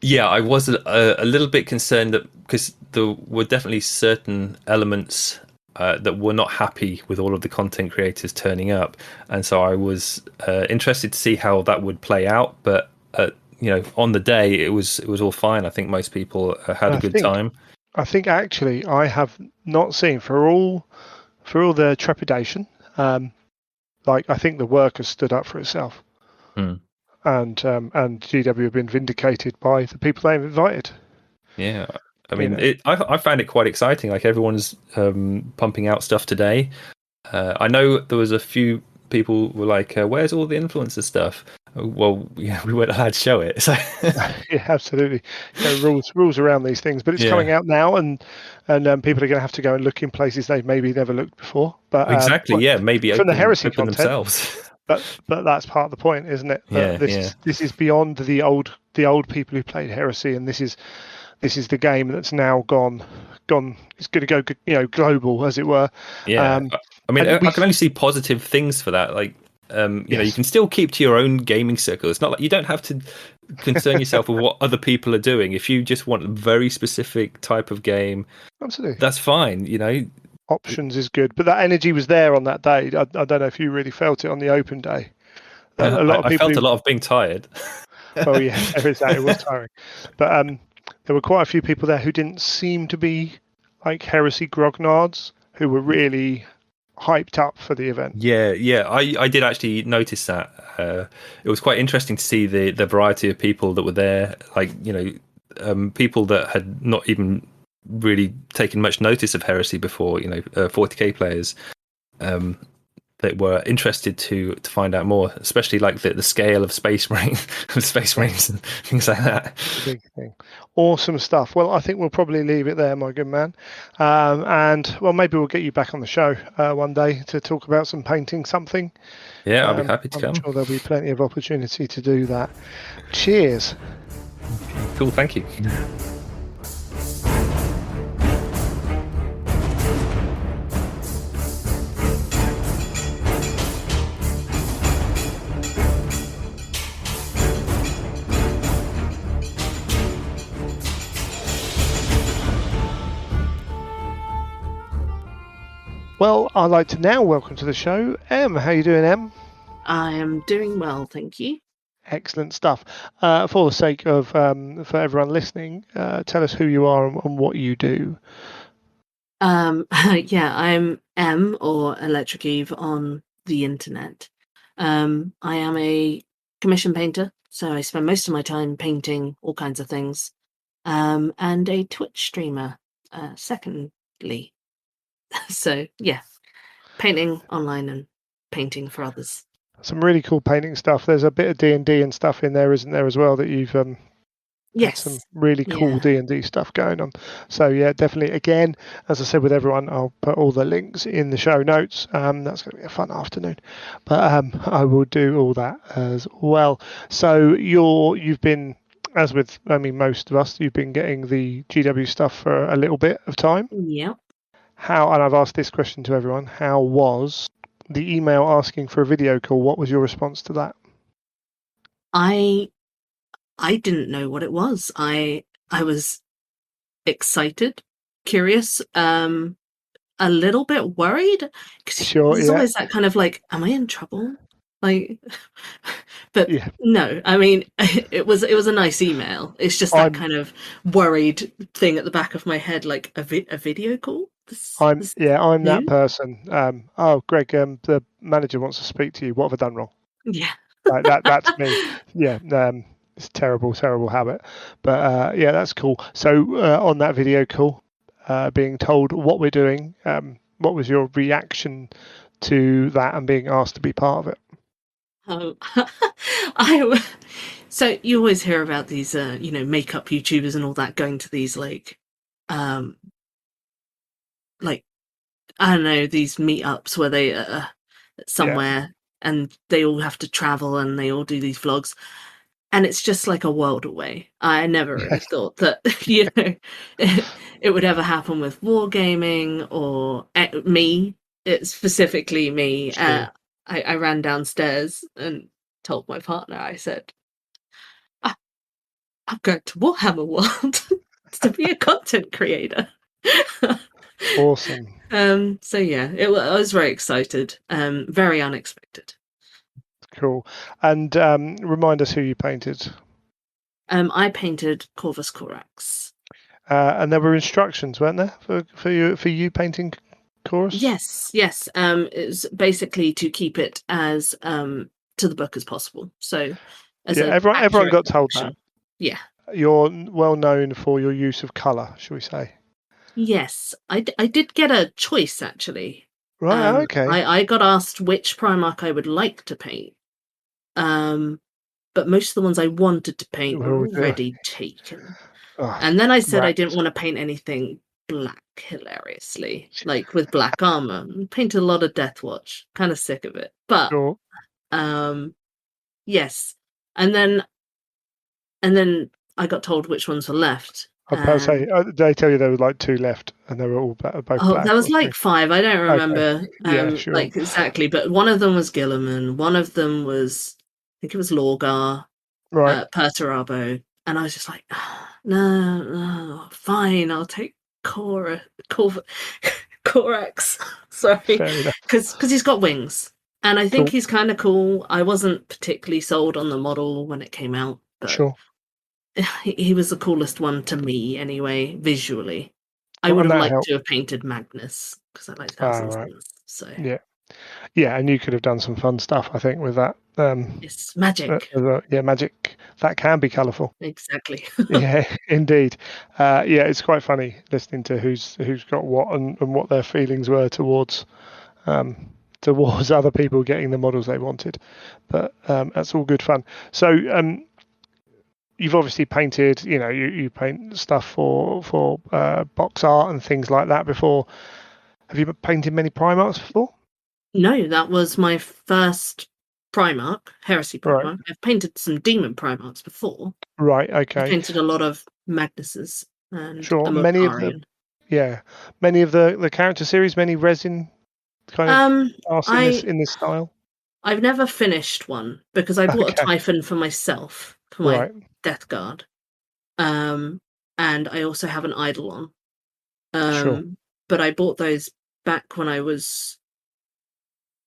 I was a little bit concerned that because there were definitely certain elements that were not happy with all of the content creators turning up, and so I was interested to see how that would play out. But on the day it was all fine. I think most people had a good time. I think actually I have not seen for all the trepidation. Like I think the work has stood up for itself, and GW have been vindicated by the people they've invited. Yeah, I mean, I found it quite exciting. Like everyone's pumping out stuff today. I know there was a few people were like, "Where's all the influencer stuff?" Well, yeah, we weren't allowed to show it. So yeah, absolutely. Rules around these things, but it's coming out now, and people are going to have to go and look in places they've maybe never looked before. But exactly, maybe from the heresy open content themselves. But that's part of the point, isn't it? That this is beyond the old people who played heresy, and this is the game that's now gone. It's going to go, global, as it were. Yeah, I mean, I can only see positive things for that. Like, you can still keep to your own gaming circle. It's not like you don't have to concern yourself with what other people are doing. If you just want a very specific type of game, absolutely, that's fine. Options is good, but that energy was there on that day. I don't know if you really felt it on the open day. A lot of being tired. Oh yeah, there is that. It was tiring, but there were quite a few people there who didn't seem to be like heresy grognards, who were really hyped up for the event. Yeah. I did actually notice that. It was quite interesting to see the variety of people that were there. Like, people that had not even really taken much notice of heresy before. 40k players that were interested to find out more, especially like the scale of space marines and things like that. Big thing. Awesome stuff. Well, I think we'll probably leave it there, my good man. And well, maybe we'll get you back on the show one day to talk about some painting something. Yeah, I'll be happy to I'm come. sure there'll be plenty of opportunity to do that. Cheers. Cool, thank you. Well, I'd like to now welcome to the show Em. How you doing, Em? I am doing well, thank you. Excellent stuff. For the sake of for everyone listening, tell us who you are and what you do. Yeah, I'm M, or Electric Eve on the internet. I am a commission painter, so I spend most of my time painting all kinds of things, and a Twitch streamer, secondly. So yeah, painting online and painting for others. Some really cool painting stuff. There's a bit of D&D and stuff in there, isn't there, as well, that you've Yes, some really cool D&D stuff going on. So yeah, definitely. Again, as I said with everyone, I'll put all the links in the show notes. That's going to be a fun afternoon, but I will do all that as well. So you've been, as with most of us, you've been getting the GW stuff for a little bit of time. Yeah. How, and I've asked this question to everyone, how was the email asking for a video call? What was your response to that? I didn't know what it was. I was excited, curious, a little bit worried, because there's always that kind of like, am I in trouble? Like, but no, I mean, it was a nice email. It's just that kind of worried thing at the back of my head, like a video call. I'm that person. Greg, the manager wants to speak to you. What have I done wrong? Yeah, that's me. Yeah, it's a terrible habit. But yeah, that's cool. So on that video call, being told what we're doing, what was your reaction to that and being asked to be part of it? So you always hear about these, makeup YouTubers and all that going to these like I don't know, these meetups where they somewhere and they all have to travel and they all do these vlogs, and it's just like a world away. I never really thought that it would ever happen with wargaming or me. It's specifically me. I ran downstairs and told my partner, I said, I'm going to Warhammer World to be a content creator. Awesome. So yeah, I was very excited. Very unexpected. Cool. And remind us who you painted. I painted Corvus Corax. And there were instructions, weren't there, for you painting Chorus? Yes. It's basically to keep it as to the book as possible. So, as Yeah, an everyone accurate got told depiction. that. Yeah. You're well known for your use of colour, shall we say? Yes, I did get a choice actually. Right. Okay. I got asked which Primarch I would like to paint. But most of the ones I wanted to paint were already taken. Oh, And then I said I rats. didn't want to paint anything black, hilariously, like with black armor. Painted a lot of Death Watch. Kind of sick of it. But Sure. yes. And then I got told which ones were left. I'd probably say they tell you there were like 2 left, and they were all both Oh, black. there was or like 5. I don't remember Yeah, sure. like exactly, but one of them was Gilliman, one of them was I think it was Lorgar, Right. Perturabo, and I was just like, no, fine, I'll take Corax. Sorry, Fair enough. because he's got wings, and I think Cool. he's kind of cool. I wasn't particularly sold on the model when it came out, but Sure. he was the coolest one to me anyway, visually. I Well, would and have that liked helped. to have painted Magnus because I like Ah, Thousand right. Suns. So Yeah. Yeah, and you could have done some fun stuff, I think, with that. it's magic. Yeah, magic. That can be colourful. Exactly. Yeah, indeed. Yeah, it's quite funny listening to who's got what and what their feelings were towards other people getting the models they wanted. But that's all good fun. So you've obviously painted, you paint stuff for box art and things like that before. Have you painted many Primarchs before? No, that was my first Primarch, Heresy Right. Primarch. I've painted some Demon Primarchs before. Right. I Okay. painted a lot of Magnuses and Sure. a Many of the character series, many resin kind of arts in this style. I've never finished one because I bought a Okay. Typhon for myself for my Right. Death Guard. And I also have an Eidolon. Sure. But I bought those back when I was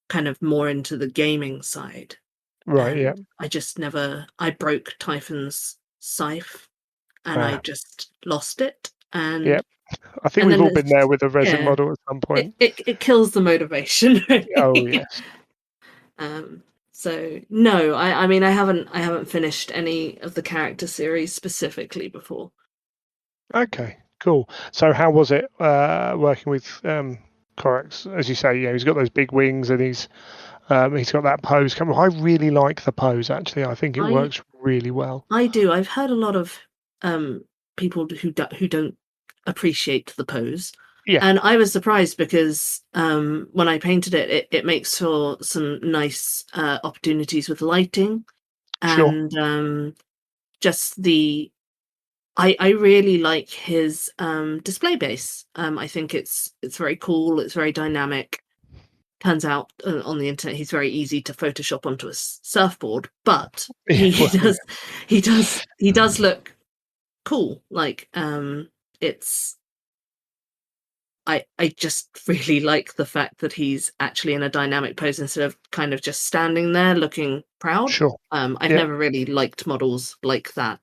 kind of more into the gaming side. Right. And Yeah. I broke Typhon's scythe and I just lost it. And Yep. I think and we've then all been there with a resin yeah, model at some point. it kills the motivation. Oh yes. So no, I mean I haven't finished any of the character series specifically before. Okay. Cool. So how was it working with Corax? As you say, he's got those big wings and he's got that pose. I really like the pose. Actually, I think it works really well. I do. I've heard a lot of people who don't appreciate the pose. Yeah. And I was surprised because when I painted it makes for some nice opportunities with lighting and just the. I really like his display base. I think it's very cool. It's very dynamic. Turns out on the internet he's very easy to Photoshop onto a surfboard, but he does look cool. Like it's. I just really like the fact that he's actually in a dynamic pose instead of kind of just standing there looking proud. Sure. I've never really liked models like that.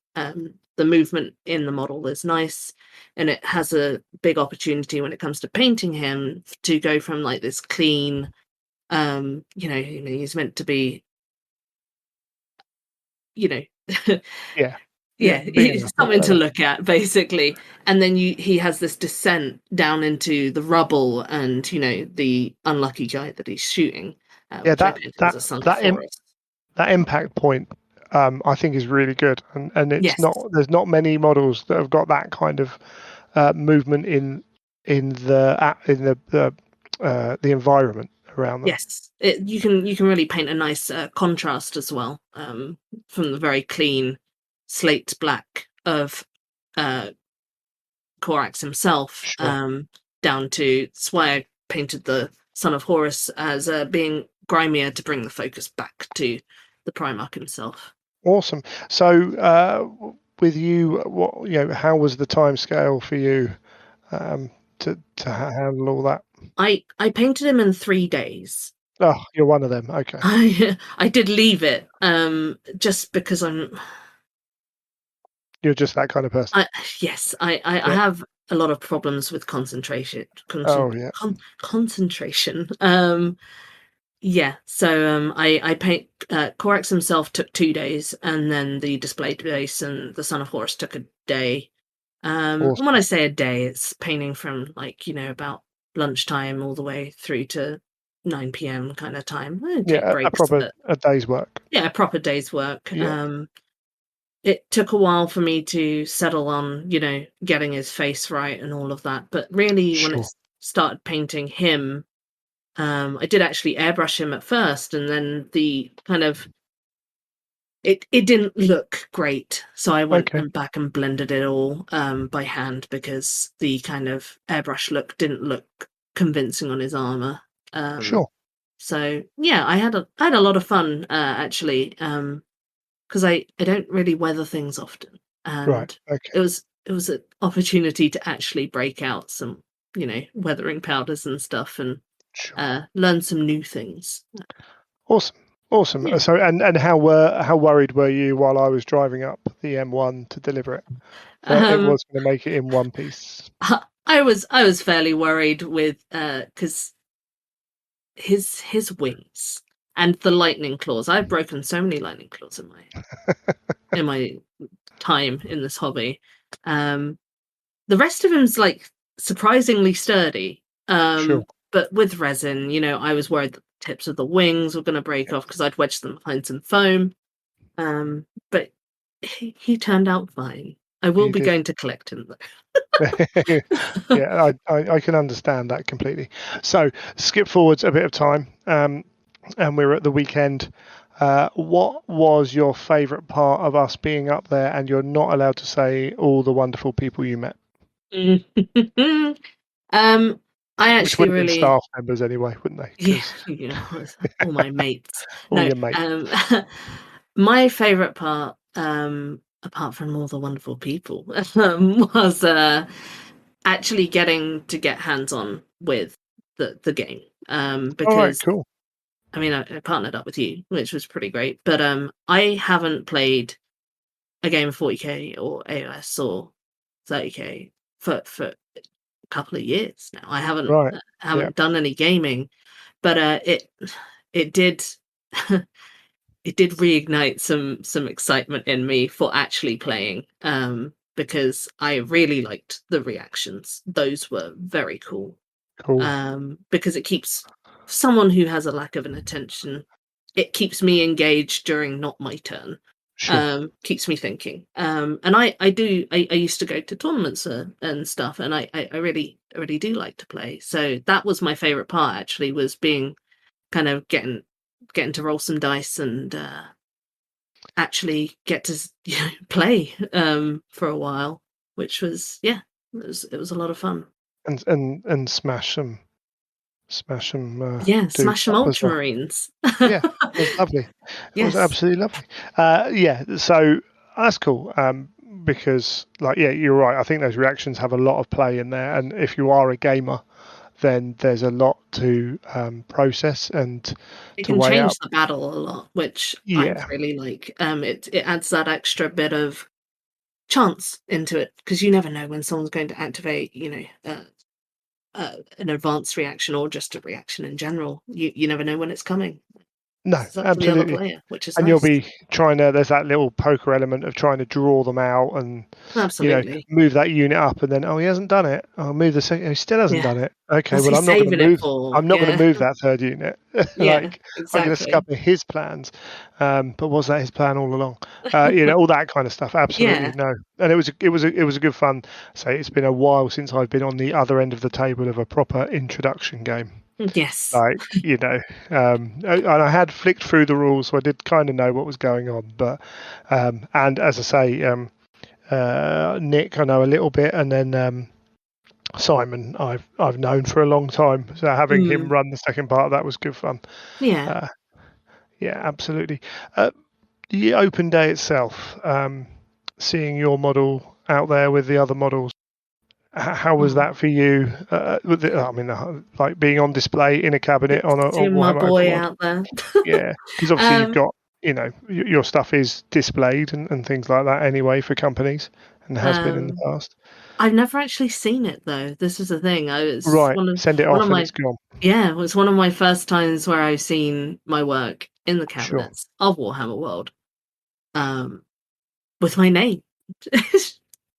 The movement in the model is nice, and it has a big opportunity when it comes to painting him to go from like this clean, he's meant to be, Yeah. Yeah, it's something to look at, basically. And then he has this descent down into the rubble and, the unlucky guy that he's shooting. That impact point, I think, is really good. And it's there's not many models that have got that kind of movement in the environment around them. Yes, you can really paint a nice contrast as well, from the very clean slate black of Corax himself, down to that's why I painted the Son of Horus as being grimier to bring the focus back to the Primarch himself. Awesome. So with you, how was the time scale for you to handle all that? I painted him in 3 days. Oh, you're one of them. Okay. I did leave it just because You're just that kind of person. Yes, I have a lot of problems with concentration. Oh yeah. Concentration. Yeah, so I paint. Corax himself took 2 days, and then the display base and the Son of Horus took a day. And Awesome. when I say a day, it's painting from about lunchtime all the way through to 9 p.m. kind of time. I take Yeah, breaks, but a day's work. yeah, a proper day's work. Yeah. It took a while for me to settle on, getting his face right and all of that. But really, when Sure. it started painting him, I did actually airbrush him at first, and then the kind of it didn't look great. So I went back and blended it all by hand, because the kind of airbrush look didn't look convincing on his armor. Sure. So yeah, I had a lot of fun actually. Because I don't really weather things often, and Right. Okay. it was an opportunity to actually break out some weathering powders and stuff, and Sure. learn some new things. Awesome. Yeah. So and how worried were you while I was driving up the M1 to deliver it? That it was going to make it in one piece. I was fairly worried with because his wings and the lightning claws. I've broken so many lightning claws in my time in this hobby. The rest of him's like surprisingly sturdy. Sure. But with resin, I was worried that the tips of the wings were going to break off because I'd wedged them behind some foam. But he turned out fine. I will be going to collect him though. Yeah, I can understand that completely. So skip forwards a bit of time, and we're at the weekend. What was your favourite part of us being up there? And you're not allowed to say all the wonderful people you met. I Which actually would have been really staff members anyway, wouldn't they? Yeah, all my mates. All No, your mates. my favourite part, apart from all the wonderful people, was actually getting to get hands on with the game. All right, Because cool. I mean, I partnered up with you, which was pretty great. But I haven't played a game of 40k or AOS or 30k for a couple of years now. I haven't Right. done any gaming, but it did it did reignite some excitement in me for actually playing, because I really liked the reactions. Those were very cool. Cool. Because it keeps someone who has a lack of an attention, it keeps me engaged during not my turn. Sure. Keeps me thinking. And I used to go to tournaments and stuff, and I really do like to play. So that was my favorite part, actually, was being kind of getting to roll some dice and actually get to play for a while, which was it was a lot of fun. And smash some smash some dudes up as well. ultramarines. Yeah, it was lovely. It was absolutely lovely. Yeah, so that's cool. Because you're right. I think those reactions have a lot of play in there, and if you are a gamer, then there's a lot to process and it to can weigh change up. the battle a lot, which I really like. It adds that extra bit of chance into it, because you never know when someone's going to activate an advanced reaction or just a reaction in general. You never know when it's coming. No, It's up to the other absolutely. player, which is And nice. you'll be trying to, there's that little poker element of trying to draw them out and, absolutely, move that unit up, and then, oh, he hasn't done it. I'll move the second, he still hasn't done it. Okay, What's well, he I'm not going to saving it move, for? I'm not going to move that third unit. Yeah, I'm going to exactly. scupper his plans. But was that his plan all along? All that kind of stuff. Absolutely, no. And it was a good fun. So it's been a while since I've been on the other end of the table of a proper introduction game. Yes. And I had flicked through the rules, so I did kind of know what was going on. But and as I say, Nick, I know a little bit, and then Simon, I've known for a long time. So having him run the second part of that was good fun. Yeah. Yeah, absolutely. The open day itself, seeing your model out there with the other models. How was that for you? Like being on display in a cabinet on Seeing my boy Warhammer. out there. Yeah, because obviously you've got your stuff is displayed and things like that anyway for companies, and has been in the past. I've never actually seen it though. This is the thing. Right, send it off and it's gone. Yeah, it was one of my first times where I've seen my work in the Sure. cabinets of Warhammer World, with my name.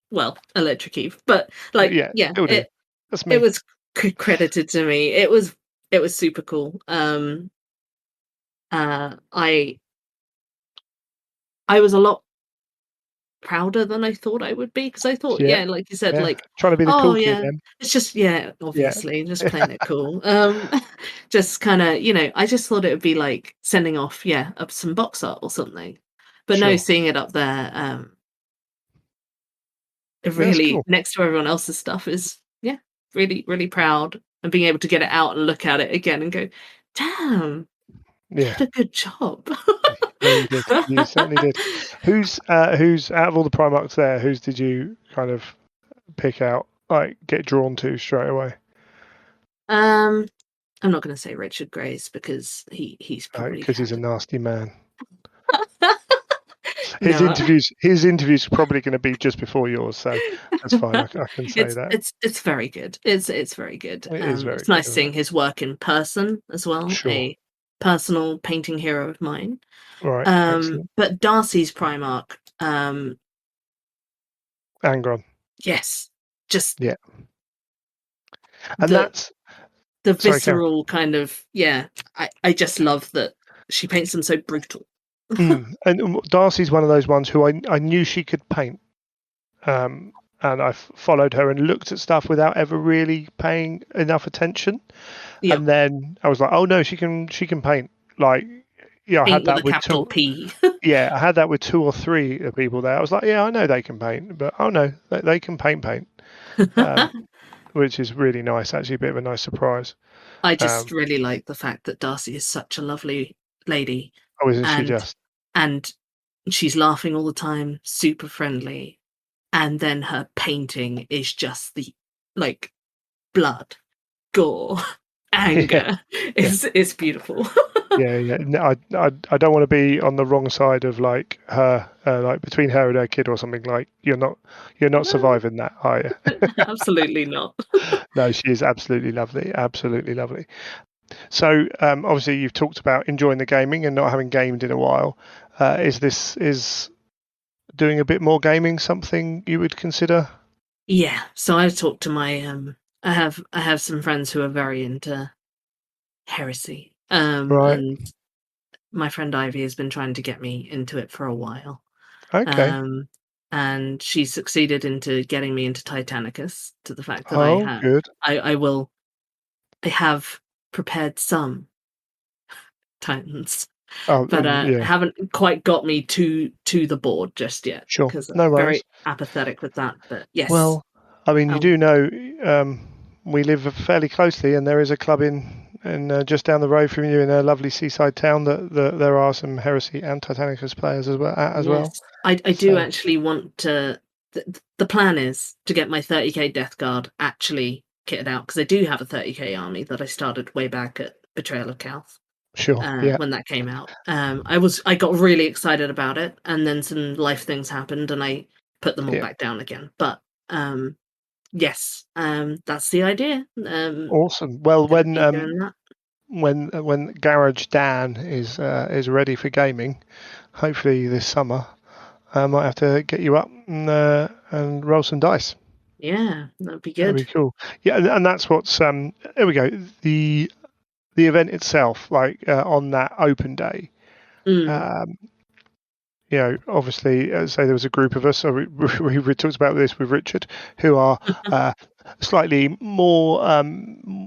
Well, Electric Eve, but like, Yeah, that's me. it was credited to me. It was super cool. I was a lot prouder than I thought I would be, because I thought, like you said, like, trying to be the cool kid then. it's just obviously just playing it cool. Just kind of, I just thought it would be like sending off up some box art or something, but no, Sure. seeing it up there, it really cool. next to everyone else's stuff is really, really proud, and being able to get it out and look at it again and go, damn, you did a good job. You did. You certainly did. Who's out of all the Primarchs there, whose did you kind of pick out, like get drawn to straight away? I'm not going to say Richard Grace, because he's probably because he's a nasty man. No. His interviews are probably going to be just before yours, so that's fine. I can say that. It's very good. It's very good. It is very it's nice good, seeing his work in person as well. Sure. A personal painting hero of mine. Right. Excellent. But Darcy's Primarch, Angron. yes, just and that's the visceral Karen. kind of I just love that she paints them so brutal. And Darcy's one of those ones who I knew she could paint, and I followed her and looked at stuff without ever really paying enough attention. Yep. And then I was like, oh no, she can paint. Like, I had that with capital P. I had that with 2 or 3 of people there. I was like, I know they can paint, but oh no, they can paint. Which is really nice, actually, a bit of a nice surprise. I just really like the fact that Darcy is such a lovely lady. Oh, isn't she just? And she's laughing all the time, super friendly. And then her painting is just the, like, blood, gore, anger. It's beautiful. No, I don't want to be on the wrong side of like her, like between her and her kid or something. Like you're not surviving that, are you? Absolutely not. No, she is absolutely lovely, absolutely lovely. So obviously you've talked about enjoying the gaming and not having gamed in a while. Is doing a bit more gaming something you would consider? Yeah. So I've talked to my I have some friends who are very into Heresy. Right. And my friend Ivy has been trying to get me into it for a while. Okay. And she succeeded into getting me into Titanicus, to the fact that good. I have prepared some Titans, but haven't quite got me to the board just yet. Sure, because no I'm worries. very apathetic with that. But yes. Well, I mean, you do know we live fairly closely, and there is a club in just down the road from you in a lovely seaside town that there are some Heresy and Titanicus players as well. I do actually want to. The plan is to get my 30k Death Guard actually kitted out, because I do have a 30k army that I started way back at Betrayal of Calth. Sure. When that came out, I got really excited about it, and then some life things happened, and I put them all back down again. But yes, that's the idea. Awesome. Well, when Garage Dan is ready for gaming, hopefully this summer, I might have to get you up and roll some dice. Yeah, that'd be good. That'd be cool. Yeah, and that's what's there we go. The event itself, like on that open day, obviously, say there was a group of us. So we talked about this with Richard, who are slightly more.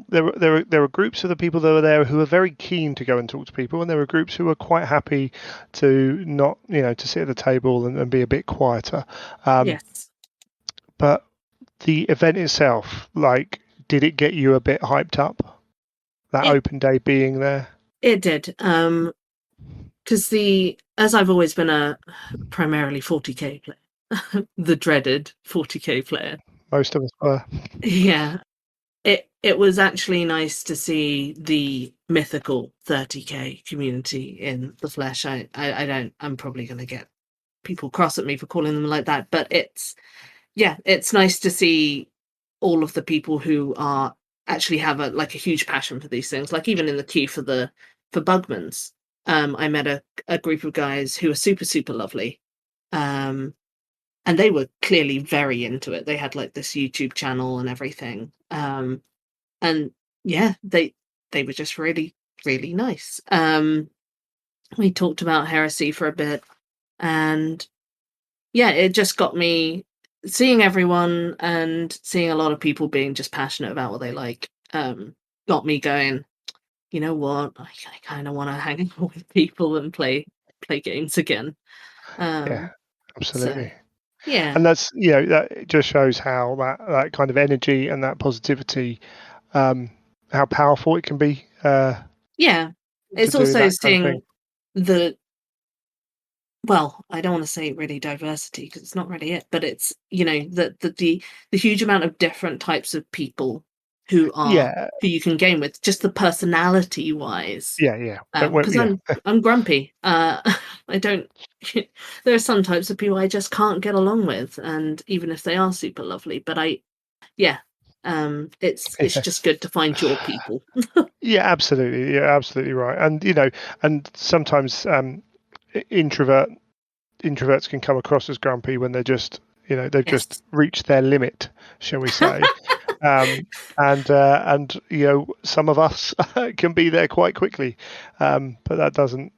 There were groups of the people that were there who were very keen to go and talk to people, and there were groups who were quite happy to not, to sit at the table and be a bit quieter. Yes. But the event itself, like, did it get you a bit hyped up? That open day being there? It did. Because as I've always been a primarily 40k player, the dreaded 40k player. Most of us were. Yeah. it was actually nice to see the mythical 30k community in the flesh. I'm probably going to get people cross at me for calling them like that, but it's nice to see all of the people who are actually have a huge passion for these things. Like even in the queue for Bugmans, I met a group of guys who are super, super lovely. And they were clearly very into it. They had like this YouTube channel and everything. And yeah, they were just really, really nice. We talked about heresy for a bit, and yeah, it just got me seeing everyone and seeing a lot of people being just passionate about what they like. Got me going, you know what? I kind of want to hang out with people and play games again. Yeah, absolutely. So, yeah, And that's, you know, that just shows how that kind of energy and that positivity, how powerful it can be. yeah. It's To do also that kind of seeing thing. the well, I don't want to say really diversity because it's not really it, but it's the huge amount of different types of people who Yeah, you can game with, just the personality wise. yeah. Because I'm grumpy. I don't. There are some types of people I just can't get along with, and even if they are super lovely, but it's Yes. just good to find your people. Yeah, absolutely. You're absolutely right. And and sometimes introverts can come across as grumpy when they're just, they've just Yes. reached their limit, shall we say. And some of us can be there quite quickly, but that doesn't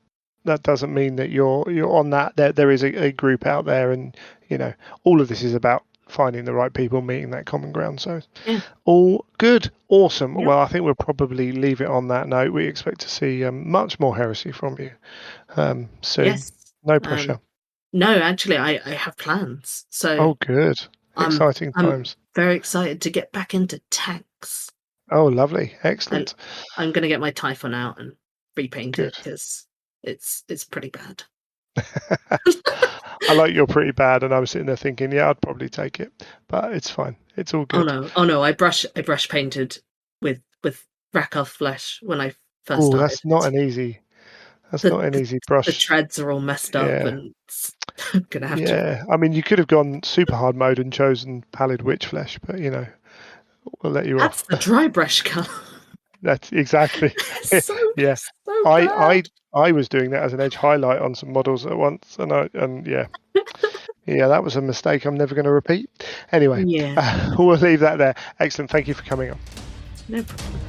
mean that you're on that. There is a group out there, and all of this is about finding the right people, meeting that common ground. So Yeah. all good, awesome. Yep. Well, I think we'll probably leave it on that note. We expect to see much more heresy from you soon. Yes. No pressure. No, actually, I have plans. So Oh, good. Exciting I'm times. very excited to get back into tanks. Oh, lovely. Excellent. I'm going to get my Typhon out and repaint it Good. because it's pretty bad. I like you're pretty bad, and I was sitting there thinking, yeah, I'd probably take it, but it's fine. It's all good. Oh no! I brush painted with Rakov flesh when I first Oh, started. that's not an easy. That's The- not an easy The brush. treads are all messed up, Yeah. and I'm gonna have to. Yeah. I mean, you could have gone super hard mode and chosen pallid witch flesh, but we'll let you That's off. the dry brush color. That's exactly. Yeah. So I bad. I was doing that as an edge highlight on some models at once, and yeah, that was a mistake I'm never going to repeat. Anyway, Yeah. we'll leave that there. Excellent. Thank you for coming on. No problem.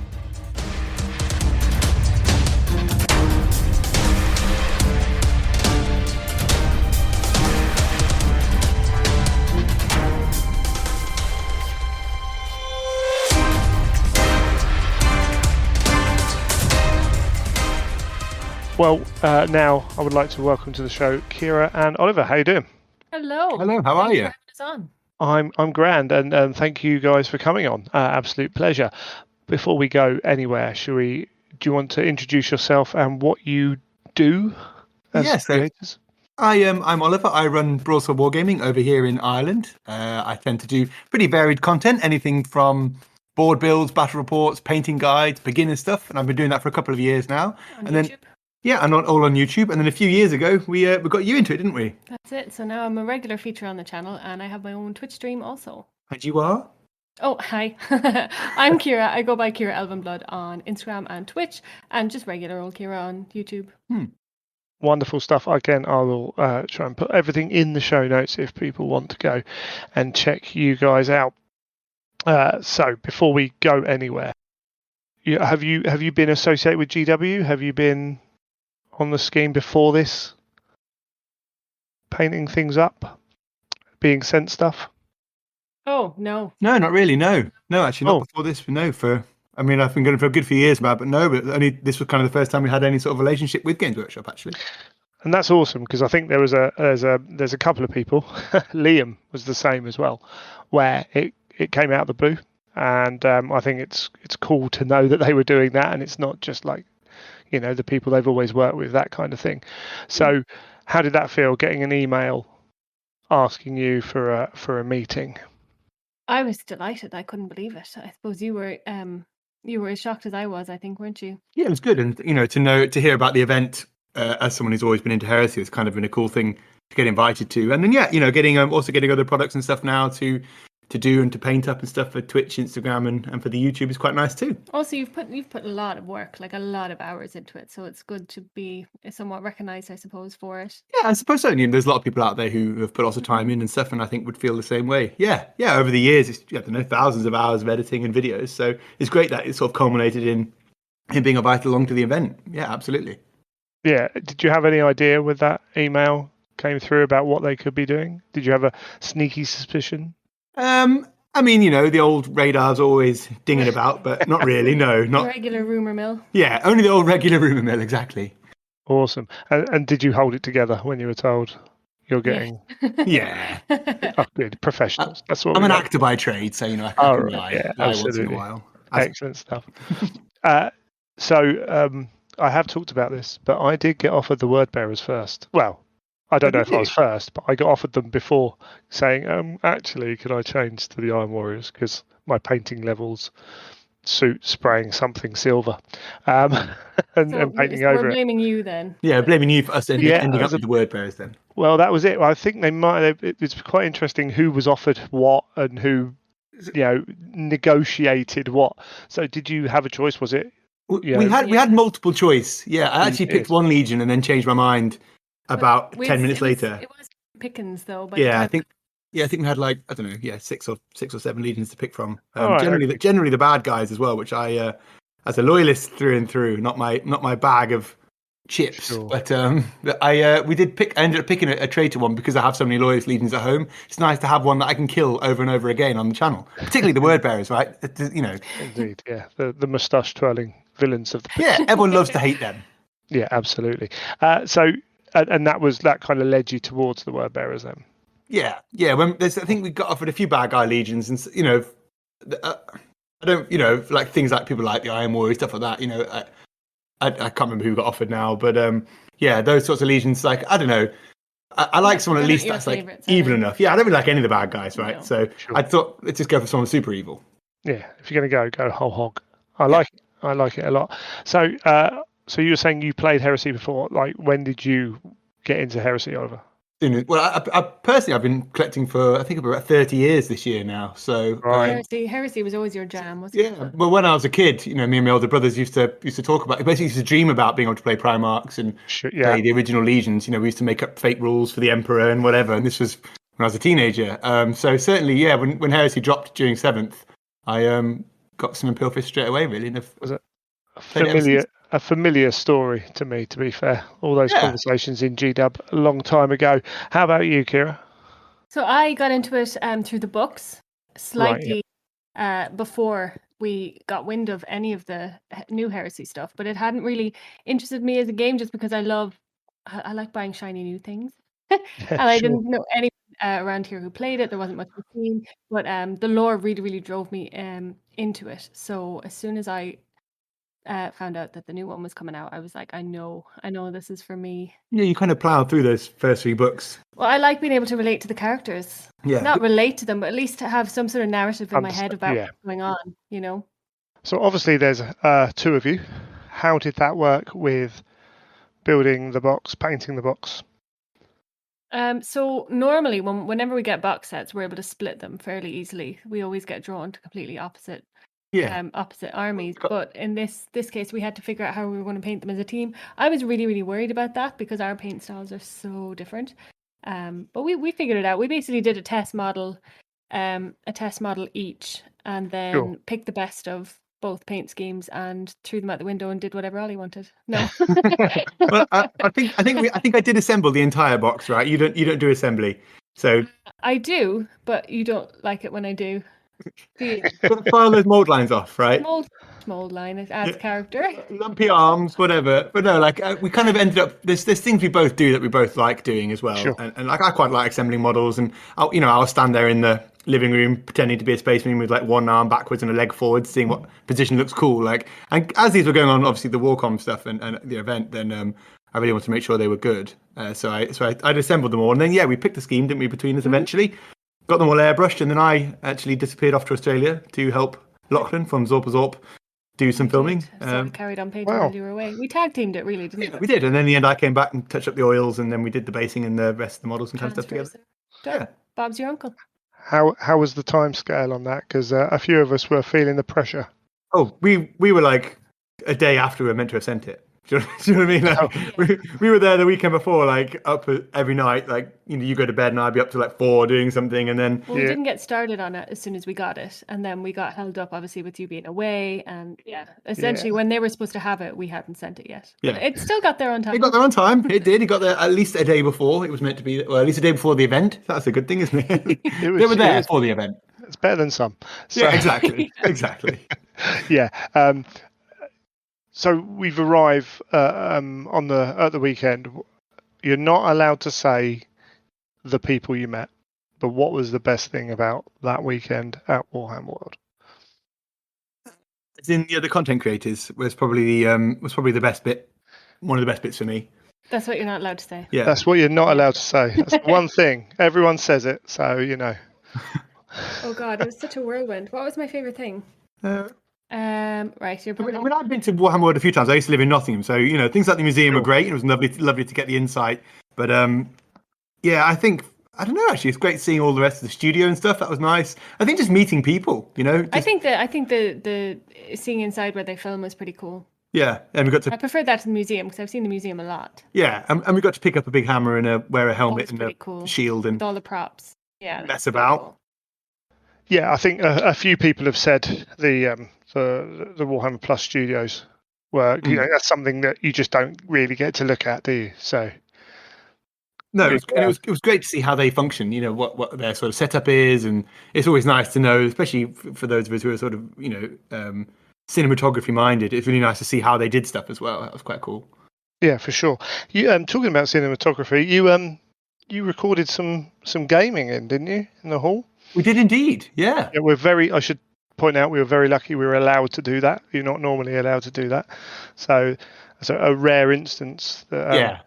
Well, now I would like to welcome to the show Ciara and Oliver. How you doing? Hello. Hello, how are Thanks you? for having us on. I'm grand, and thank you guys for coming on. Absolute pleasure. Before we go anywhere, do you want to introduce yourself and what you do as Yes, creators? I'm Oliver. I run Broadsword Wargaming over here in Ireland. I tend to do pretty varied content, anything from board builds, battle reports, painting guides, beginner stuff, and I've been doing that for a couple of years now. On And then- YouTube. Yeah, and all on YouTube. And then a few years ago, we got you into it, didn't we? That's it. So now I'm a regular feature on the channel, and I have my own Twitch stream also. And you are? Oh, hi. I'm Ciara. I go by Ciara Elvenblood on Instagram and Twitch, and just regular old Ciara on YouTube. Wonderful stuff. Again, I will try and put everything in the show notes if people want to go and check you guys out. So before we go anywhere, have you been associated with GW? Have you been on the scheme before this, painting things up, being sent stuff? Oh, no. No, not really. No, actually, not Oh. before this. No, I mean, I've been going for a good few years now, but no, but only this was kind of the first time we had any sort of relationship with Games Workshop, actually. And that's awesome because I think there's a couple of people. Liam was the same as well, where it came out of the blue, and I think it's cool to know that they were doing that, and it's not just like the people they've always worked with, that kind of thing. So, how did that feel? Getting an email asking you for a meeting? I was delighted. I couldn't believe it. I suppose you were as shocked as I was, I think, weren't you? Yeah, it was good, and to hear about the event as someone who's always been into Heresy, it's kind of been a cool thing to get invited to, and then getting also getting other products and stuff now to do and to paint up and stuff for Twitch, Instagram, and for the YouTube is quite nice too. Also, you've put a lot of work, like a lot of hours into it, so it's good to be somewhat recognised, I suppose, for it. Yeah, I suppose so. There's a lot of people out there who have put lots of time in and stuff, and I think would feel the same way. Yeah. Over the years, it's thousands of hours of editing and videos, so it's great that it sort of culminated in being invited along to the event. Yeah, absolutely. Yeah. Did you have any idea when that email came through about what they could be doing? Did you have a sneaky suspicion? I mean, the old radar's always dinging about, but not really. No, not regular rumour mill. Yeah, only the old regular rumour mill, exactly. Awesome. And did you hold it together when you were told you're getting? Yeah. Oh, good. Professionals. That's what I'm an actor by trade, so I can lie once in a while. Excellent stuff. So I have talked about this, but I did get offered the word bearers first. Well, I don't know if I was first, but I got offered them before, saying, actually, could I change to the Iron Warriors because my painting levels suit spraying something silver, and painting over it. We're blaming you then. Yeah, blaming you for us ending up with the word bearers then. Well, that was it. I think they might. It's quite interesting who was offered what and who, negotiated what. So, did you have a choice? Was it? We had multiple choice. Yeah, I actually picked one legion and then changed my mind about 10 minutes later. It was Pickens though. But I think we had I don't know, 6 or 7 legions to pick from. Right, generally the bad guys as well, which I, as a loyalist through and through, not my bag of chips. Sure. But I ended up picking a traitor one because I have so many loyalist legions at home. It's nice to have one that I can kill over and over again on the channel, particularly the word bearers, right? Indeed, yeah, the moustache twirling villains of the everyone loves to hate them. Yeah, absolutely. So. And that kind of led you towards the word bearers then. Yeah. I think we got offered a few bad guy legions, and I don't, like things like people like the Iron Warrior, stuff like that. I can't remember who got offered now, but those sorts of legions. Like I don't know, I like someone at least that's like evil enough. Yeah, I don't really like any of the bad guys, right? No. So sure. I thought let's just go for someone super evil. Yeah, if you're going to go whole hog. I like it a lot. So. So you were saying you played Heresy before. Like, when did you get into Heresy, Oliver? Well, I personally, I've been collecting for I think about 30 years this year now. So right. Heresy was always your jam, wasn't it? Yeah. Well, when I was a kid, me and my older brothers used to talk about. Basically, used to dream about being able to play Primarchs and play the original legions. We used to make up fake rules for the Emperor and whatever. And this was when I was a teenager. So certainly, when Heresy dropped during 7th, I got some Imperial Fist straight away. Really, was it a familiar story to me, to be fair. All those conversations in GW a long time ago. How about you, Ciara? So I got into it through the books, slightly before we got wind of any of the new Heresy stuff, but it hadn't really interested me as a game just because I like buying shiny new things. And I didn't know anyone around here who played it. There wasn't much to see, but the lore really, really drove me into it. So as soon as I found out that the new one was coming out, I was like, I know this is for me. Yeah, you kind of plowed through those first 3 books. Well, I like being able to relate to the characters. Yeah. Not relate to them, but at least to have some sort of narrative in my head about what's going on, So obviously there's 2 of you. How did that work with building the box, painting the box? So normally whenever we get box sets, we're able to split them fairly easily. We always get drawn to completely opposite armies, but in this case we had to figure out how we were going to paint them as a team. I was really, really worried about that because our paint styles are so different, but we figured it out. We basically did a test model each, and then picked the best of both paint schemes and threw them out the window and did whatever Ollie wanted. No. Well, I think I did assemble the entire box, right? You don't do assembly, so I do, but you don't like it when I do. Got to file those mold lines off, right? Mold line, it adds character. Lumpy arms, whatever. But no, we kind of ended up. There's things we both do that we both like doing as well. Sure. And I quite like assembling models, and I'll stand there in the living room pretending to be a space marine with like one arm backwards and a leg forward, seeing what position looks cool. And as these were going on, obviously the Warcom stuff and the event, then I really wanted to make sure they were good. So I'd assembled them all, and then we picked a scheme, didn't we, between us eventually. got them all airbrushed, and then I actually disappeared off to Australia to help Lachlan from Zorpa Zorp do some filming. So I carried on painting Wow. while you were away. We tag teamed it, really, didn't we? We did, and then in the end I came back and touched up the oils, and then we did the basing and the rest of the models and kind of stuff together. Done. Bob's your uncle. How was the time scale on that? Because a few of us were feeling the pressure. Oh, we were like a day after we were meant to have sent it. Do you know what I mean? Like, we were there the weekend before, like up every night. Like, you know, you go to bed and I'd be up to like 4 doing something, and then Well, we didn't get started on it as soon as we got it, and then we got held up, obviously, with you being away. And essentially, when they were supposed to have it, we hadn't sent it yet. But it still got there on time. it got there on time. It did. It got there at least a day before it was meant to be. Well, at least a day before the event. That's a good thing, isn't it? They were there for the event. It's better than some. So, Yeah, exactly. Exactly. yeah. So we've arrived at the weekend. You're not allowed to say the people you met, but what was the best thing about that weekend at Warhammer World? As in, the content creators was probably the best bit. One of the best bits for me. That's what you're not allowed to say. Yeah, That's what you're not allowed to say. That's the one thing. Everyone says it, so you know. Oh God, it was such a whirlwind. What was my favorite thing? Right, you're. I mean, I've been to Warhammer World a few times. I used to live in Nottingham, so you know things like the museum were great. It was lovely to get the insight. But yeah, I don't know. Actually, it's great seeing all the rest of the studio and stuff. That was nice. I think just meeting people. You know, I think the seeing inside where they film was pretty cool. Yeah, and we got to. I prefer that to the museum because I've seen the museum a lot. Yeah, and we got to pick up a big hammer and wear a helmet and a cool. shield and with all the props. Yeah, mess about. Cool. Yeah, I think a few people have said the Warhammer Plus studios were, you know, that's something that you just don't really get to look at, do you? So no, it was great to see how they function. You know what their sort of setup is, and it's always nice to know, especially for those of us who are sort of cinematography minded. It's really nice to see how they did stuff as well. That was quite cool. Yeah, for sure. You talking about cinematography, you recorded some gaming didn't you, in the hall? We did indeed. Yeah. I should point out we were very lucky we were allowed to do that. You're not normally allowed to do that. So it's a rare instance that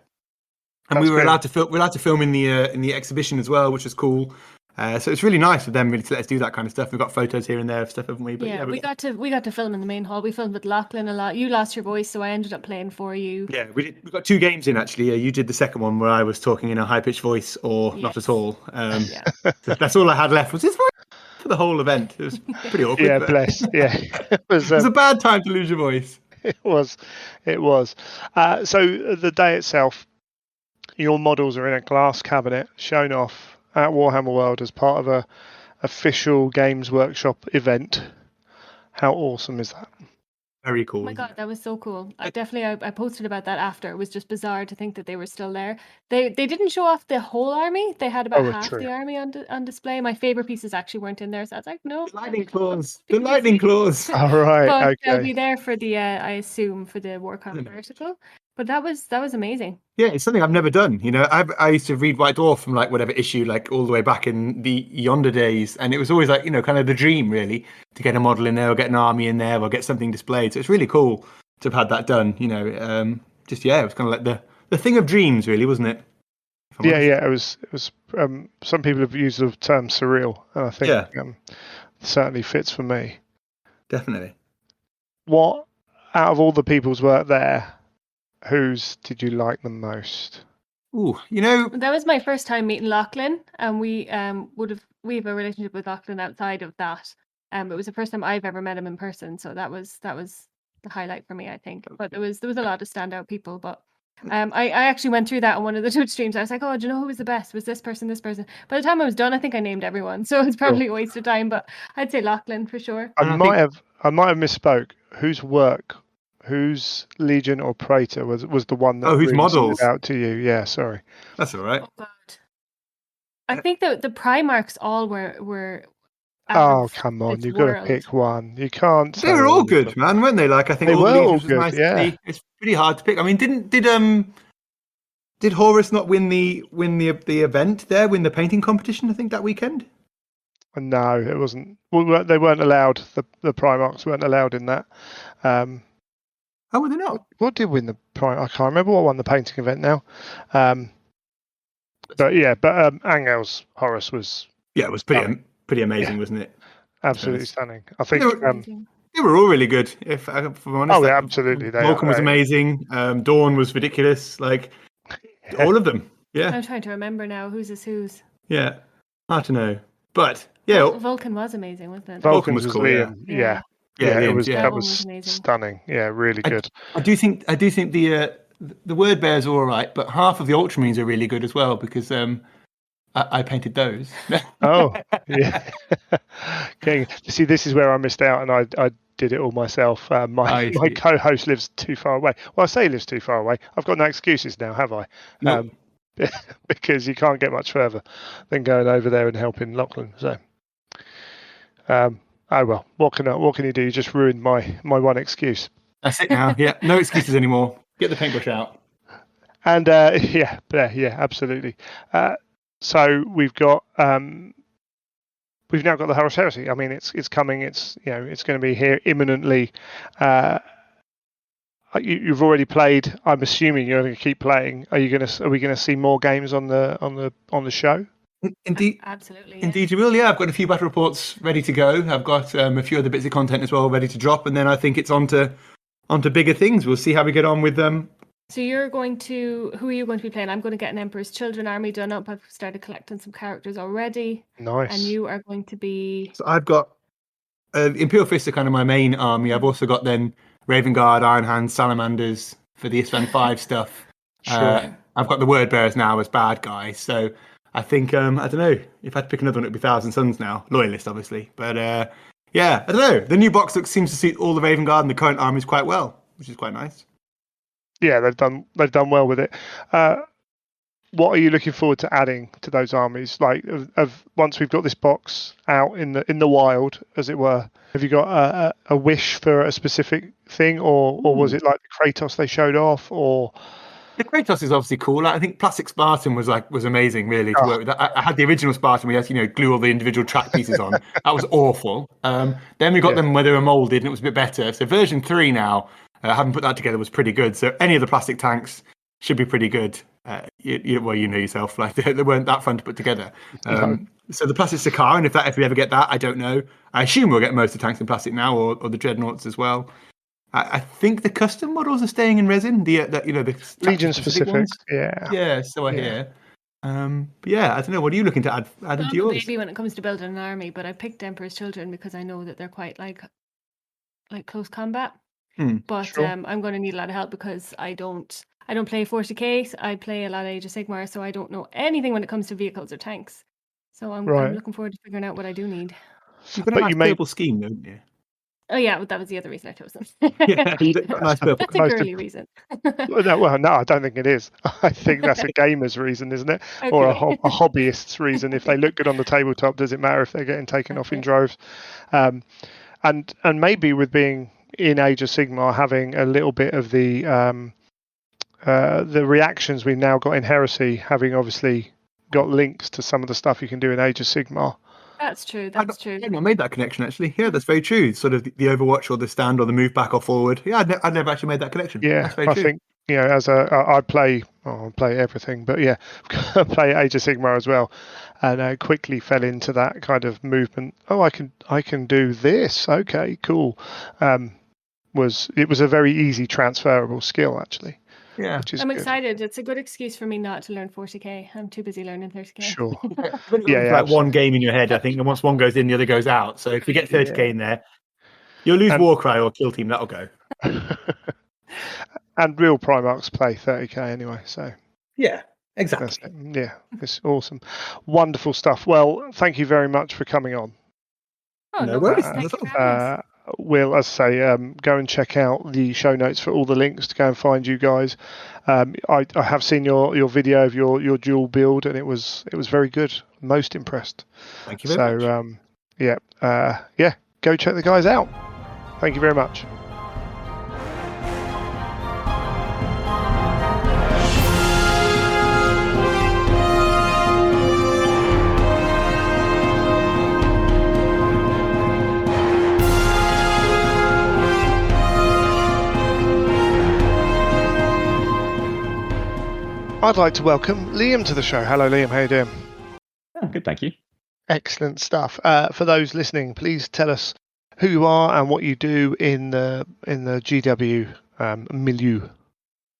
and we were allowed to film. We're allowed to film in the exhibition as well, which was cool. So it's really nice of them really to let us do that kind of stuff. We've got photos here and there of stuff, haven't we? But we got to film in the main hall. We filmed with Lachlan a lot. You lost your voice, so I ended up playing for you. Yeah, we got 2 games in actually. You did the second one where I was talking in a high pitched voice or not at all. So that's all I had left was his voice for the whole event. It was pretty awkward. Yeah, bless. Yeah, it was a bad time to lose your voice. It was. So the day itself, your models are in a glass cabinet shown off at Warhammer World as part of a official Games Workshop event. How awesome is that? Very cool. Oh my God, that was so cool. I posted about that after. It was just bizarre to think that they were still there. They didn't show off the whole army. They had about half the army on display. My favorite pieces actually weren't in there, so I was like, no. The lightning claws. All right, but okay. they'll be there for the I assume for the Warcraft article. But that was amazing. Yeah, it's something I've never done. You know, I used to read White Dwarf from like whatever issue, like all the way back in the yonder days, and it was always like, you know, kind of the dream really to get a model in there or get an army in there or get something displayed. So it's really cool to have had that done. You know, it was kind of like the thing of dreams, really, wasn't it? Yeah, it was. Some people have used the term surreal, and I think it certainly fits for me. Definitely. What out of all the people's work there? Whose did you like the most? Ooh, you know, that was my first time meeting Lachlan, and we have a relationship with Lachlan outside of that. It was the first time I've ever met him in person, so that was the highlight for me, I think. But there was a lot of standout people, but I actually went through that on one of the Twitch streams. I was like, oh, do you know who was the best? Was this person, this person? By the time I was done, I think I named everyone, so it's probably a waste of time. But I'd say Lachlan for sure. I might have misspoke. Whose Legion or Praetor was the one that whose really models stood out to you? Yeah, sorry. That's all right. Oh God, I think the Primarchs all were. Oh come on! You've got to pick one. You can't. They were all good, man, weren't they? Like I think they were all good. Nice to see. It's pretty hard to pick. I mean, did Horus not win the event there? Win the painting competition? I think that weekend. No, it wasn't. Well, they weren't allowed. The Primarchs weren't allowed in that. How were they not? What did win the Primarch? I can't remember what won the painting event now. But Angel's Horus was Yeah, it was pretty amazing, wasn't it? Absolutely stunning. I think. Amazing. They were all really good. If I'm honest, Oh, yeah, absolutely. They Vulcan are. was amazing. Dawn was ridiculous. Like all of them. Yeah, I'm trying to remember now whose is whose. yeah. Hard to know, but yeah, Vulcan was amazing, wasn't it? Vulcan Vulcan's was was cool, Liam. yeah. Yeah, it Liam, was. yeah. That one was was amazing. stunning. Yeah, really good. I do think the word bears are all right, but half of the Ultramarines are really good as well because I painted those. Oh, yeah. Okay. See, this is where I missed out, and I did it all myself. My see. co-host lives too far away. Well, I say he lives too far away. I've got no excuses now, have I? Nope. Because you can't get much further than going over there and helping Lachlan. So, oh well. What can you do? You just ruined my one excuse. That's it now. Yeah, no excuses anymore. Get the paintbrush out. And yeah, absolutely. So we've got we've now got the Horus Heresy. I mean, it's coming. It's it's going to be here imminently. You've already played. I'm assuming you're going to keep playing. Are we going to see more games on the show? Indeed, Absolutely. Yeah. indeed you will. Yeah, I've got a few battle reports ready to go. I've got a few other bits of content as well ready to drop, and then I think it's onto bigger things. We'll see how we get on with them. So who are you going to be playing? I'm going to get an Emperor's Children army done up. I've started collecting some characters already. Nice. And you are going to be... So I've got Imperial Fists are kind of my main army. I've also got then Raven Guard, Iron Hands, Salamanders for the Isfan 5 stuff. Sure. I've got the Word Bearers now as bad guys. So I think, I don't know, if I had to pick another one, it'd be Thousand Suns now. Loyalist, obviously. But yeah, I don't know. The new box look seems to suit all the Raven Guard and the current armies quite well, which is quite nice. Yeah, they've done well with it. What are you looking forward to adding to those armies? Like, once we've got this box out in the wild, as it were, have you got a wish for a specific thing, or was it like the Kratos they showed off, or? The Kratos is obviously cool. I think Plastic Spartan was amazing, really, to work with. I had the original Spartan. We had to glue all the individual track pieces on. That was awful. Then we got them where they were molded, and it was a bit better. So version 3 now, having put that together, was pretty good. So any of the plastic tanks should be pretty good. You know yourself, like they weren't that fun to put together. So the plastic Ciara, and if we ever get that, I don't know. I assume we'll get most of the tanks in plastic now, or the dreadnoughts as well. I think the custom models are staying in resin. The Legion specific ones. Yeah. So I hear. But yeah, I don't know. What are you looking to add into yours? Maybe when it comes to building an army, but I picked Emperor's Children because I know that they're quite like close combat. But sure. I'm going to need a lot of help because I don't play 40k. I play a lot of Age of Sigmar, so I don't know anything when it comes to vehicles or tanks. So I'm looking forward to figuring out what I do need. You've got a nice purple scheme, don't you? Oh yeah, that was the other reason I chose them. Yeah, you've got a nice purple. That's a girly reason. No, I don't think it is. I think that's a gamer's reason, isn't it? Okay. Or a hobbyist's reason. If they look good on the tabletop, does it matter if they're getting taken off in droves? And maybe with being in Age of Sigmar, having a little bit of the reactions we've now got in Heresy, having obviously got links to some of the stuff you can do in Age of Sigmar. That's true. I made that connection actually. Yeah, that's very true. Sort of the Overwatch or the stand or the move back or forward. Yeah, I'd never actually made that connection. Yeah, that's very I true. think I play everything, but yeah, I play Age of Sigmar as well, and I quickly fell into that kind of movement. Oh, I can do this. Okay, cool. It was a very easy transferable skill actually. Yeah, I'm excited. It's a good excuse for me not to learn 40k. I'm too busy learning 30k. Sure. Like one game in your head, I think, and once one goes in, the other goes out. So if you get 30k in there, you'll lose Warcry or Kill Team. That'll go. And real Primarchs play 30k anyway. So yeah, exactly. Yeah, it's awesome, wonderful stuff. Well, thank you very much for coming on. Oh, no worries. Will, as I say, go and check out the show notes for all the links to go and find you guys. I have seen your video of your dual build, and it was very good. Most impressed. Thank you very much. Yeah, go check the guys out. Thank you very much. I'd like to welcome Liam to the show. Hello, Liam. How you doing? Oh, good, thank you. Excellent stuff. For those listening, please tell us who you are and what you do in the GW milieu.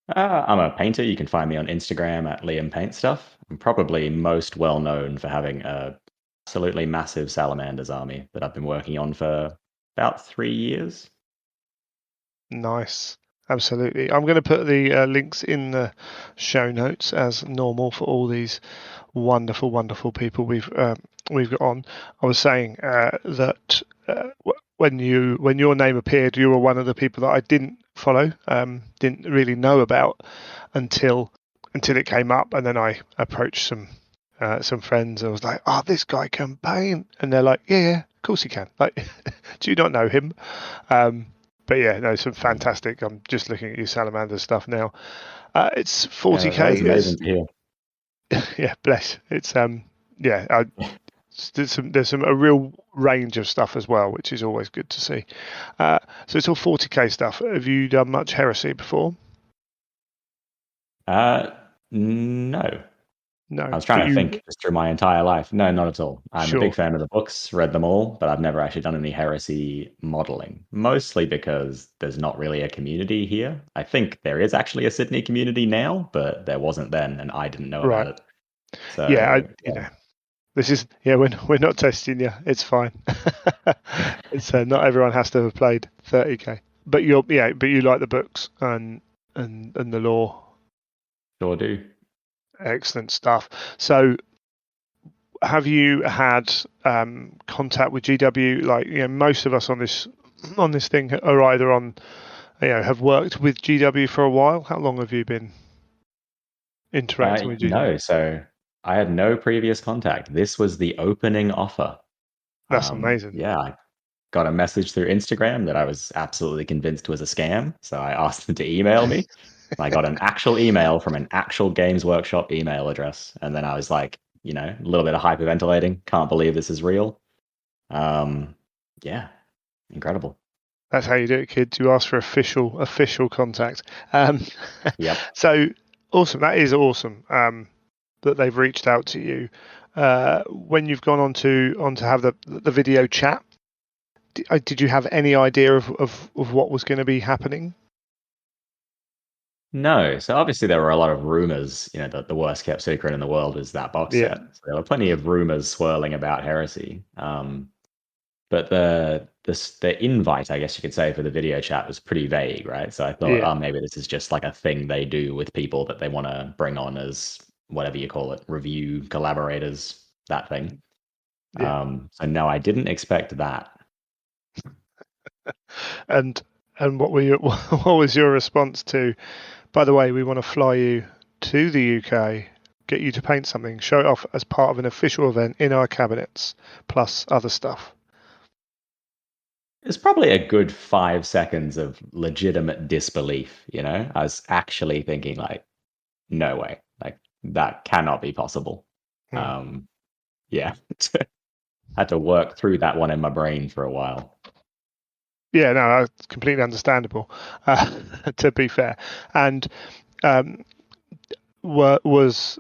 I'm a painter. You can find me on Instagram at Liam Paint Stuff. I'm probably most well known for having a absolutely massive salamanders army that I've been working on for about 3 years. Nice. Absolutely. I'm going to put the links in the show notes as normal for all these wonderful, wonderful people we've got on. I was saying that when your name appeared, you were one of the people that I didn't follow, didn't really know about until it came up, and then I approached some friends. I was like, "Oh, this guy can paint," and they're like, "Yeah, of course he can." Like, do you not know him? But yeah, no, some fantastic. I'm just looking at your salamander stuff now. It's 40k. Yeah, that's amazing to hear. Yeah, bless. It's there's a real range of stuff as well, which is always good to see. So it's all 40k stuff. Have you done much heresy before? No. No. I was trying to think just through my entire life. No, not at all. I'm Sure. a big fan of the books, read them all, but I've never actually done any heresy modeling, mostly because there's not really a community here. I think there is actually a Sydney community now, but there wasn't then, and I didn't know about it. So yeah, this is we're not testing you. It's fine. It's not everyone has to have played 30k, but you like the books and the lore. Sure do. Excellent stuff. So, have you had contact with GW? Like, most of us on this thing are either on, have worked with GW for a while. How long have you been interacting with GW? No, so I had no previous contact. This was the opening offer. That's amazing. Yeah, I got a message through Instagram that I was absolutely convinced was a scam. So I asked them to email me. I got an actual email from an actual Games Workshop email address. And then I was like, a little bit of hyperventilating. Can't believe this is real. Yeah, incredible. That's how you do it, kids. You ask for official contact. Yep. So awesome. That is awesome. That they've reached out to you. When you've gone on to have the video chat, did you have any idea of what was going to be happening? No. So obviously there were a lot of rumors, that the worst kept secret in the world is that box set. So there were plenty of rumors swirling about heresy. But the invite, I guess you could say, for the video chat was pretty vague, right? So I thought, maybe this is just like a thing they do with people that they want to bring on as whatever you call it, review collaborators, that thing. So no, I didn't expect that. And what was your response to? By the way, we want to fly you to the UK, get you to paint something, show it off as part of an official event in our cabinets, plus other stuff. It's probably a good 5 seconds of legitimate disbelief. I was actually thinking like, no way, like that cannot be possible. Yeah, had to work through that one in my brain for a while. Yeah, no, that's completely understandable. To be fair, and was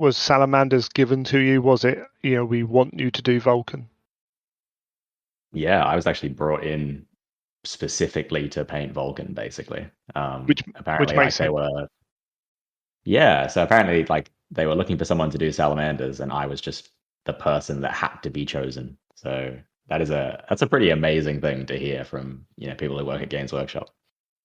salamanders given to you? Was it we want you to do Vulcan? Yeah, I was actually brought in specifically to paint Vulcan, basically. Which apparently makes they sense. were. Yeah, so apparently they were looking for someone to do salamanders, and I was just the person that had to be chosen. So that's a pretty amazing thing to hear from people who work at Games Workshop.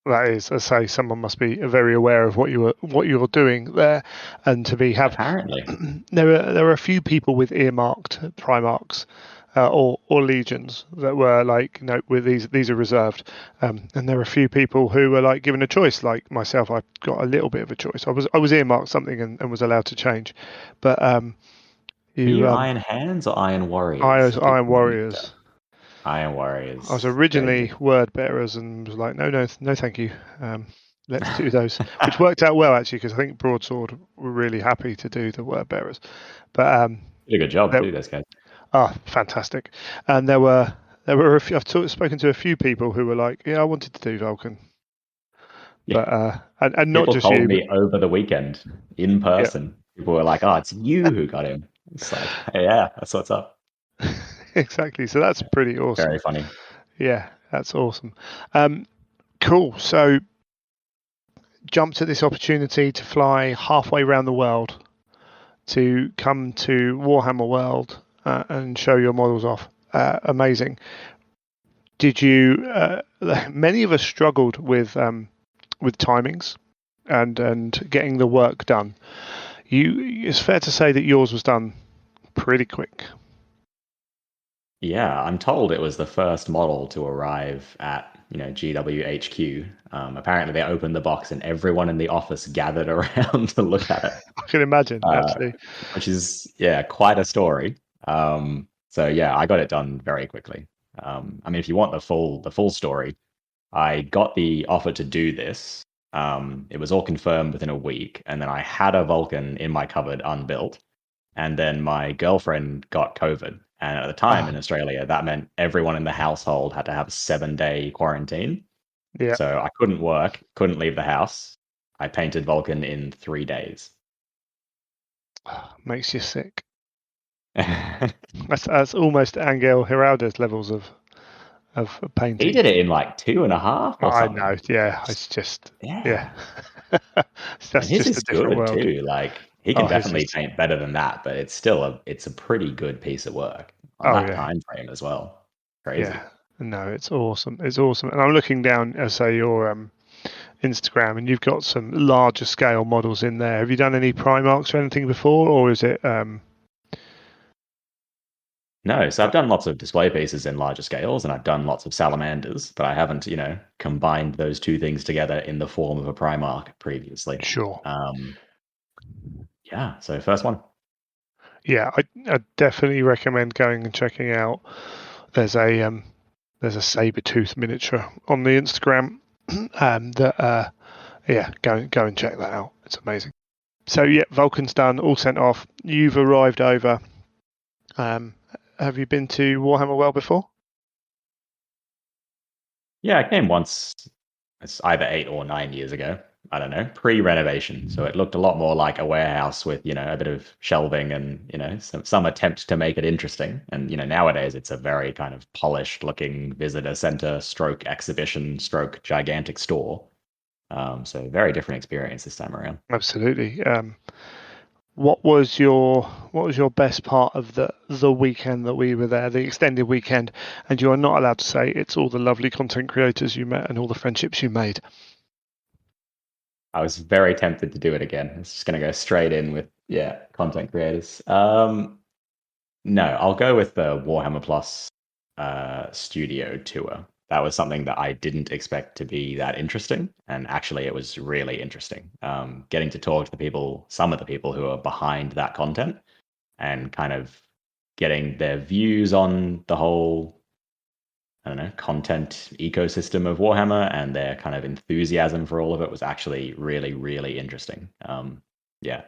That is, I say, someone must be very aware of what you're doing there, and to be Apparently, there are a few people with earmarked Primarchs or legions that were like, no, with these are reserved, and there are a few people who were like given a choice. Like myself, I got a little bit of a choice. I was earmarked something and was allowed to change, but are you Iron Hands or Iron Warriors? Iron Warriors. Iron Warriors. I was originally Word Bearers and was like, no, thank you. Let's do those, which worked out well actually, because I think Broadsword were really happy to do the Word Bearers. But did a good job too, those guys. Fantastic. And there were a few, I've spoken to a few people who were like, yeah, I wanted to do Vulcan. Yeah. But and not people just told you. me over the weekend in person. People were like, "Oh, it's you who got him." It's like, hey, yeah, that's what's up. Exactly. So that's pretty awesome. Very funny. Yeah, that's awesome. Cool. So jumped at this opportunity to fly halfway around the world to come to Warhammer World and show your models off. Amazing. Did you? Many of us struggled with timings and getting the work done. It's fair to say that yours was done pretty quick. Yeah, I'm told it was the first model to arrive at GWHQ. Apparently, they opened the box and everyone in the office gathered around to look at it. I can imagine, actually. Which is quite a story. So yeah, I got it done very quickly. I mean, if you want the full story, I got the offer to do this. It was all confirmed within a week, and then I had a Vulcan in my cupboard unbuilt, and then my girlfriend got COVID. And at the time in Australia, that meant everyone in the household had to have a 7-day quarantine. Yeah. So I couldn't work, couldn't leave the house. I painted Vulcan in 3 days. Makes you sick. That's almost Angel Giraldez levels of painting. He did it in like 2.5 or something. I know, yeah. It's just yeah. That's his just is a different good world. too. Like he can definitely paint better than that, but it's still a pretty good piece of work on that time frame as well. Crazy. Yeah. No, it's awesome. It's awesome. And I'm looking down, say, your Instagram, and you've got some larger scale models in there. Have you done any Primarchs or anything before, or is it? No, so I've done lots of display pieces in larger scales, and I've done lots of salamanders, but I haven't, combined those two things together in the form of a Primarch previously. Sure. Yeah, so first one. Yeah, I definitely recommend going and checking out. There's a saber-tooth miniature on the Instagram. Go and check that out. It's amazing. So yeah, Vulcan's done, all sent off. You've arrived over. Have you been to Warhammer World before? Yeah, I came once. It's either 8 or 9 years ago. I don't know, pre-renovation. So it looked a lot more like a warehouse with, a bit of shelving and, some attempt to make it interesting. And, nowadays it's a very kind of polished looking visitor center stroke exhibition stroke gigantic store. So very different experience this time around. Absolutely. What was your best part of the weekend that we were there, the extended weekend? And you are not allowed to say it's all the lovely content creators you met and all the friendships you made. I was very tempted to do it again. It's just going to go straight in with content creators. No, I'll go with the Warhammer Plus studio tour. That was something that I didn't expect to be that interesting, and actually it was really interesting. Getting to talk to some of the people who are behind that content, and kind of getting their views on the whole, I don't know, content ecosystem of Warhammer and their kind of enthusiasm for all of it was actually really, really interesting.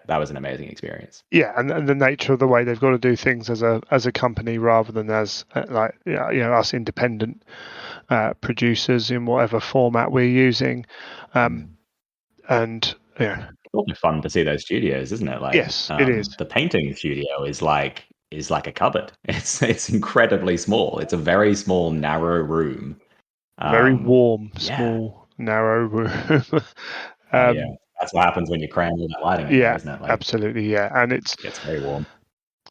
That was an amazing experience. Yeah, and the nature of the way they've got to do things as a company rather than as us independent producers in whatever format we're using, and yeah, it's also fun to see those studios, isn't it? Like, yes, it is. The painting studio is like a cupboard. It's incredibly small. It's a very small, narrow room. Very warm, small, narrow room. That's what happens when you cram all that lighting in there, isn't it? Like, absolutely, yeah. And it gets very warm.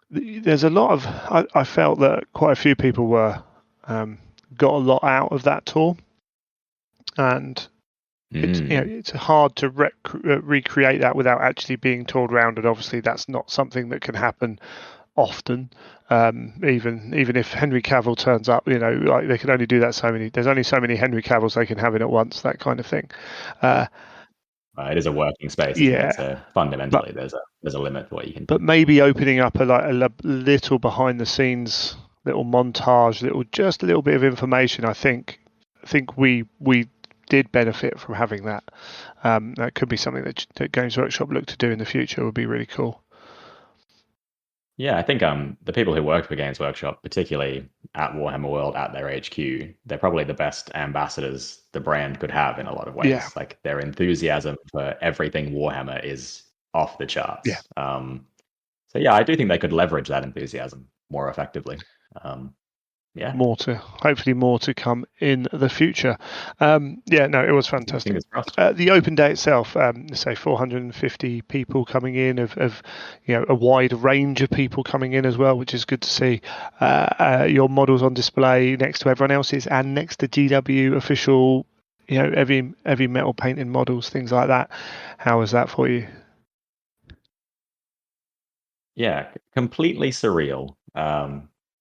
There's a lot of. I felt that quite a few people were got a lot out of that tour, and it's hard to recreate that without actually being toured around. And obviously, that's not something that can happen often. Even if Henry Cavill turns up, like they can only do that so many. There's only so many Henry Cavills they can have in at once. That kind of thing. It is a working space, isn't it? So fundamentally, there's a limit to what you can do. But maybe opening up a little behind the scenes, little montage, just a little bit of information. I think we did benefit from having that. That could be something that Games Workshop look to do in the future. Would be really cool. Yeah, I think the people who worked for Games Workshop, particularly at Warhammer World, at their HQ, they're probably the best ambassadors the brand could have in a lot of ways. Yeah. Like their enthusiasm for everything Warhammer is off the charts. Yeah. So yeah, I do think they could leverage that enthusiasm more effectively. Yeah, hopefully more to come in the future. It was fantastic. fingers crossed. The open day itself, say 450 people coming in, of a wide range of people coming in as well, which is good to see. Your models on display next to everyone else's and next to GW official, every metal painting models, things like that. How was that for you? Yeah, completely surreal.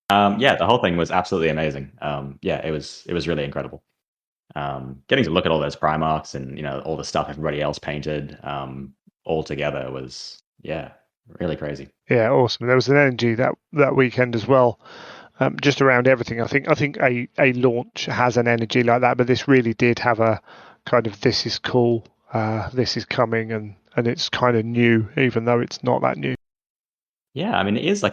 The whole thing was absolutely amazing. It was really incredible. Getting to look at all those Primarchs and all the stuff everybody else painted all together was really crazy. Yeah, awesome. There was an energy that weekend as well, just around everything. I think a launch has an energy like that, but this really did have a kind of, this is cool, this is coming, and it's kind of new, even though it's not that new. Yeah, I mean, it is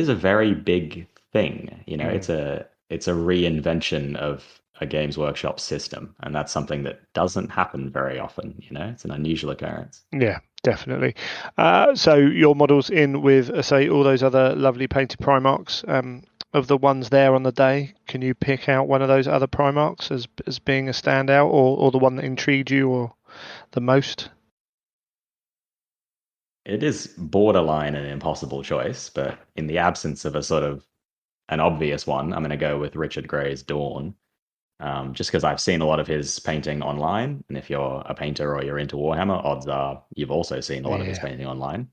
a very big thing. It's a reinvention of a Games Workshop system, and that's something that doesn't happen very often. It's an unusual occurrence. Yeah, definitely. So your models in with, say, all those other lovely painted Primarchs. Of the ones there on the day, can you pick out one of those other Primarchs as being a standout, or the one that intrigued you or the most? It is borderline an impossible choice, but in the absence of a sort of an obvious one, I'm going to go with Richard Gray's Dawn, just because I've seen a lot of his painting online, and if you're a painter or you're into Warhammer, odds are you've also seen a lot of his painting online.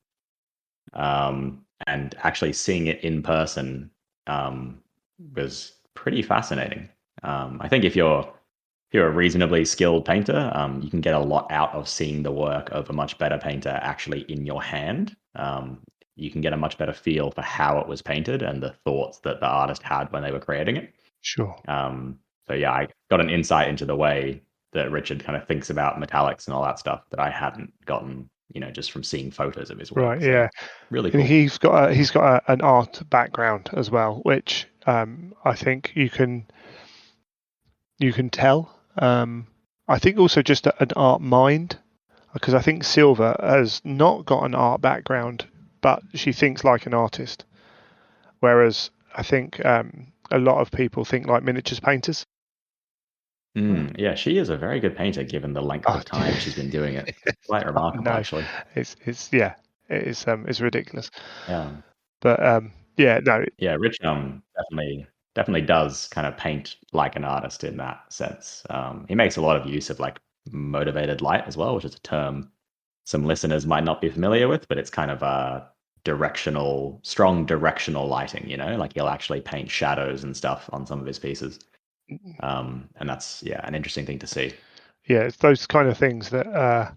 And actually seeing it in person was pretty fascinating. I think if you're a reasonably skilled painter, you can get a lot out of seeing the work of a much better painter actually in your hand. You can get a much better feel for how it was painted and the thoughts that the artist had when they were creating it. Sure. I got an insight into the way that Richard kind of thinks about metallics and all that stuff that I hadn't gotten, just from seeing photos of his work. Right. Yeah. Really cool. And he's got an art background as well, which I think you can tell. I think also just an art mind, because I think Sylva has not got an art background, but she thinks like an artist. Whereas I think a lot of people think like miniatures painters. Yeah, she is a very good painter given the length of time she's been doing it. Quite remarkable, actually. It's ridiculous. Yeah. But Yeah, Rich definitely does kind of paint like an artist in that sense. He makes a lot of use of like motivated light as well, which is a term some listeners might not be familiar with, but it's kind of a strong directional lighting, like he'll actually paint shadows and stuff on some of his pieces. And that's an interesting thing to see. Yeah, it's those kind of things that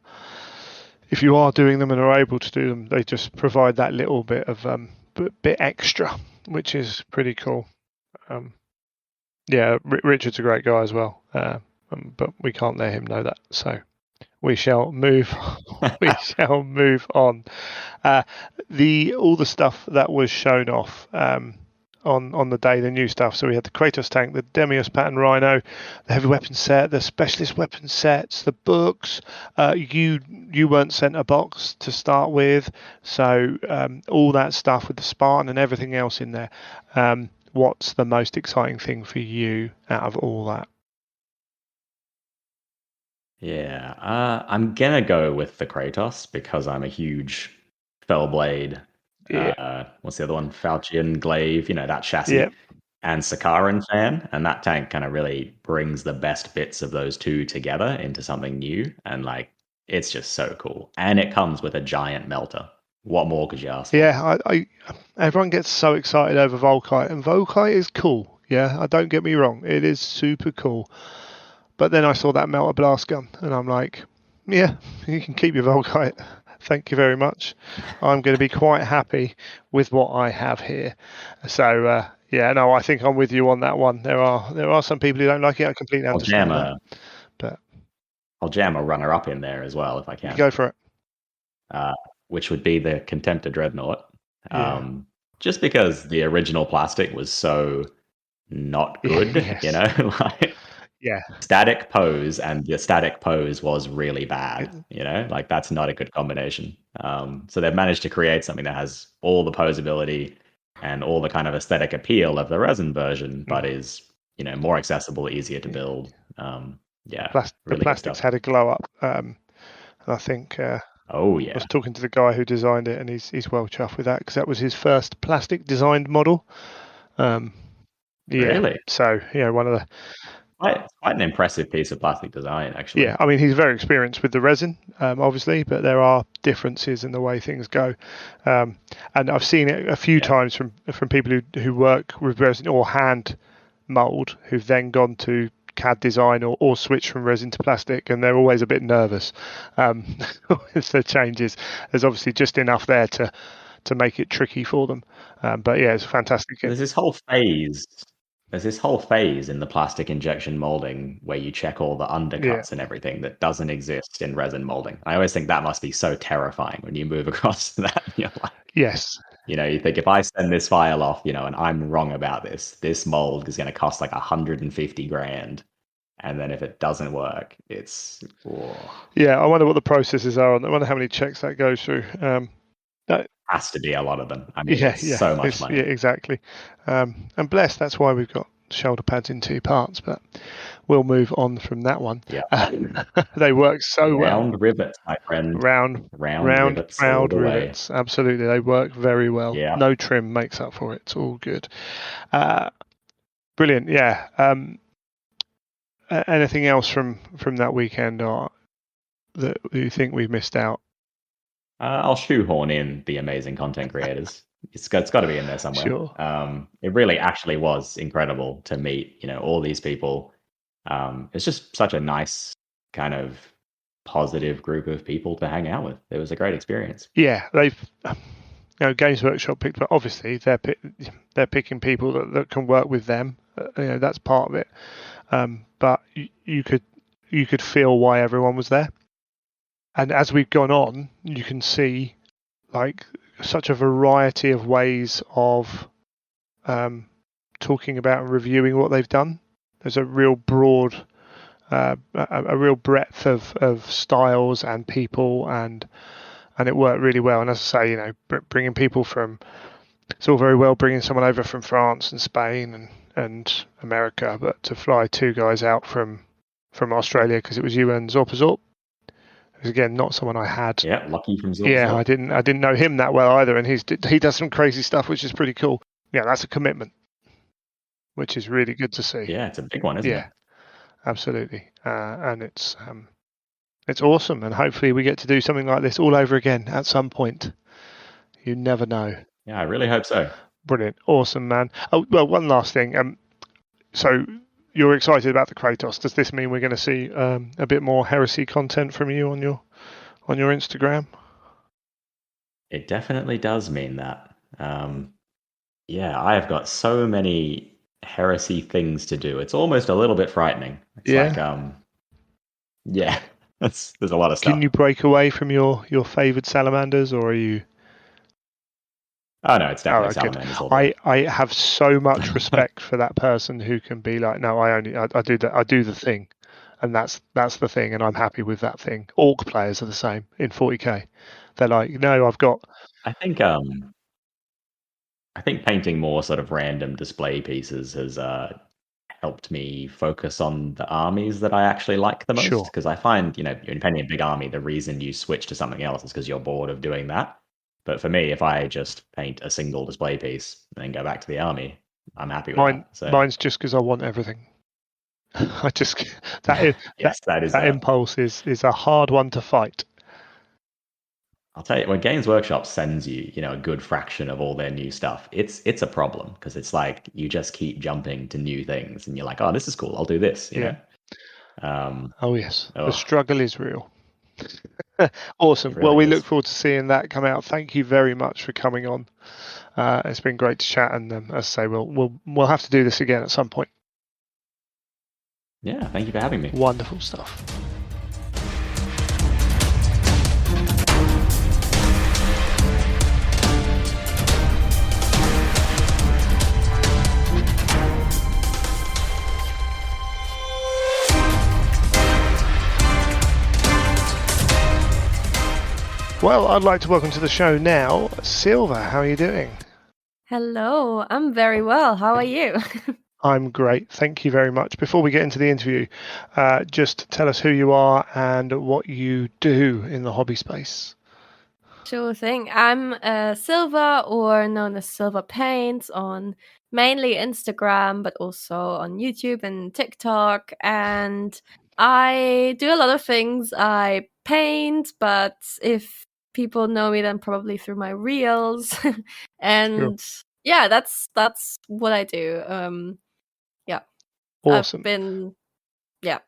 if you are doing them and are able to do them, they just provide that little bit of bit extra, which is pretty cool. Richard's a great guy as well, but we can't let him know that. So we shall move. We shall move on. All the stuff that was shown off on the day, the new stuff. So we had the Kratos tank, the Demios pattern Rhino, the heavy weapon set, the specialist weapon sets, the books. You weren't sent a box to start with, so all that stuff with the Spartan and everything else in there. What's the most exciting thing for you out of all that? Yeah, I'm gonna go with the Kratos because I'm a huge Fellblade. What's the other one? Falchion Glaive, that chassis, and Sakaran fan, and that tank kind of really brings the best bits of those two together into something new, and like it's just so cool. And it comes with a giant melter. What more could you ask for? Yeah, everyone gets so excited over Volkite, and Volkite is cool. Yeah, don't get me wrong, it is super cool. But then I saw that melter blast gun, and I'm like, yeah, you can keep your Volkite. Thank you very much. I'm going to be quite happy with what I have here. So I think I'm with you on that one. There are some people who don't like it. I completely understand that. But I'll jam a runner-up in there as well if I can. Go for it. Which would be the Contemptor Dreadnought. Just because the original plastic was so not good, static pose, and the static pose was really bad, like that's not a good combination. So they've managed to create something that has all the posability, and all the kind of aesthetic appeal of the resin version, but is more accessible, easier to build. Yeah, the really good plastics stuff. had a glow up, and I think Oh I yeah, was talking to the guy who designed it, and he's well chuffed with that because that was his first plastic designed model. Yeah, really. so one of the Quite an impressive piece of plastic design, actually. Yeah, I mean, he's very experienced with the resin, obviously, but there are differences in the way things go. And I've seen it a few times from people who work with resin or hand mold, who've then gone to CAD design or switch from resin to plastic, and they're always a bit nervous with the changes. There's obviously just enough there to make it tricky for them. But yeah, it's fantastic. There's this whole phase. There's this whole phase in the plastic injection molding where you check all the undercuts and everything that doesn't exist in resin molding. I always think that must be so terrifying when you move across to that. You're like, yes. You think if I send this file off, and I'm wrong about this mold is going to cost like 150 grand. And then if it doesn't work, it's... Yeah, I wonder what the processes are. I wonder how many checks that goes through. Has to be a lot of them. I mean, it's so much money. Yeah, exactly. And bless, that's why we've got shoulder pads in 2 parts, but we'll move on from that one. Yeah. They work so well. Round rivets, my friend. Round rivets. All the rivets. Way. Absolutely. They work very well. Yeah. No trim makes up for it. It's all good. Brilliant. Yeah. Anything else from that weekend or that you think we've missed out? I'll shoehorn in the amazing content creators. It's got to be in there somewhere. Sure. It really actually was incredible to meet, all these people. It's just such a nice kind of positive group of people to hang out with. It was a great experience. Yeah, they've Games Workshop picked, but obviously they're picking people that can work with them. That's part of it. But you could feel why everyone was there. And as we've gone on, you can see like such a variety of ways of talking about and reviewing what they've done. There's a real broad, a real breadth of styles and people, and it worked really well. And as I say, bringing people from, it's all very well bringing someone over from France and Spain and America, but to fly 2 guys out from Australia because it was you and Zorpazorp. Again, not someone I had. Yeah, lucky from Zorpazorp. Yeah, I didn't know him that well either, and he does some crazy stuff, which is pretty cool. Yeah, that's a commitment, which is really good to see. Yeah, it's a big one, isn't it? Yeah, absolutely, and it's awesome, and hopefully we get to do something like this all over again at some point. You never know. Yeah, I really hope so. Brilliant, awesome, man. Oh well, one last thing. So you're excited about the Kratos. Does this mean we're going to see a bit more heresy content from you on your Instagram? It definitely does mean that. Yeah, I have got so many heresy things to do. It's almost a little bit frightening. It's like, yeah, there's a lot of stuff. Can you break away from your favoured salamanders, or are you? Oh no, it's definitely salamanders. I have so much respect for that person who can be like, no, I do the thing, and that's the thing, and I'm happy with that thing. Orc players are the same in 40k. They're like, no, I've got. I think painting more sort of random display pieces has helped me focus on the armies that I actually like the most. Because I find, you're painting a big army, the reason you switch to something else is because you're bored of doing that. But for me, if I just paint a single display piece and then go back to the army, I'm happy with that. So, mine's just because I want everything. I just that impulse is a hard one to fight. I'll tell you, when Games Workshop sends you, a good fraction of all their new stuff, it's a problem because it's like you just keep jumping to new things, and you're like, oh, this is cool, I'll do this. You know? Oh yes, the struggle is real. Awesome. Really well, we look forward to seeing that come out. Thank you very much for coming on. It's been great to chat, and as I say, we'll have to do this again at some point. Yeah, thank you for having me. Wonderful stuff. Well, I'd like to welcome to the show now Sylva. How are you doing? Hello, I'm very well. How are you? I'm great. Thank you very much. Before we get into the interview, just tell us who you are and what you do in the hobby space. Sure thing. I'm Sylva, or known as Sylva Paints, on mainly Instagram, but also on YouTube and TikTok. And I do a lot of things. I paint, but if people know me, then probably through my reels. And yeah, that's what I do. Yeah, Awesome.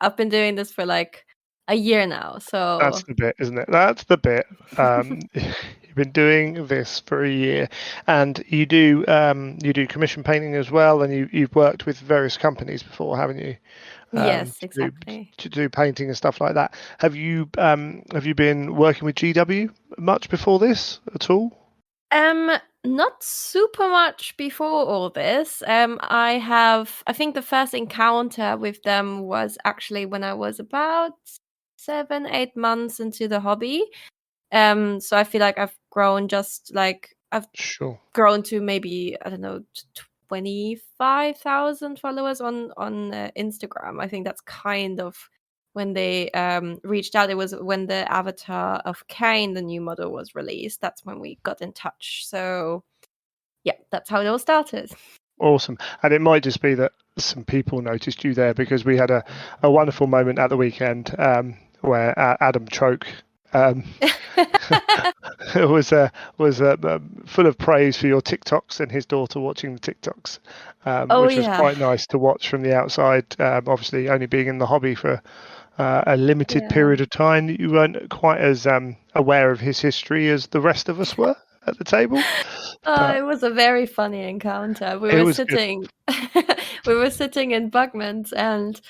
I've been doing this for like a year now. So That's the bit, isn't it? That's the bit. You've been doing this for a year, and you do commission painting as well, and you've worked with various companies before, haven't you? yes, exactly. To do painting and stuff like that. Have you been working with GW much before this at all? Not super much before all this. I think the first encounter with them was actually when I was about 7-8 months into the hobby. So I feel like I've grown Sure. grown to maybe, I don't know, 25,000 followers on Instagram. I think that's kind of when they reached out. It was when the avatar of Kane, the new model, was released. That's when we got in touch. So yeah, that's how it all started. Awesome. And it might just be that some people noticed you there, because we had a wonderful moment at the weekend where Adam Choke was full of praise for your TikToks and his daughter watching the TikToks, which was quite nice to watch from the outside. Obviously, only being in the hobby for a limited period of time, you weren't quite as aware of his history as the rest of us were at the table. It was a very funny encounter. We were sitting in Bugman's and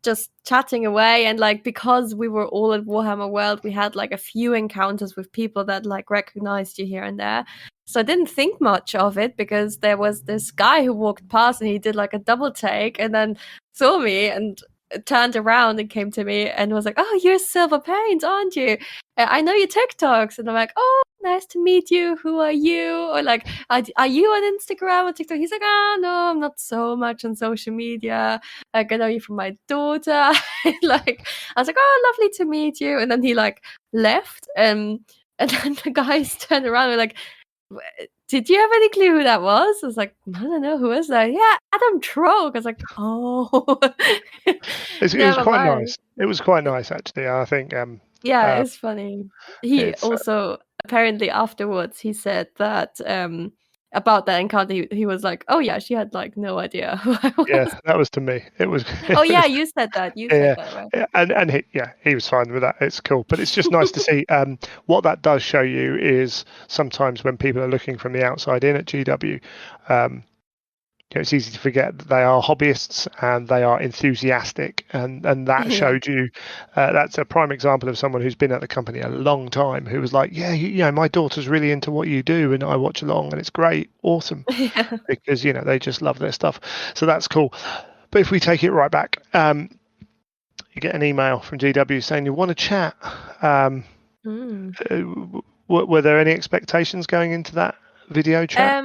just chatting away, and like, because we were all at Warhammer World, we had like a few encounters with people that like recognized you here and there. So I didn't think much of it, because there was this guy who walked past and he did like a double take and then saw me and turned around and came to me and was like, "Oh, you're Sylva Paint, aren't you? I know your TikToks." And I'm like, "Oh, nice to meet you. Who are you?" Or like, "Are you on Instagram or TikTok?" He's like, no, I'm not so much on social media. Like, I know you from my daughter." Like, I was like, "Oh, lovely to meet you." And then he like left, and then the guys turned around and were like, "Did you have any clue who that was?" I was like, "I don't know, who is that?" "Yeah, Adam Troke." I was like, "Oh." It was quite nice. It was quite nice, actually. I think. Yeah, it's funny. He also apparently afterwards he said that about that encounter, he was like, "Oh yeah, she had like no idea who I was." Yeah, that was to me. It was. Oh yeah, you said that. You said that, right? Yeah, and he was fine with that. It's cool, but it's just nice to see. What that does show you is sometimes when people are looking from the outside in at GW, it's easy to forget that they are hobbyists and they are enthusiastic, and that showed you. That's a prime example of someone who's been at the company a long time, who was like, "Yeah, my daughter's really into what you do, and I watch along, and it's great, awesome," because they just love their stuff. So that's cool. But if we take it right back, you get an email from GW saying you want to chat. Were there any expectations going into that video chat?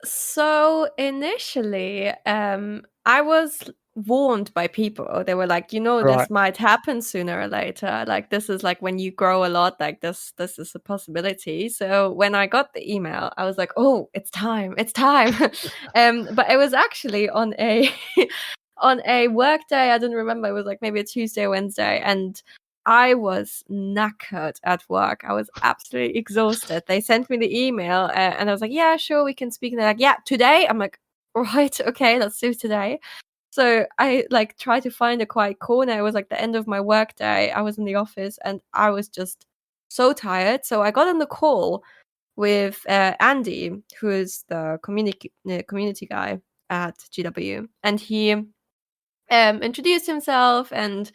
So initially, I was warned by people. They were like, this might happen sooner or later. Like, this is like when you grow a lot, like this is a possibility. So when I got the email, I was like, "Oh, it's time. It's time." But it was actually on a on a work day. I didn't remember. It was like maybe a Tuesday or Wednesday, and I was knackered at work. I was absolutely exhausted. They sent me the email and I was like, "Yeah, sure, we can speak." And they're like, "Yeah, today?" I'm like, "Right, okay, let's do today." So I like tried to find a quiet corner. It was like the end of my work day. I was in the office and I was just so tired. So I got on the call with Andy, who is the community guy at GW. And he introduced himself, and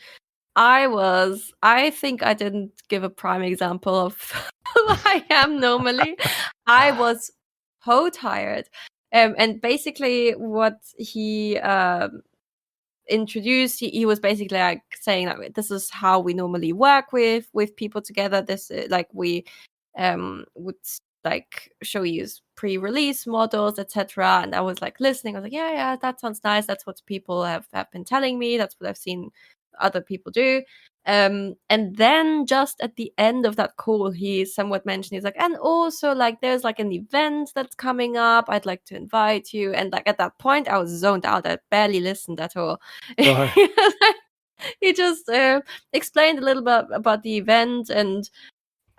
I think I didn't give a prime example of who I am normally. I was so tired. And basically what he introduced, he was basically like saying that this is how we normally work with people together. This like we would like show you pre-release models, etc. And I was like listening. I was like, yeah, that sounds nice. That's what people have been telling me. That's what I've seen other people do. And then just at the end of that call, he somewhat mentioned, he's like, and also like there's like an event that's coming up. I'd like to invite you. And like at that point, I was zoned out. I barely listened at all. Right. He just explained a little bit about the event, and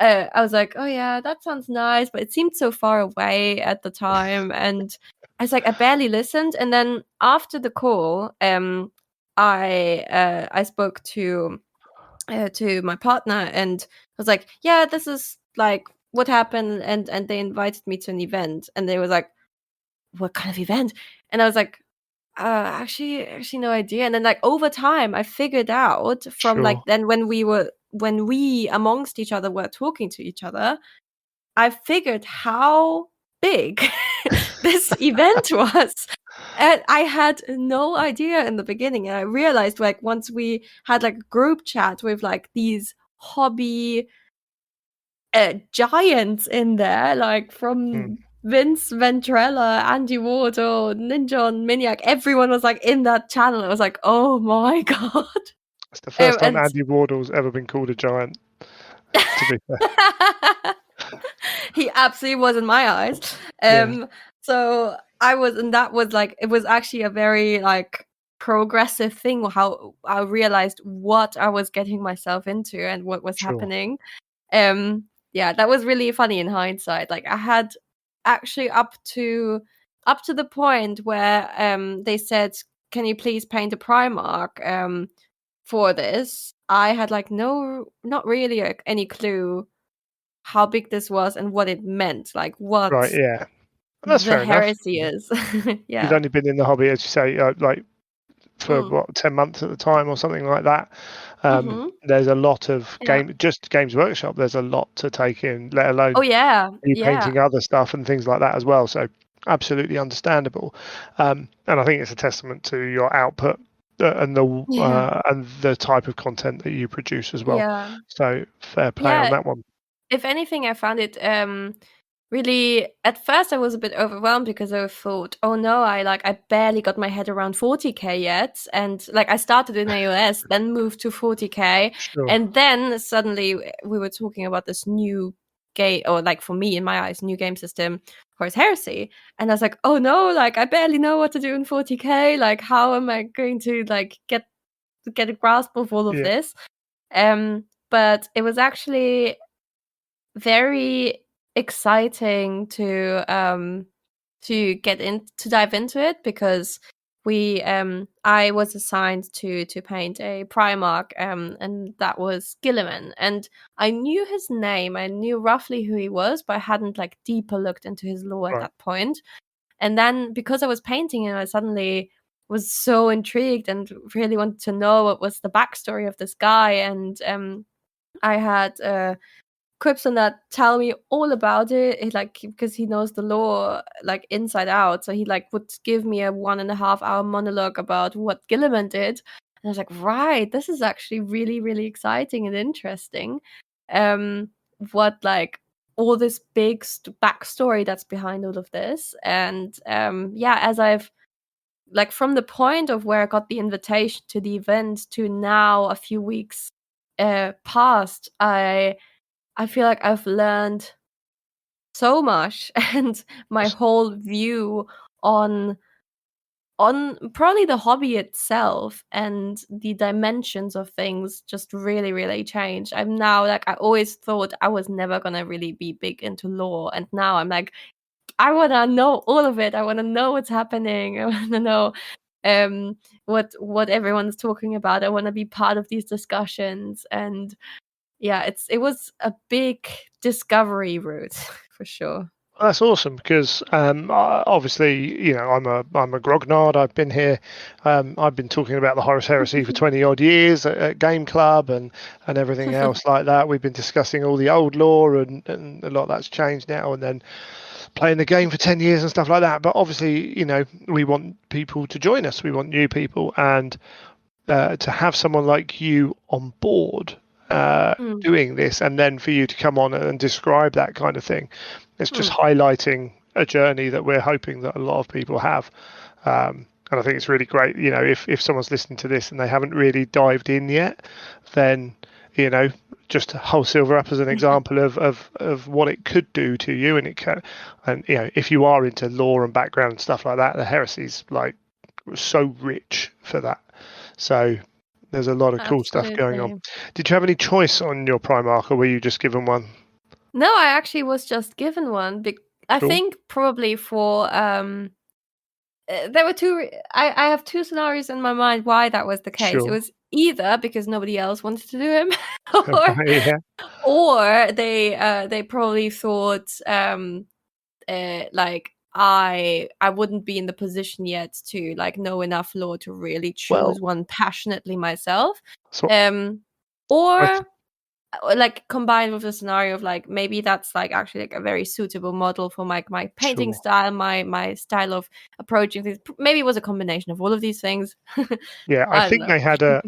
I was like, oh yeah, that sounds nice, but it seemed so far away at the time, and I was like, I barely listened. And then after the call, I spoke to my partner, and I was like, yeah, this is like what happened, and they invited me to an event, and they was like, what kind of event? And I was like, actually no idea. And then like over time I figured out from like then when we amongst each other were talking to each other, I figured how big this event was. And I had no idea in the beginning. And I realized like once we had like a group chat with like these hobby giants in there, like from Vince Ventrella, Andy Wardle, Ninja and Miniac, everyone was like in that channel. I was like, oh my god. It's the first time Andy Wardle's ever been called a giant, to be fair. He absolutely was in my eyes. So I was, and that was like, it was actually a very like progressive thing, how I realized what I was getting myself into and what was happening. Yeah, that was really funny in hindsight. Like I had actually up to the point where they said, can you please paint a Primarch for this? I had like not really any clue how big this was and what it meant, like what that's the fair heresy enough. is. Yeah, you'd only been in the hobby, as you say, like for what 10 months at the time or something like that. There's a lot of Games Workshop, there's a lot to take in, let alone painting other stuff and things like that as well. So absolutely understandable. And I think it's a testament to your output and the type of content that you produce as well. So fair play on that one. If anything, I found it really, at first I was a bit overwhelmed because I thought, oh no, I barely got my head around 40k yet, and like I started in AOS, then moved to 40k, and then suddenly we were talking about this new game, or like for me in my eyes, new game system, Horus Heresy, and I was like, oh no, like I barely know what to do in 40k, like how am I going to like get a grasp of all of this? But it was actually very exciting to dive into it, because I was assigned to paint a Primarch, and that was Gilliman, and I knew his name, I knew roughly who he was, but I hadn't like deeper looked into his lore at that point. And then because I was painting him, I suddenly was so intrigued and really wanted to know what was the backstory of this guy, and I had Quipson that tell me all about it, like because he knows the lore like inside out. So he like would give me a 1.5 hour monologue about what Gilliman did, and I was like, right, this is actually really, really exciting and interesting. What like all this big backstory that's behind all of this, and as I've like from the point of where I got the invitation to the event to now a few weeks past, I feel like I've learned so much, and my whole view on probably the hobby itself and the dimensions of things just really, really changed. I'm now like, I always thought I was never gonna really be big into lore, and now I'm like, I wanna know all of it. I wanna know what's happening. I wanna know what everyone's talking about. I wanna be part of these discussions, and it was a big discovery route for sure. That's awesome, because obviously, I'm a grognard. I've been here. I've been talking about the Horus Heresy for 20 odd years at Game Club and everything else like that. We've been discussing all the old lore, and a lot of that's changed now. And then playing the game for 10 years and stuff like that. But obviously, we want people to join us. We want new people, and to have someone like you on board doing this, and then for you to come on and describe that kind of thing, it's just highlighting a journey that we're hoping that a lot of people have. And I think it's really great. If someone's listening to this and they haven't really dived in yet, then just hold Sylva up as an example of what it could do to you, and if you are into lore and background and stuff like that, the Heresy's like so rich for that. So there's a lot of cool stuff going on. Did you have any choice on your Primarch, or were you just given one? No, I actually was just given one. I think probably for there were two. I have two scenarios in my mind why that was the case. Sure. It was either because nobody else wanted to do him, or they probably thought like I wouldn't be in the position yet to like know enough lore to really choose one passionately myself. Or like combined with the scenario of like maybe that's like actually like a very suitable model for my painting style, my style of approaching things. Maybe it was a combination of all of these things. Yeah, I think they had a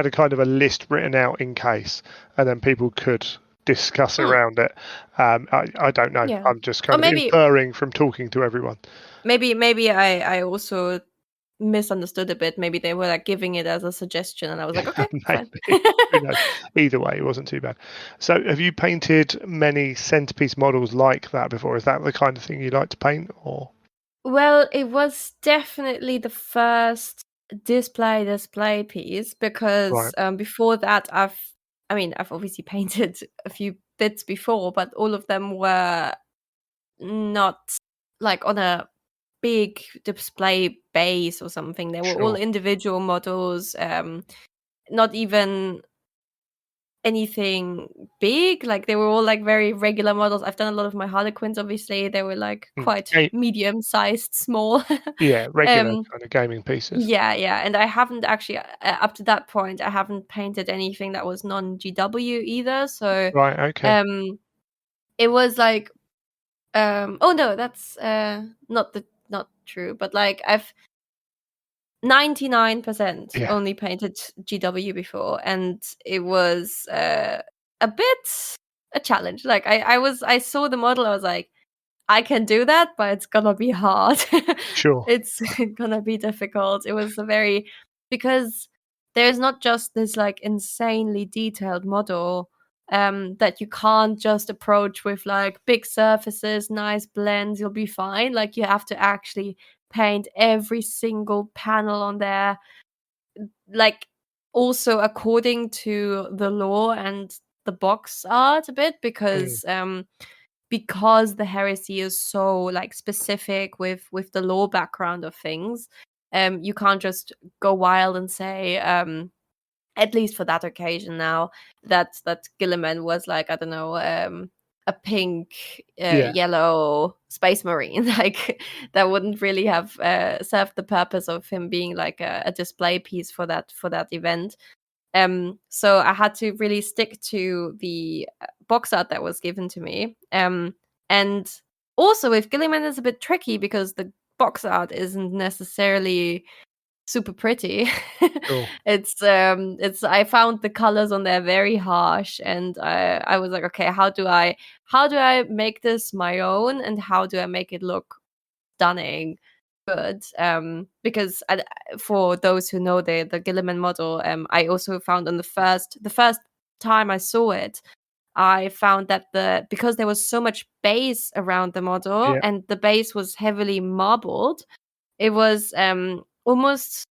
kind of a list written out in case, and then people could discuss around it. I don't know. Yeah. I'm just kind of inferring from talking to everyone. Maybe I also misunderstood a bit. Maybe they were like giving it as a suggestion, and I was like, okay, fine. Either way, it wasn't too bad. So, have you painted many centerpiece models like that before? Is that the kind of thing you like to paint, or? Well, it was definitely the first display piece because before that, I've obviously painted a few bits before, but all of them were not like on a big display base or something. They were all individual models, not even anything big. Like they were all like very regular models. I've done a lot of my Harlequins, obviously. They were like quite medium-sized, small. Regular kind of gaming pieces. Yeah. And I haven't actually, up to that point, I haven't painted anything that was non-GW either. So it was like, oh no, that's not true. But like I've 99% only painted GW before, and it was a bit a challenge. Like I saw the model, I was like, I can do that, but it's gonna be hard. It's gonna be difficult. It was because there's not just this like insanely detailed model that you can't just approach with like big surfaces, nice blends, you'll be fine. Like you have to actually paint every single panel on there, like also according to the lore and the box art a bit, because the Heresy is so like specific with the lore background of things. You can't just go wild and say at least for that occasion now that Guilliman was like, I don't know, a pink yellow space marine. Like that wouldn't really have served the purpose of him being like a display piece for that event. So I had to really stick to the box art that was given to me. And also with Guilliman it's a bit tricky because the box art isn't necessarily super pretty. It's I found the colors on there very harsh, and I was like, okay, how do I make this my own, and how do I make it look stunning, good? Because for those who know the Guilliman model, I also found on the first time I saw it, I found that because there was so much base around the model and the base was heavily marbled, it was almost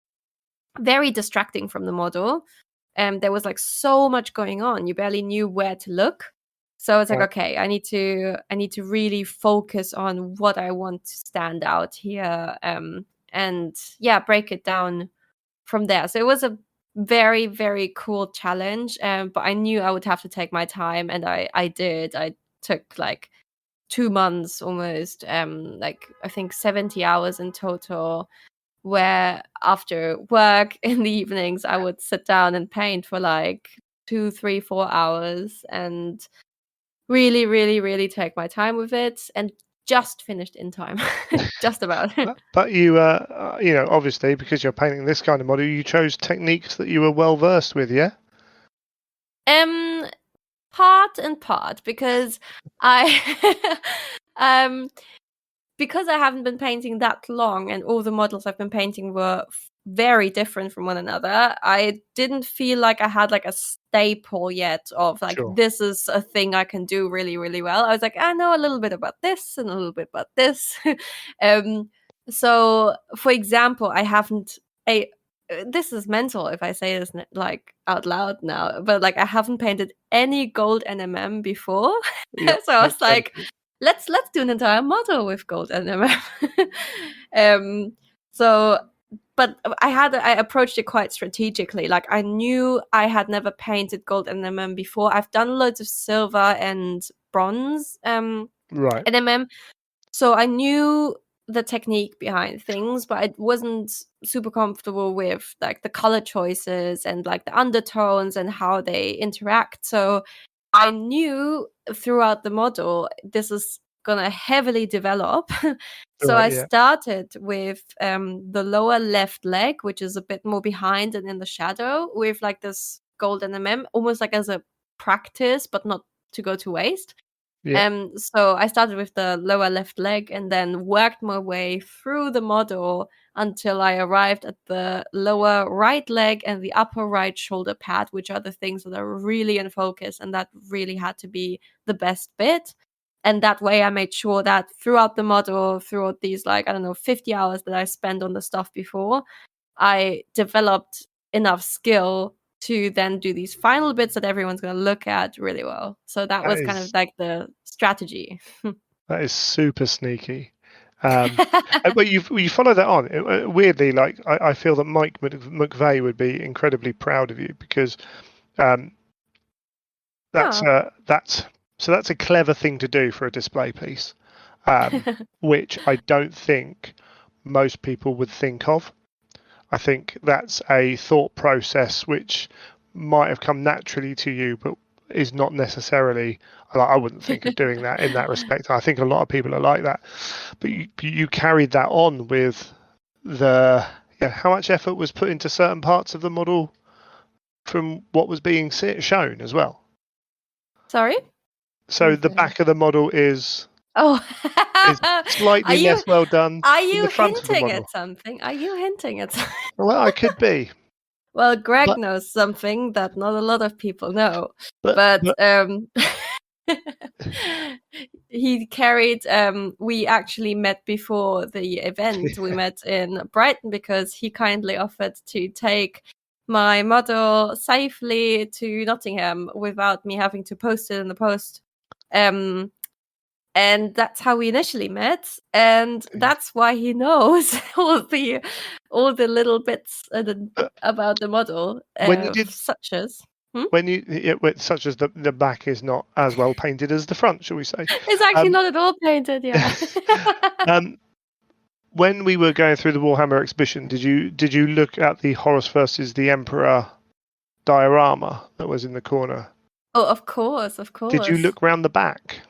very distracting from the model. There was like so much going on, you barely knew where to look. So I was like, okay, I need to really focus on what I want to stand out here, and break it down from there. So it was a very, very cool challenge, but I knew I would have to take my time, and I did. I took like 2 months almost, like I think 70 hours in total, where after work in the evenings I would sit down and paint for like 2, 3, 4 hours and really, really, really take my time with it, and just finished in time. Just about. But you obviously because you're painting this kind of model, you chose techniques that you were well versed with, yeah? part and part, because I because I haven't been painting that long and all the models I've been painting were very different from one another, I didn't feel like I had like a staple yet of like, this is a thing I can do really, really well. I was like, I know a little bit about this and a little bit about this. So, for example, I haven't... this is mental if I say this like out loud now, but like I haven't painted any gold NMM before. Yep, so I was like, let's do an entire model with gold NMM. But I approached it quite strategically. Like I knew I had never painted gold NMM before. I've done loads of silver and bronze NMM. So I knew the technique behind things, but I wasn't super comfortable with like the color choices and like the undertones and how they interact. So I knew throughout the model this is gonna heavily develop. So I started with the lower left leg, which is a bit more behind and in the shadow, with like this gold NMM, almost like as a practice, but not to go to waste. So I started with the lower left leg and then worked my way through the model until I arrived at the lower right leg and the upper right shoulder pad, which are the things that are really in focus, and that really had to be the best bit. And that way I made sure that throughout the model, throughout these 50 hours that I spent on the stuff before, I developed enough skill to then do these final bits that everyone's going to look at really well. So that was kind of like the strategy. That is super sneaky. But you follow that on. Weirdly, like I feel that Mike McVeigh would be incredibly proud of you, because that's a clever thing to do for a display piece, which I don't think most people would think of. I think that's a thought process which might have come naturally to you, but is not necessarily... I wouldn't think of doing that in that respect. I think a lot of people are like that. But you carried that on with the... how much effort was put into certain parts of the model from what was being shown as well. Sorry? So the back of the model is... is slightly less well done. Are you hinting at something? Well, I could be. Well, Greg knows something that not a lot of people know. But he carried... we actually met before the event. We met in Brighton because he kindly offered to take my model safely to Nottingham without me having to post it in the post. And that's how we initially met, and that's why he knows all the little bits about the model. Such as the back is not as well painted as the front, shall we say? It's actually not at all painted. Yeah. When we were going through the Warhammer exhibition, did you look at the Horus versus the Emperor diorama that was in the corner? Oh, of course. Did you look round the back?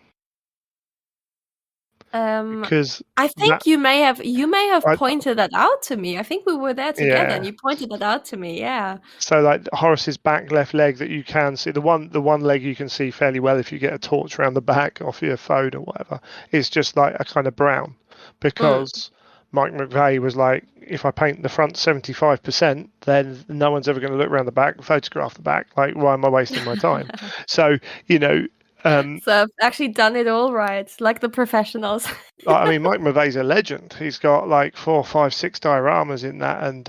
Because I think you may have pointed that out to me. I think we were there together, and you pointed that out to me. Yeah. So like Horus's back left leg that you can see, the one leg you can see fairly well if you get a torch around the back off your phone or whatever. It's just like a kind of brown, because Mike McVeigh was like, if I paint the front 75%, then no one's ever going to look around the back, photograph the back. Like, why am I wasting my time? So so I've actually done it all right, like the professionals. I mean, Mike McVeigh's a legend. He's got like 4, 5, 6 dioramas in that, and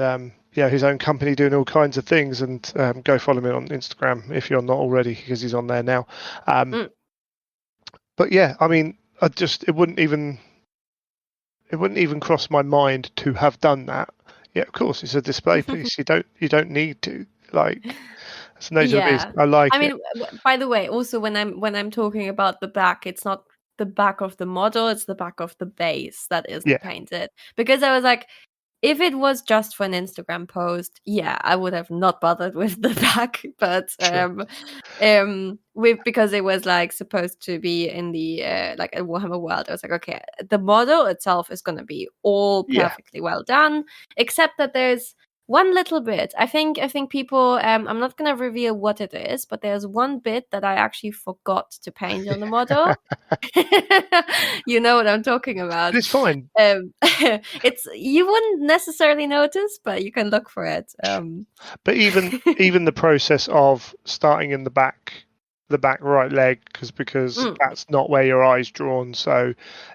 his own company doing all kinds of things. And go follow him on Instagram if you're not already, because he's on there now. But yeah, I mean, it wouldn't even cross my mind to have done that. Yeah, of course, it's a display piece. You don't need to like. I like it. I mean, by the way, also when I'm talking about the back, it's not the back of the model, it's the back of the base that isn't painted. Because I was like, if it was just for an Instagram post, I would have not bothered with the back. But because it was like supposed to be in the like a Warhammer world, I was like, okay, the model itself is going to be all perfectly well done, except that there's one little bit. I think people. I'm not gonna reveal what it is, but there's one bit that I actually forgot to paint on the model. You know what I'm talking about. It's fine. It's you wouldn't necessarily notice, but you can look for it. But even the process of starting in the back right leg, because that's not where your eye's drawn. So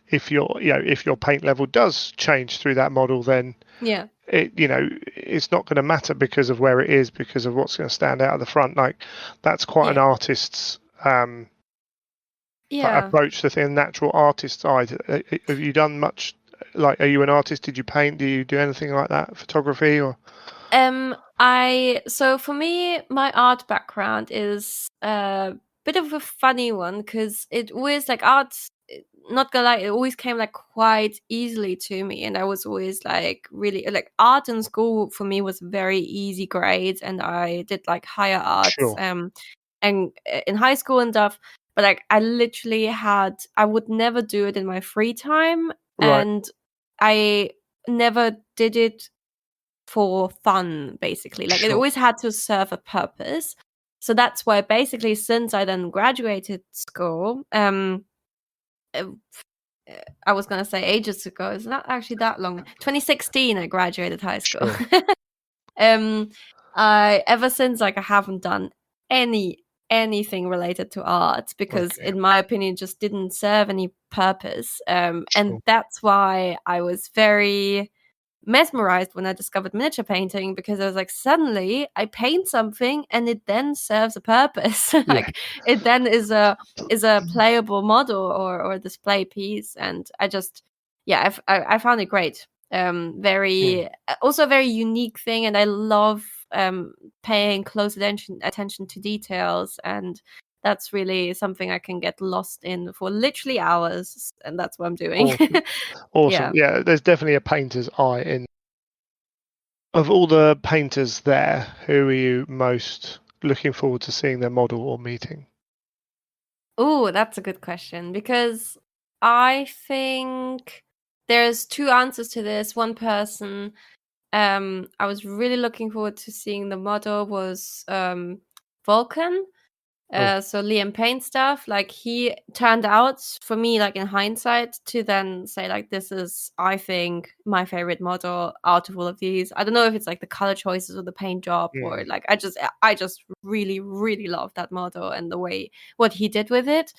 if your paint level does change through that model, then yeah. It's not going to matter because of where it is, because of what's going to stand out of the front. Like that's quite an artist's approach to the thing, natural artist's eye. Have you done much? Like, are you an artist? Did you paint? Do you do anything like that? Photography or? So for me, my art background is a bit of a funny one because it always like art. Not gonna lie, it always came like quite easily to me, and I was always like really like art in school for me was very easy grades, and I did like higher arts, and in high school and stuff. But like I literally I would never do it in my free time, and I never did it for fun. Basically, like it always had to serve a purpose. So that's why basically since I then graduated school, I was going to say ages ago. It's not actually that long. 2016, I graduated high school. Sure. Ever since, like, I haven't done anything related to art because, in my opinion, it just didn't serve any purpose. And that's why I was very mesmerized when I discovered miniature painting, because I was like, suddenly I paint something and it then serves a purpose. Like it then is a playable model or display piece, and I just I found it great. Also a very unique thing, and I love paying close attention to details, and that's really something I can get lost in for literally hours, and that's what I'm doing. Awesome. Yeah, there's definitely a painter's eye in. Of all the painters there, who are you most looking forward to seeing their model or meeting? Oh, that's a good question, because I think there's two answers to this. One person I was really looking forward to seeing the model was Vulcan. So Liam Payne stuff, like he turned out for me, like in hindsight, to then say like, this is, I think, my favorite model out of all of these. I don't know if it's like the color choices or the paint job or like, I just really, really love that model and the way what he did with it.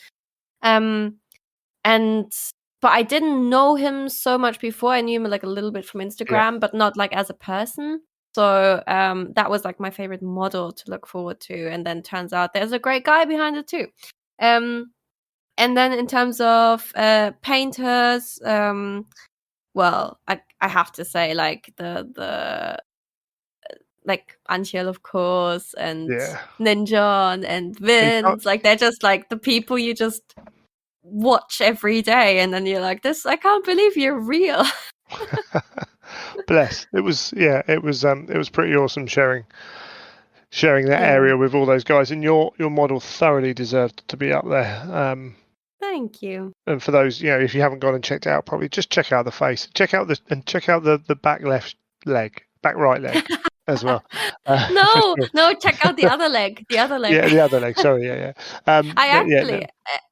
But I didn't know him so much before. I knew him like a little bit from Instagram, but not like as a person. So that was like my favorite model to look forward to. And then turns out there's a great guy behind it too. And then in terms of painters, well, I have to say like the like Anshel, of course, and Ninja and Vince, like they're just like the people you just watch every day, and then you're like, I can't believe you're real. Bless. It was pretty awesome sharing that area with all those guys, and your model thoroughly deserved to be up there. Thank you. And for those, if you haven't gone and checked it out, probably just check out the face, check out the back right leg as well. No, check out the other leg. Yeah, the other leg. Sorry, yeah.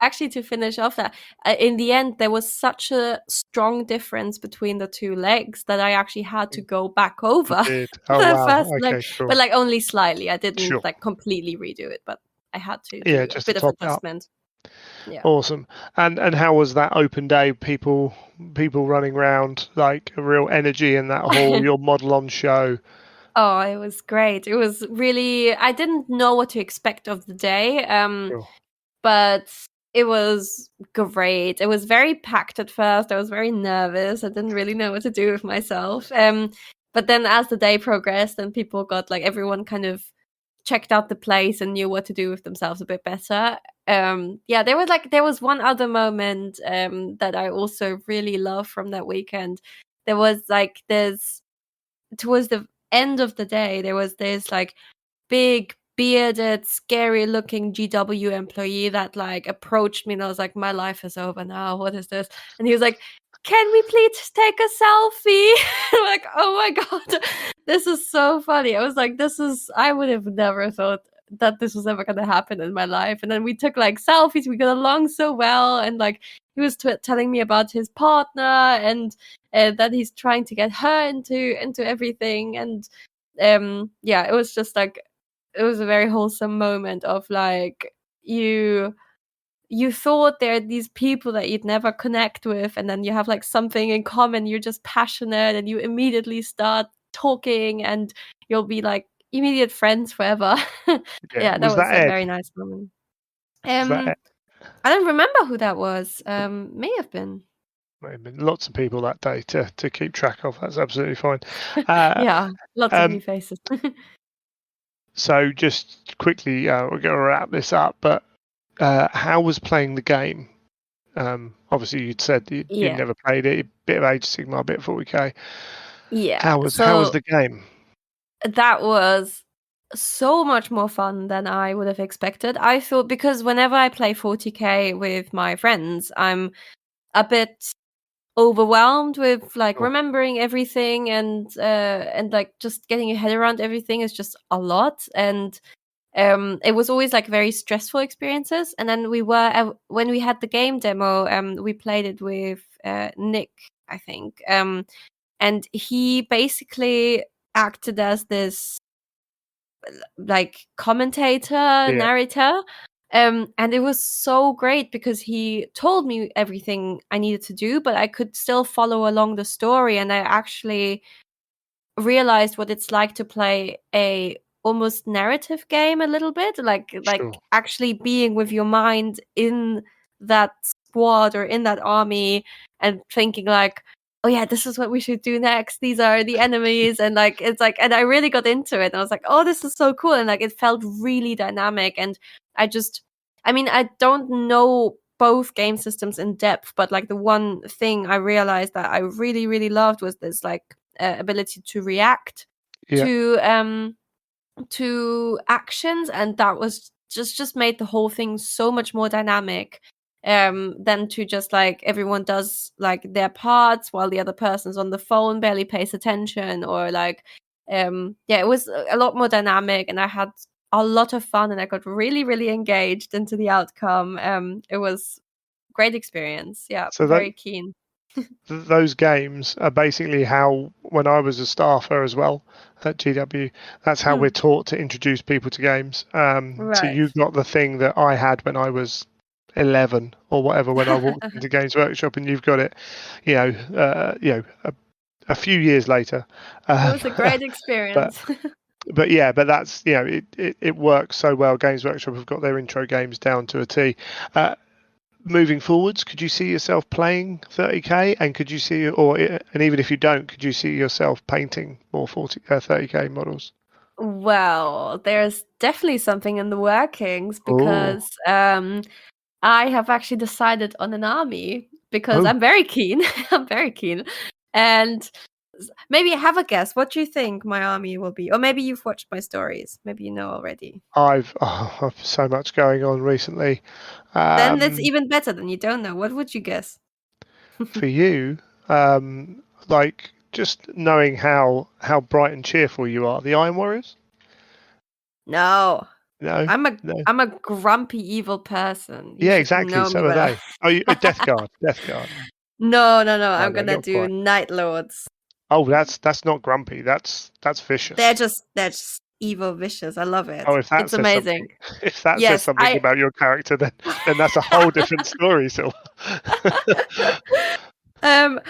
Actually, to finish off that, in the end, there was such a strong difference between the two legs that I actually had to go back over the first leg, but like only slightly. I didn't like completely redo it, but I had to do a bit of adjustment. Yeah. Awesome. And how was that open day? People running around, like a real energy in that hall. Your model on show. Oh, it was great. It was really, I didn't know what to expect of the day, but it was great. It was very packed at first. I was very nervous. I didn't really know what to do with myself. But then as the day progressed and people got like, everyone kind of checked out the place and knew what to do with themselves a bit better. There was one other moment that I also really love from that weekend. There was like towards the end of the day, there was this like big bearded, scary looking GW employee that like approached me, and I was like, my life is over now, what is this? And he was like, can we please take a selfie? Like, oh my god, this is so funny. I was like, I would have never thought that this was ever going to happen in my life. And then we took like selfies. We got along so well. And like, he was telling me about his partner and that he's trying to get her into everything. And it was just like, it was a very wholesome moment of like, you thought there are these people that you'd never connect with, and then you have like something in common. You're just passionate and you immediately start talking and you'll be like immediate friends forever. That was a very nice moment. I don't remember who that was. May have been lots of people that day to keep track of. That's absolutely fine. Lots of new faces. So just quickly, we're going to wrap this up, but how was playing the game? Obviously, you'd said you'd never played it. A bit of Age of Sigmar, a bit of 40k. Yeah. How was the game? That was so much more fun than I would have expected. I thought, because whenever I play 40k with my friends, I'm a bit overwhelmed with like remembering everything and like just getting your head around everything is just a lot. And it was always like very stressful experiences. And then when we had the game demo, we played it with Nick, I think, and he basically acted as this like commentator, narrator, and it was so great because he told me everything I needed to do, but I could still follow along the story, and I actually realized what it's like to play a almost narrative game a little bit, like actually being with your mind in that squad or in that army and thinking like, oh yeah, this is what we should do next. These are the enemies. And like, it's like, and I really got into it and I was like, oh, this is so cool. And like, it felt really dynamic. And I don't know both game systems in depth, but like the one thing I realized that I really, really loved was this like ability to react to actions. And that was just made the whole thing so much more dynamic than to just like everyone does like their parts while the other person's on the phone, barely pays attention, or like it was a lot more dynamic, and I had a lot of fun and I got really, really engaged into the outcome. It was great experience. So very keen. Those games are basically how, when I was a staffer as well at GW, that's how we're taught to introduce people to games. So you've got the thing that I had when I was 11 or whatever, when I walked into Games Workshop, and you've got it, a few years later. It was a great experience. But that's, it works so well. Games Workshop have got their intro games down to a T. Moving forwards, could you see yourself playing 30k, and could you see, and even if you don't, could you see yourself painting more 30k models? Well, there's definitely something in the workings, because I have actually decided on an army because I'm very keen. I'm very keen. And maybe have a guess. What do you think my army will be? Or maybe you've watched my stories. Maybe you know already. I've so much going on recently. Then it's even better than you don't know. What would you guess? For you, like just knowing how bright and cheerful you are, the Iron Warriors? No. No. I'm a grumpy evil person. Yeah, exactly. So are they. Oh, Death Guard. Death Guard. No. I'm gonna do Night Lords. Oh, that's not grumpy. That's vicious. They're just evil, vicious. I love it. Oh, if that it's amazing. If that says something about your character, then that's a whole different story, Sylva. No,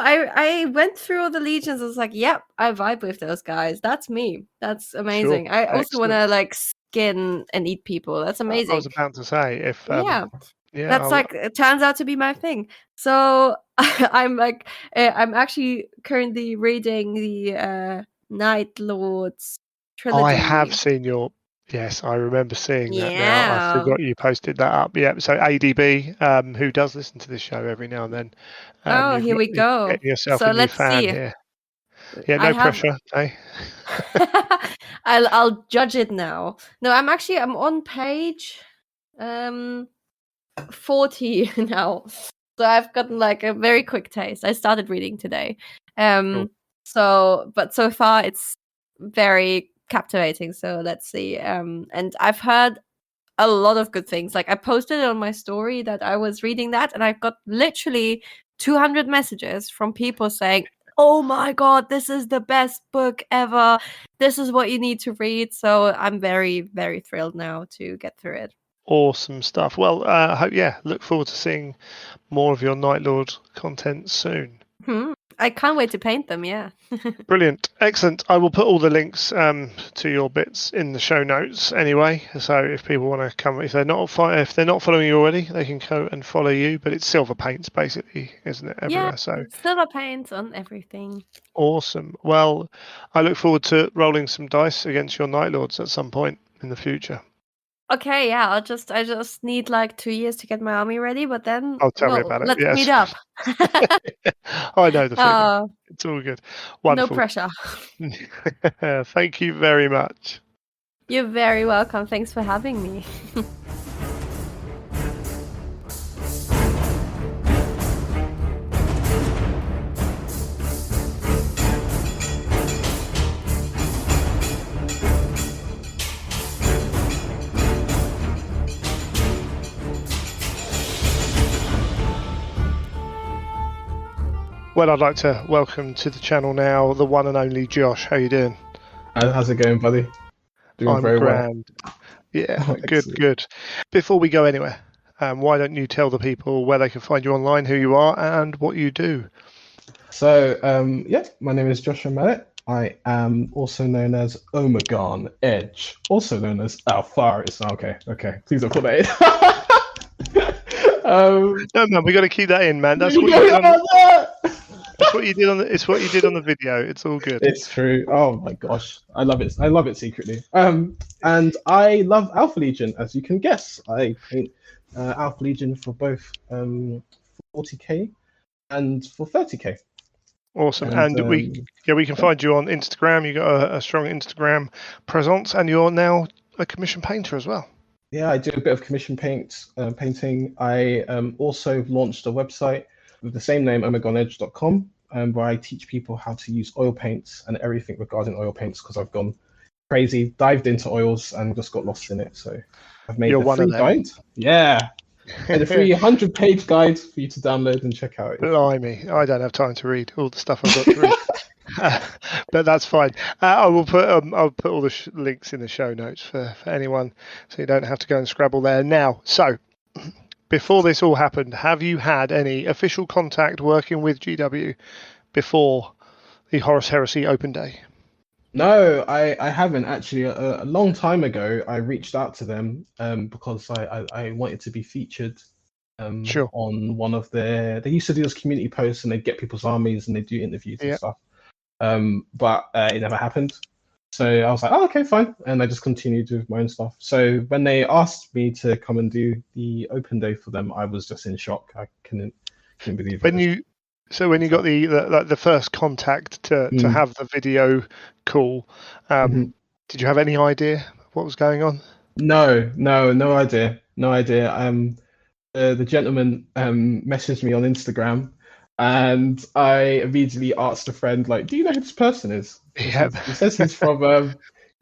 I went through all the legions. I was like, yep, I vibe with those guys. That's me. That's amazing. Sure. I also want to like skin and eat people. That's amazing. I was about to say, if that's it turns out to be my thing. So I'm like, I'm actually currently reading the Night Lords trilogy. I have seen yes, I remember seeing that now. I forgot you posted that up. Yeah, so ADB, who does listen to this show every now and then. Here we go. Getting yourself a new fan here. Yeah, no pressure. Hey. I'll judge it now. No, I'm on page 40 now. So I've gotten like a very quick taste. I started reading today. Cool. But so far it's very captivating. So let's see. And I've heard a lot of good things. Like I posted on my story that I was reading that, and I've got literally 200 messages from people saying, "Oh my god, this is the best book ever. This is what you need to read." So I'm very, very thrilled now to get through it. Awesome stuff. Well, I hope, look forward to seeing more of your Night Lord content soon. I can't wait to paint them. Yeah. Brilliant. Excellent. I will put all the links to your bits in the show notes anyway. So if people want to come, if they're not following you already, they can go and follow you. But it's Sylva paints basically, isn't it? Everywhere. Yeah, so Sylva paints on everything. Awesome. Well, I look forward to rolling some dice against your Night Lords at some point in the future. Okay, yeah, I just need like 2 years to get my army ready, but then Tell me about it. let's Yes. meet up. I know the feeling. It's all good. Wonderful. No pressure. Thank you very much. You're very welcome. Thanks for having me. Well, I'd like to welcome to the channel now the one and only Josh. How you doing? How's it going, buddy? Doing I'm very grand. Well. Yeah, good. Before we go anywhere, why don't you tell the people where they can find you online, who you are, and what you do? So, my name is Joshua Mallet. I am also known as Omegon Edge, also known as Alpharis. Okay. Please don't put that in. No, we got to keep that in, man. That's what you did on the. It's what you did on the video. It's all good. It's true. Oh my gosh, I love it. I love it secretly. And I love Alpha Legion, as you can guess. I paint Alpha Legion for both 40k and for 30k. Awesome. And we can find you on Instagram. You got a strong Instagram presence, and you're now a commission painter as well. Yeah, I do a bit of commission painting. I also launched a website with the same name, omegonedge.com, where I teach people how to use oil paints and everything regarding oil paints, because I've gone crazy, dived into oils and just got lost in it. So I've made a free guide. Yeah. And a free 100-page guide for you to download and check out. Blimey, I don't have time to read all the stuff I've got to read. But that's fine. I'll put all the links in the show notes for anyone, so you don't have to go and scrabble there now. So, before this all happened, have you had any official contact working with GW before the Horus Heresy Open Day? No, I haven't actually. A long time ago, I reached out to them because I wanted to be featured on one of their. They used to do those community posts, and they'd get people's armies and they'd do interviews and stuff. But it never happened. So I was like, oh, okay, fine. And I just continued with my own stuff. So when they asked me to come and do the open day for them, I was just in shock. I couldn't believe it. When you got the first contact to have the video call, did you have any idea what was going on? No idea. The gentleman messaged me on Instagram, and I immediately asked a friend, like, do you know who this person is? Yeah. He says he's from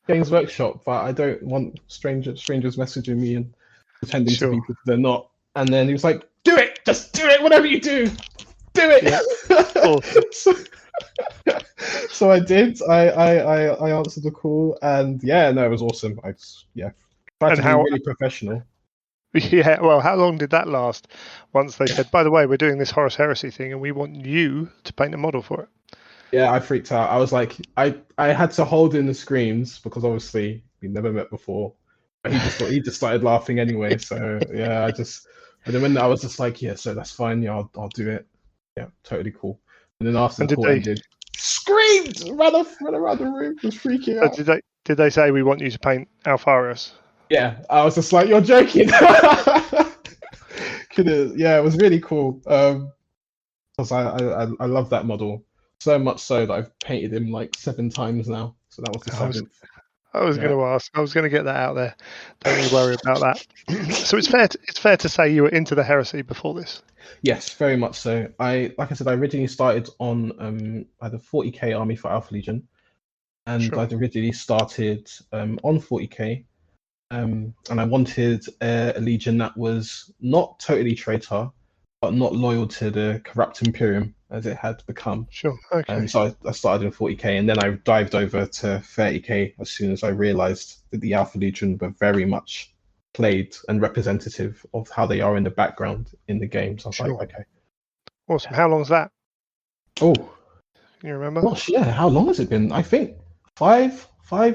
Games Workshop, but I don't want strangers messaging me and pretending to be people they're not. And then he was like, do it! Just do it! Whatever you do! Do it! Yeah. So I did. I answered the call, and it was awesome. Tried to be really professional. Yeah, well, how long did that last? Once they said, by the way, we're doing this Horus Heresy thing, and we want you to paint a model for it. Yeah, I freaked out. I was like, I had to hold in the screams because obviously we never met before. But he just started laughing anyway. So yeah, and then when I was just like, yeah, so that's fine. Yeah, I'll do it. Yeah, totally cool. And then after the call ended, screamed, ran around the room, was freaking out. Did they say we want you to paint Alpharis? Yeah, I was just like, you're joking. It was really cool. Because I love that model so much so that I've painted him like 7 times now. So that was the 7th. I was going to ask. I was going to get that out there. Don't you worry about that. So it's fair to say you were into the heresy before this. Yes, very much so. Like I said, I originally started on I had a 40k army for Alpha Legion, and I'd originally started on 40k, and I wanted a legion that was not totally traitor, but not loyal to the corrupt Imperium as it had become. Sure. Okay. So I started in 40k, and then I dived over to 30k as soon as I realized that the Alpha Legion were very much played and representative of how they are in the background in the game. So I was like, okay. Awesome. How long's that? Oh, can you remember? Gosh, yeah. How long has it been? I think 5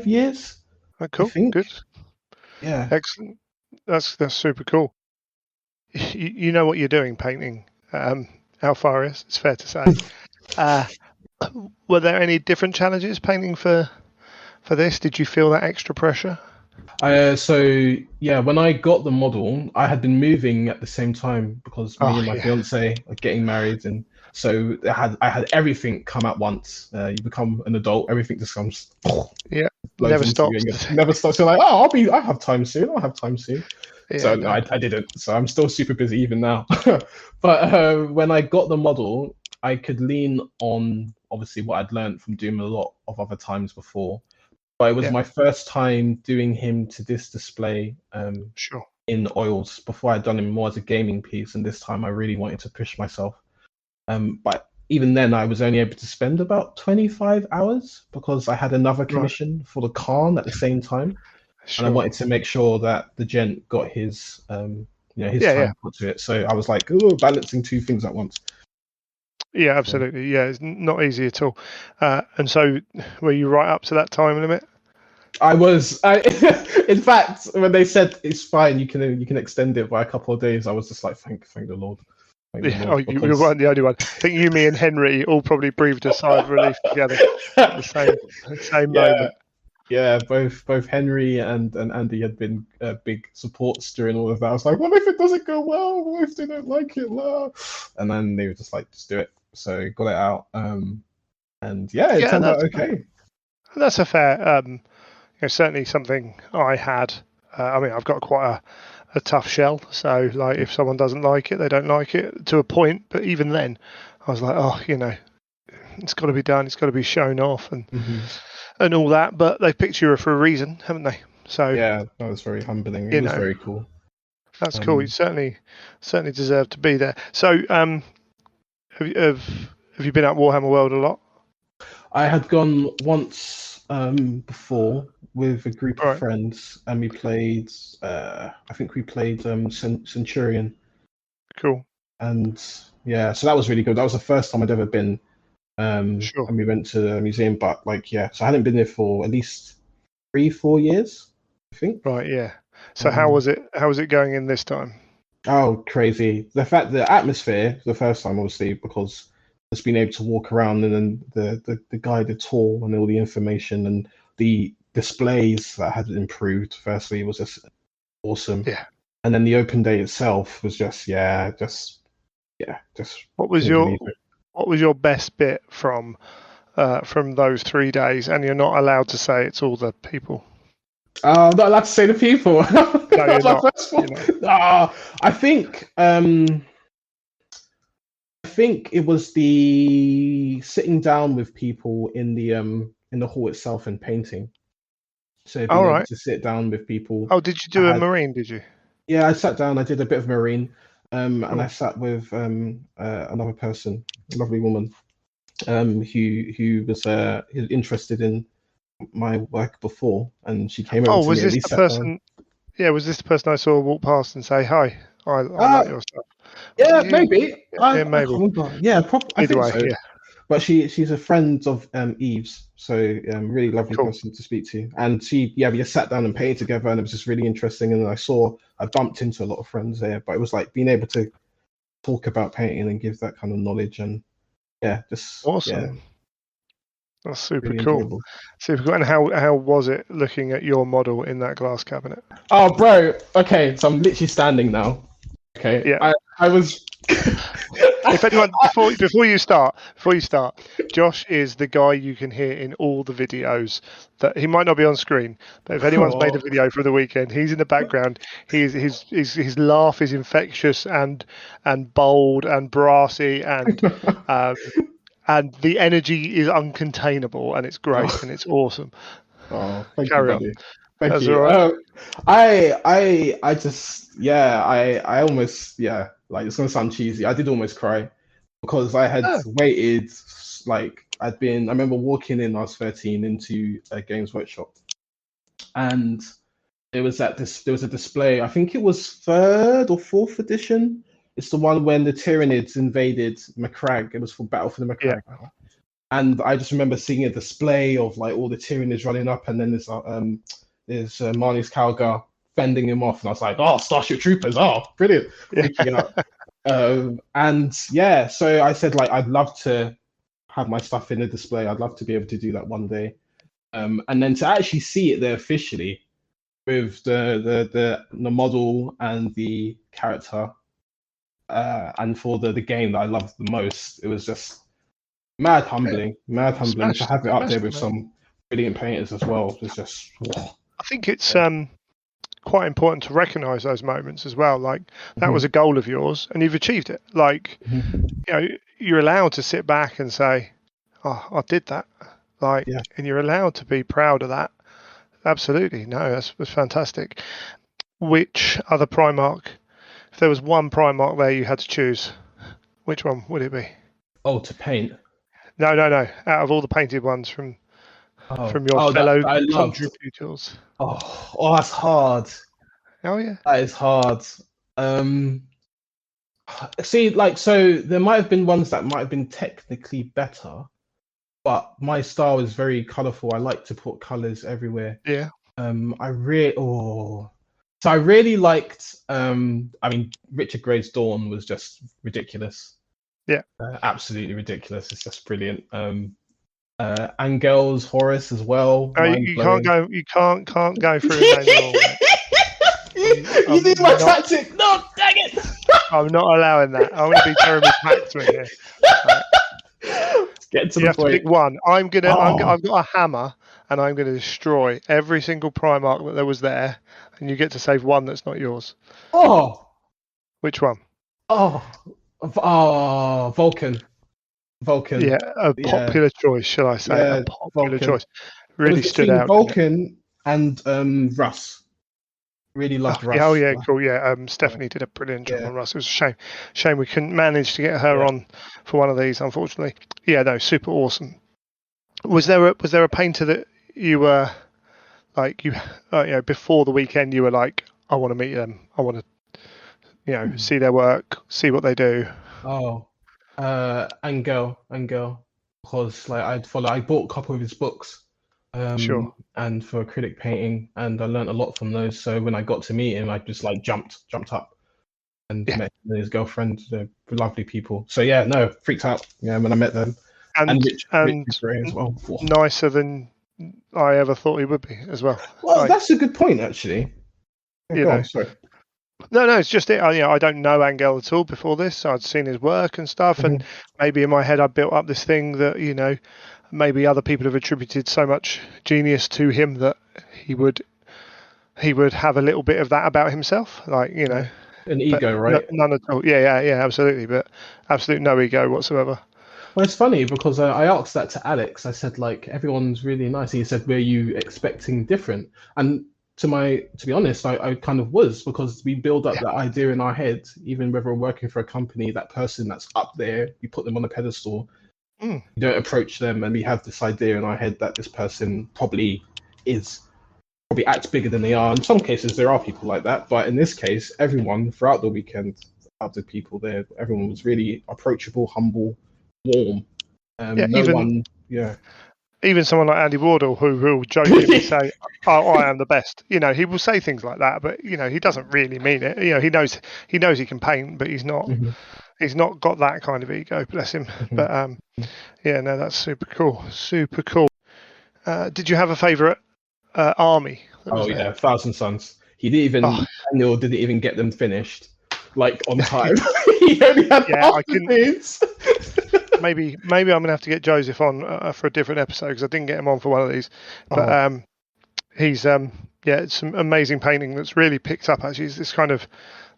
years. Oh, cool. Good. Yeah. Excellent. That's super cool. You know what you're doing painting Alpharius, it's fair to say. Were there any different challenges painting for this? Did you feel that extra pressure? So yeah, when I got the model, I had been moving at the same time because me and my fiance are getting married, and so I had everything come at once. You become an adult, everything just comes. Never stops. Never stops. You're like, oh, I have time soon. I'll have time soon. Yeah, so no, I didn't. So I'm still super busy even now. But when I got the model, I could lean on obviously what I'd learned from doing a lot of other times before. But it was my first time doing him to this display in oils. Before I'd done him more as a gaming piece, and this time I really wanted to push myself. But even then, I was only able to spend about 25 hours because I had another commission for the Khan at the same time. And I wanted to make sure that the gent got his time put to it. So I was like, balancing two things at once. Yeah, absolutely. Yeah, it's not easy at all. And so, were you right up to that time limit? I was. In fact, when they said it's fine, you can extend it by a couple of days, I was just like, thank the Lord. You weren't the only one. I think you, me, and Henry all probably breathed a sigh of relief together at the same moment. Yeah, both Henry and Andy had been big supports during all of that. I was like, what if it doesn't go well? What if they don't like it? And then they were just like, just do it. So got it out. And it turned out okay. That's a fair, certainly something I had. I mean, I've got quite a tough shell. So like, if someone doesn't like it, they don't like it to a point. But even then, I was like, it's got to be done. It's got to be shown off and all that. But they picked you for a reason, haven't they? So yeah, that was very humbling. It was very cool. That's cool. You certainly deserve to be there. So have you been at Warhammer World a lot? I had gone once before with a group of friends, and we played. I think we played Centurion. Cool. And yeah, so that was really good. That was the first time I'd ever been. And we went to the museum, but so I hadn't been there for at least 3-4 years, I think. Right. Yeah. So how was it? How was it going in this time? Oh, crazy! The atmosphere the first time, obviously, because just being able to walk around, and then the guided tour and all the information and the displays that had improved. Firstly, was just awesome. Yeah. And then the open day itself was just. What was your best bit from those 3 days? And you're not allowed to say it's all the people. I'm not allowed to say the people. No, you're not. I think it was the sitting down with people in the hall itself and painting. So being able to sit down with people. Oh, did you do a marine? Did you? Yeah, I sat down. I did a bit of marine, and I sat with another person, a lovely woman, who was interested in my work before, and she came over to was me. This the person? Down. Yeah, was this the person I saw walk past and say hi? I like your stuff. Yeah, maybe. Maybe. Yeah, I think so. Yeah. But she's a friend of Eve's, so really lovely person to speak to. And we just sat down and painted together, and it was just really interesting. And I bumped into a lot of friends there, but it was like being able to talk about painting and give that kind of knowledge, and just awesome. Yeah. That's super really cool. Enjoyable. Super cool. And how was it looking at your model in that glass cabinet? Oh, bro. Okay, so I'm literally standing now. Okay. Yeah. I was. If anyone before you start, Josh is the guy you can hear in all the videos. That he might not be on screen, but if anyone's made a video for the weekend, he's in the background. His laugh is infectious and bold and brassy and the energy is uncontainable and it's great and it's awesome. Oh, thank Carry you, on. buddy. Thank That's you. all right. I just, I almost, like it's gonna sound cheesy. I did almost cry because I had waited, like I remember walking in, I was 13, into a Games Workshop, and there was a display. I think it was 3rd or 4th edition. It's the one when the Tyranids invaded Macragge. It was for Battle for the Macragge. Yeah. And I just remember seeing a display of like all the Tyranids running up, and then there's Marnie's Calgar fending him off, and I was like, "Oh, Starship Troopers! Oh, brilliant!" Freaking out. And yeah, so I said like I'd love to have my stuff in a display. I'd love to be able to do that one day. And then to actually see it there officially with the model and the character, and for the game that I loved the most, it was just mad humbling to have it up there with some brilliant painters as well. It's just, I think it's quite important to recognise those moments as well. Like that was a goal of yours, and you've achieved it. Like you're allowed to sit back and say, "Oh, I did that." Like, and you're allowed to be proud of that. Absolutely, no, that's fantastic. Which other Primarch? If there was one Primarch there you had to choose, which one would it be? Oh, to paint. No. Out of all the painted ones from your fellow contributors. Oh, that's hard. Oh yeah, that is hard. See, like, so there might have been ones that might have been technically better, but my style is very colourful. I like to put colours everywhere. Yeah. I really liked. I mean, Richard Gray's Dawn was just ridiculous. Yeah. Absolutely ridiculous. It's just brilliant. Angel's Horus as well. You can't go through it. You did my tactic. No, dang it! I'm not allowing that. I'm going to be Jeremy Paxman here. Get to you the have point. to pick one. I've got a hammer, and I'm going to destroy every single Primarch that there was there, and you get to save one that's not yours. Oh. Which one? Vulcan. Yeah, a popular choice, shall I say? Yeah, a popular Vulcan. choice. Really stood out. Vulcan and Russ. Really loved Russ. Oh yeah, cool. Yeah, Stephanie did a brilliant job on Russ. It was a shame we couldn't manage to get her on for one of these, unfortunately. Yeah, no, super awesome. Was there a painter that you were like before the weekend you were like, I want to meet them, I want to see their work, see what they do? Angel, because like I bought a couple of his books, and for acrylic painting, and I learned a lot from those. So when I got to meet him, I just like jumped up and met him and his girlfriend. They're lovely people. So yeah, no, freaked out. Yeah, when I met them, and Rich Gray as well. Nicer than I ever thought he would be as well. Well, that's a good point, actually. Sorry. No, it's just it. I don't know Angel at all before this. So I'd seen his work and stuff, and maybe in my head I built up this thing that maybe other people have attributed so much genius to him that he would have a little bit of that about himself, like an ego, right? None at all. Yeah, absolutely, but absolutely no ego whatsoever. Well, it's funny because I asked that to Alex. I said, like, everyone's really nice. He said, were you expecting different? And to be honest, I kind of was, because we build up that idea in our head, even whether we're working for a company, that person that's up there, you put them on a pedestal, you don't approach them, and we have this idea in our head that this person probably acts bigger than they are. In some cases, there are people like that, but in this case, everyone throughout the weekend, other people there, everyone was really approachable, humble, warm. Even someone like Andy Wardle, who will jokingly say, "Oh, I am the best." He will say things like that, but he doesn't really mean it. He knows he can paint, but he's not got that kind of ego. Bless him. But that's super cool. Super cool. Did you have a favourite army? Thousand Suns. He didn't even. Daniel didn't even get them finished, like on time. he only had Yeah, half I the can. things. Maybe I'm gonna have to get Joseph on for a different episode because I didn't get him on for one of these. But he's it's some amazing painting that's really picked up. Actually, it's this kind of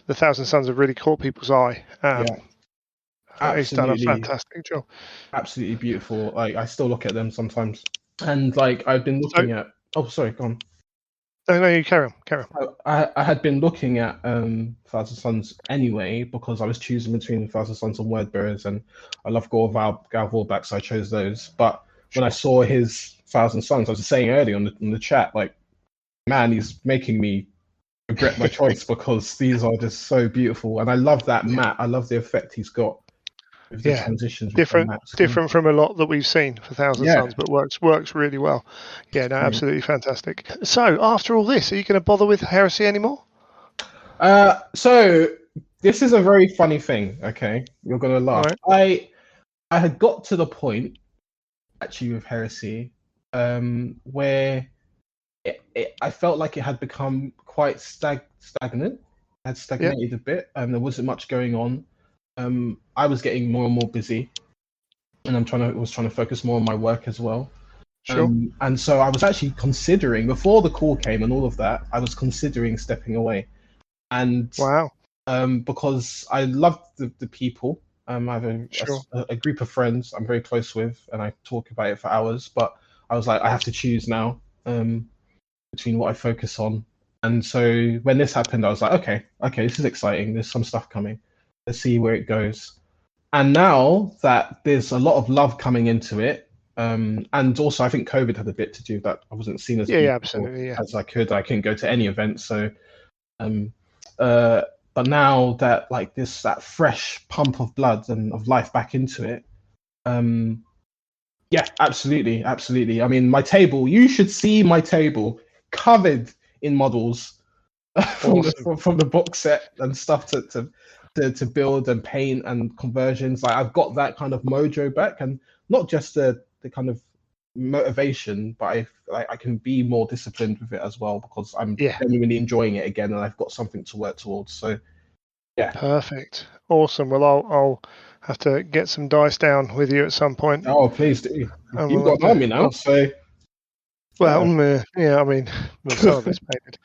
the Thousand Suns have really caught people's eye. He's done a fantastic job. Absolutely beautiful. Like I still look at them sometimes, and like I've been looking at. Oh, sorry, go on. No, you carry on. I had been looking at Thousand Suns anyway because I was choosing between Thousand Suns and Wordbearers, and I love Gal Vorbak, so I chose those. But when I saw his Thousand Suns, I was saying earlier on the chat, like, man, he's making me regret my choice because these are just so beautiful, and I love that matte. I love the effect he's got. With the transitions different from a lot that we've seen for Thousand Suns, but works really well. Yeah, no, absolutely fantastic. So after all this, are you going to bother with Heresy anymore? So this is a very funny thing. Okay, you're going to laugh. Right. I had got to the point actually with Heresy where I felt like it had become quite stagnant. It had stagnated a bit, and there wasn't much going on. I was getting more and more busy, and was trying to focus more on my work as well. Sure. And so I was actually considering, before the call came and all of that, I was considering stepping away. And because I loved the people. I have a group of friends I'm very close with, and I talk about it for hours. But I was like, I have to choose now between what I focus on. And so when this happened, I was like, okay, this is exciting. There's some stuff coming. Let's see where it goes. And now that there's a lot of love coming into it, and also I think COVID had a bit to do with that. I wasn't seen as as I could. I couldn't go to any events. So, but now that like that fresh pump of blood and of life back into it, absolutely. I mean, my table. You should see my table covered in models from the box set and stuff to build and paint and conversions. Like I've got that kind of mojo back, and not just the kind of motivation, but I can be more disciplined with it as well because I'm genuinely enjoying it again, and I've got something to work towards. So perfect, awesome. Well, I'll have to get some dice down with you at some point. Oh, please do. You've got an army now, so. Well, I mean, some of it's painted.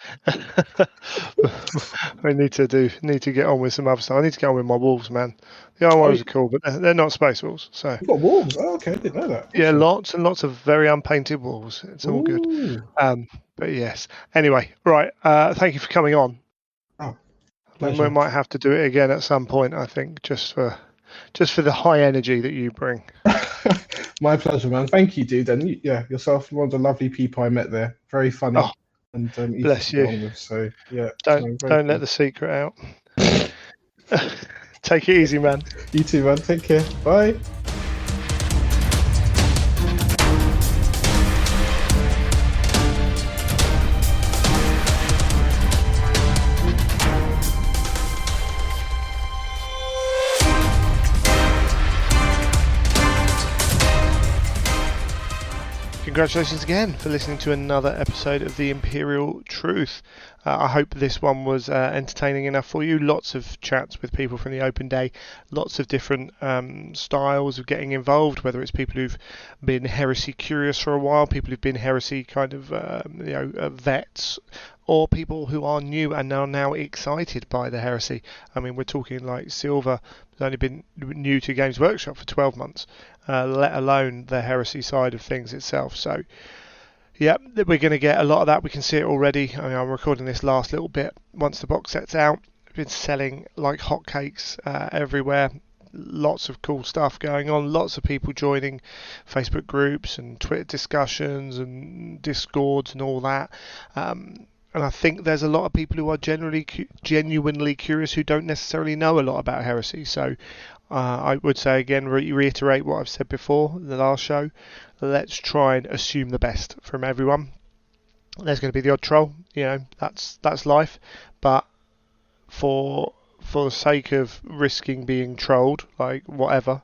I need to get on with some other stuff. I need to get on with my wolves, man. The other ones are cool, but they're not space wolves. So you've got wolves. Oh, okay, I didn't know that. Yeah, lots and lots of very unpainted wolves. It's all good. But yes. Anyway, right. Thank you for coming on. Oh, we might have to do it again at some point. I think just for the high energy that you bring. My pleasure, man. Thank you, dude. And yourself, one of the lovely people I met there. Very funny. Oh, and easy bless to you. get on with. So don't let the secret out. Take it easy, man. You too, man. Take care. Bye. Congratulations again for listening to another episode of The Imperial Truth. I hope this one was entertaining enough for you. Lots of chats with people from the open day, lots of different styles of getting involved, whether it's people who've been heresy curious for a while, people who've been heresy kind of vets, or people who are new and are now excited by the heresy. I mean, we're talking like Sylva has only been new to Games Workshop for 12 months, let alone the heresy side of things itself. So, yeah, we're going to get a lot of that. We can see it already. I mean, I'm recording this last little bit. Once the box set's out, it's been selling like hotcakes everywhere. Lots of cool stuff going on. Lots of people joining Facebook groups and Twitter discussions and Discords and all that. And I think there's a lot of people who are genuinely curious who don't necessarily know a lot about heresy. So I would say again, reiterate what I've said before in the last show. Let's try and assume the best from everyone. There's going to be the odd troll, that's life. But for the sake of risking being trolled, like whatever,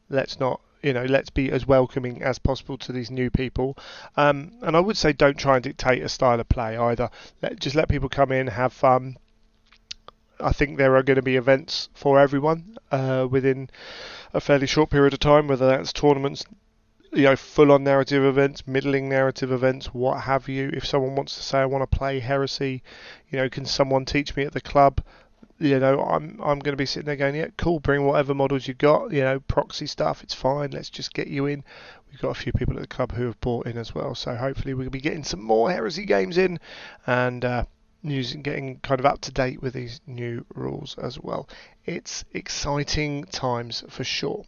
let's not. Let's be as welcoming as possible to these new people. And I would say don't try and dictate a style of play either. Just let people come in, have fun, I think there are going to be events for everyone within a fairly short period of time, whether that's tournaments, full-on narrative events, middling narrative events, what have you. If someone wants to say, I want to play Heresy, can someone teach me at the club? I'm going to be sitting there going, yeah, cool, bring whatever models you've got, proxy stuff, it's fine, let's just get you in. We've got a few people at the club who have bought in as well, so hopefully we'll be getting some more Heresy games in and getting kind of up to date with these new rules as well. It's exciting times for sure.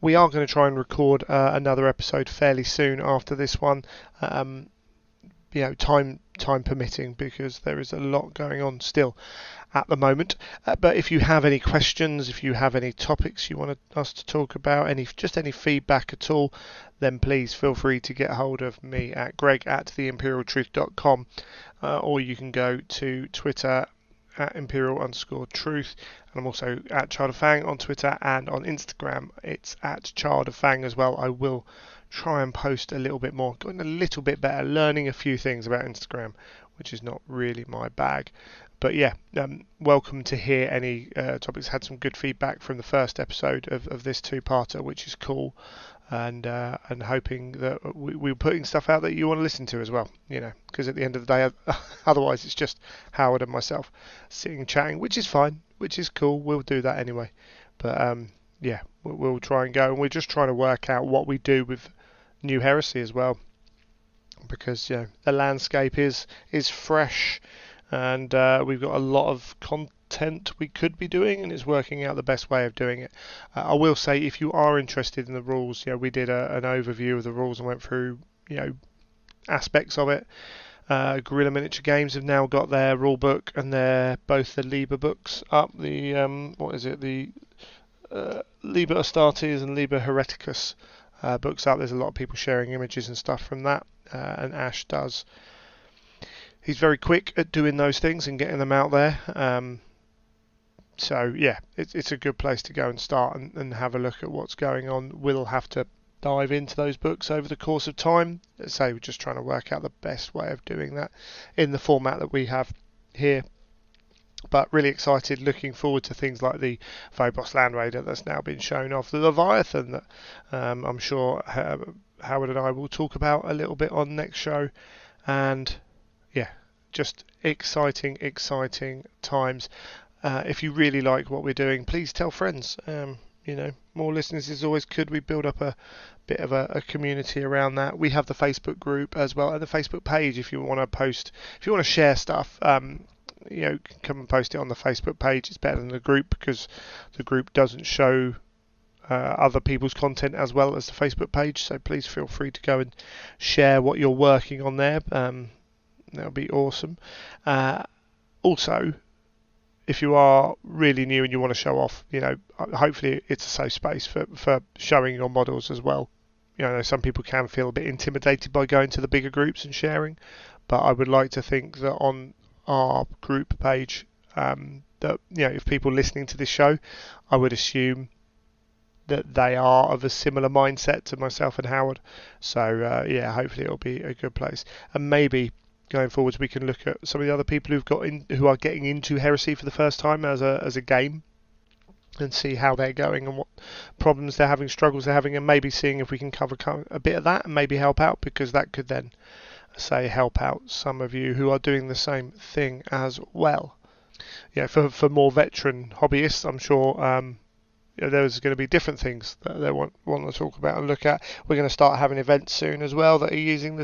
We are going to try and record another episode fairly soon after this one. Time permitting, because there is a lot going on still at the moment. But if you have any questions, if you have any topics you want us to talk about, any feedback at all, then please feel free to get hold of me at greg@theimperialtruth.com, or you can go to Twitter at imperial_truth, and I'm also at Child of Fang on Twitter, and on Instagram it's at Child of Fang as well. I will try and post a little bit more, getting a little bit better, learning a few things about Instagram, which is not really my bag. But yeah, welcome to hear any topics. Had some good feedback from the first episode of this two-parter, which is cool, and hoping that we're putting stuff out that you want to listen to as well, because at the end of the day, otherwise it's just Howard and myself sitting chatting, which is fine, which is cool. We'll do that anyway. But yeah, we'll try and go, and we're just trying to work out what we do with New Heresy as well, because the landscape is fresh, and we've got a lot of content we could be doing, and it's working out the best way of doing it. I will say, if you are interested in the rules, we did an overview of the rules and went through aspects of it. Guerrilla Miniature Games have now got their rule book and both the Liber books up. The Liber Astartes and Liber Hereticus books up. There's a lot of people sharing images and stuff from that, and Ash does. He's very quick at doing those things and getting them out there. So yeah, it's a good place to go and start and have a look at what's going on. We'll have to dive into those books over the course of time. So we're just trying to work out the best way of doing that in the format that we have here. But really excited, looking forward to things like the Phobos Land Raider that's now been shown off, the Leviathan that I'm sure Howard and I will talk about a little bit on next show, and yeah, just exciting times. If you really like what we're doing, please tell friends. More listeners is always good. We build up a bit of a community around that. We have the Facebook group as well, and the Facebook page. If you want to post, if you want to share stuff, come and post it on the Facebook page. It's better than the group, because the group doesn't show other people's content as well as the Facebook page. So please feel free to go and share what you're working on there. That'll be awesome. Also, if you are really new and you want to show off, hopefully it's a safe space for showing your models as well. Some people can feel a bit intimidated by going to the bigger groups and sharing, but I would like to think that on our group page, that if people listening to this show, I would assume that they are of a similar mindset to myself and Howard. So yeah, hopefully it'll be a good place, and maybe going forwards we can look at some of the other people who are getting into Heresy for the first time as a game, and see how they're going and what problems they're having, struggles they're having, and maybe seeing if we can cover a bit of that and maybe help out, because that could then help out some of you who are doing the same thing as well. For more veteran hobbyists, I'm sure there's going to be different things that they want to talk about and look at. We're going to start having events soon as well that are using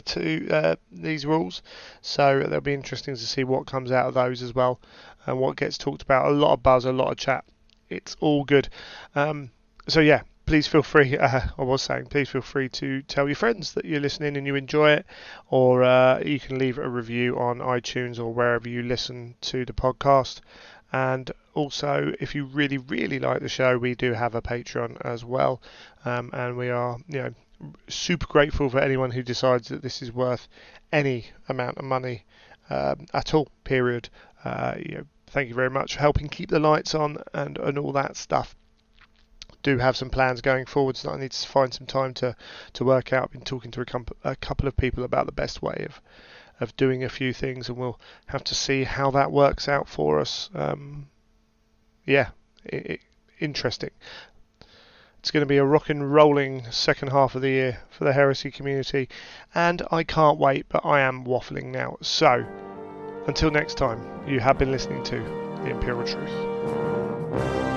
these rules, so it'll be interesting to see what comes out of those as well and what gets talked about. A lot of buzz, a lot of chat. It's all good. So yeah, please feel free. Please feel free to tell your friends that you're listening and you enjoy it, or you can leave a review on iTunes or wherever you listen to the podcast. And also, if you really, really like the show, we do have a Patreon as well, and we are, super grateful for anyone who decides that this is worth any amount of money at all. Period. Thank you very much for helping keep the lights on and all that stuff. Do have some plans going forwards that I need to find some time to work out. I've been talking to a couple of people about the best way of doing a few things, and we'll have to see how that works out for us. Interesting. It's going to be a rock and rolling second half of the year for the Heresy community, and I can't wait, but I am waffling now. So, until next time, you have been listening to The Imperial Truth.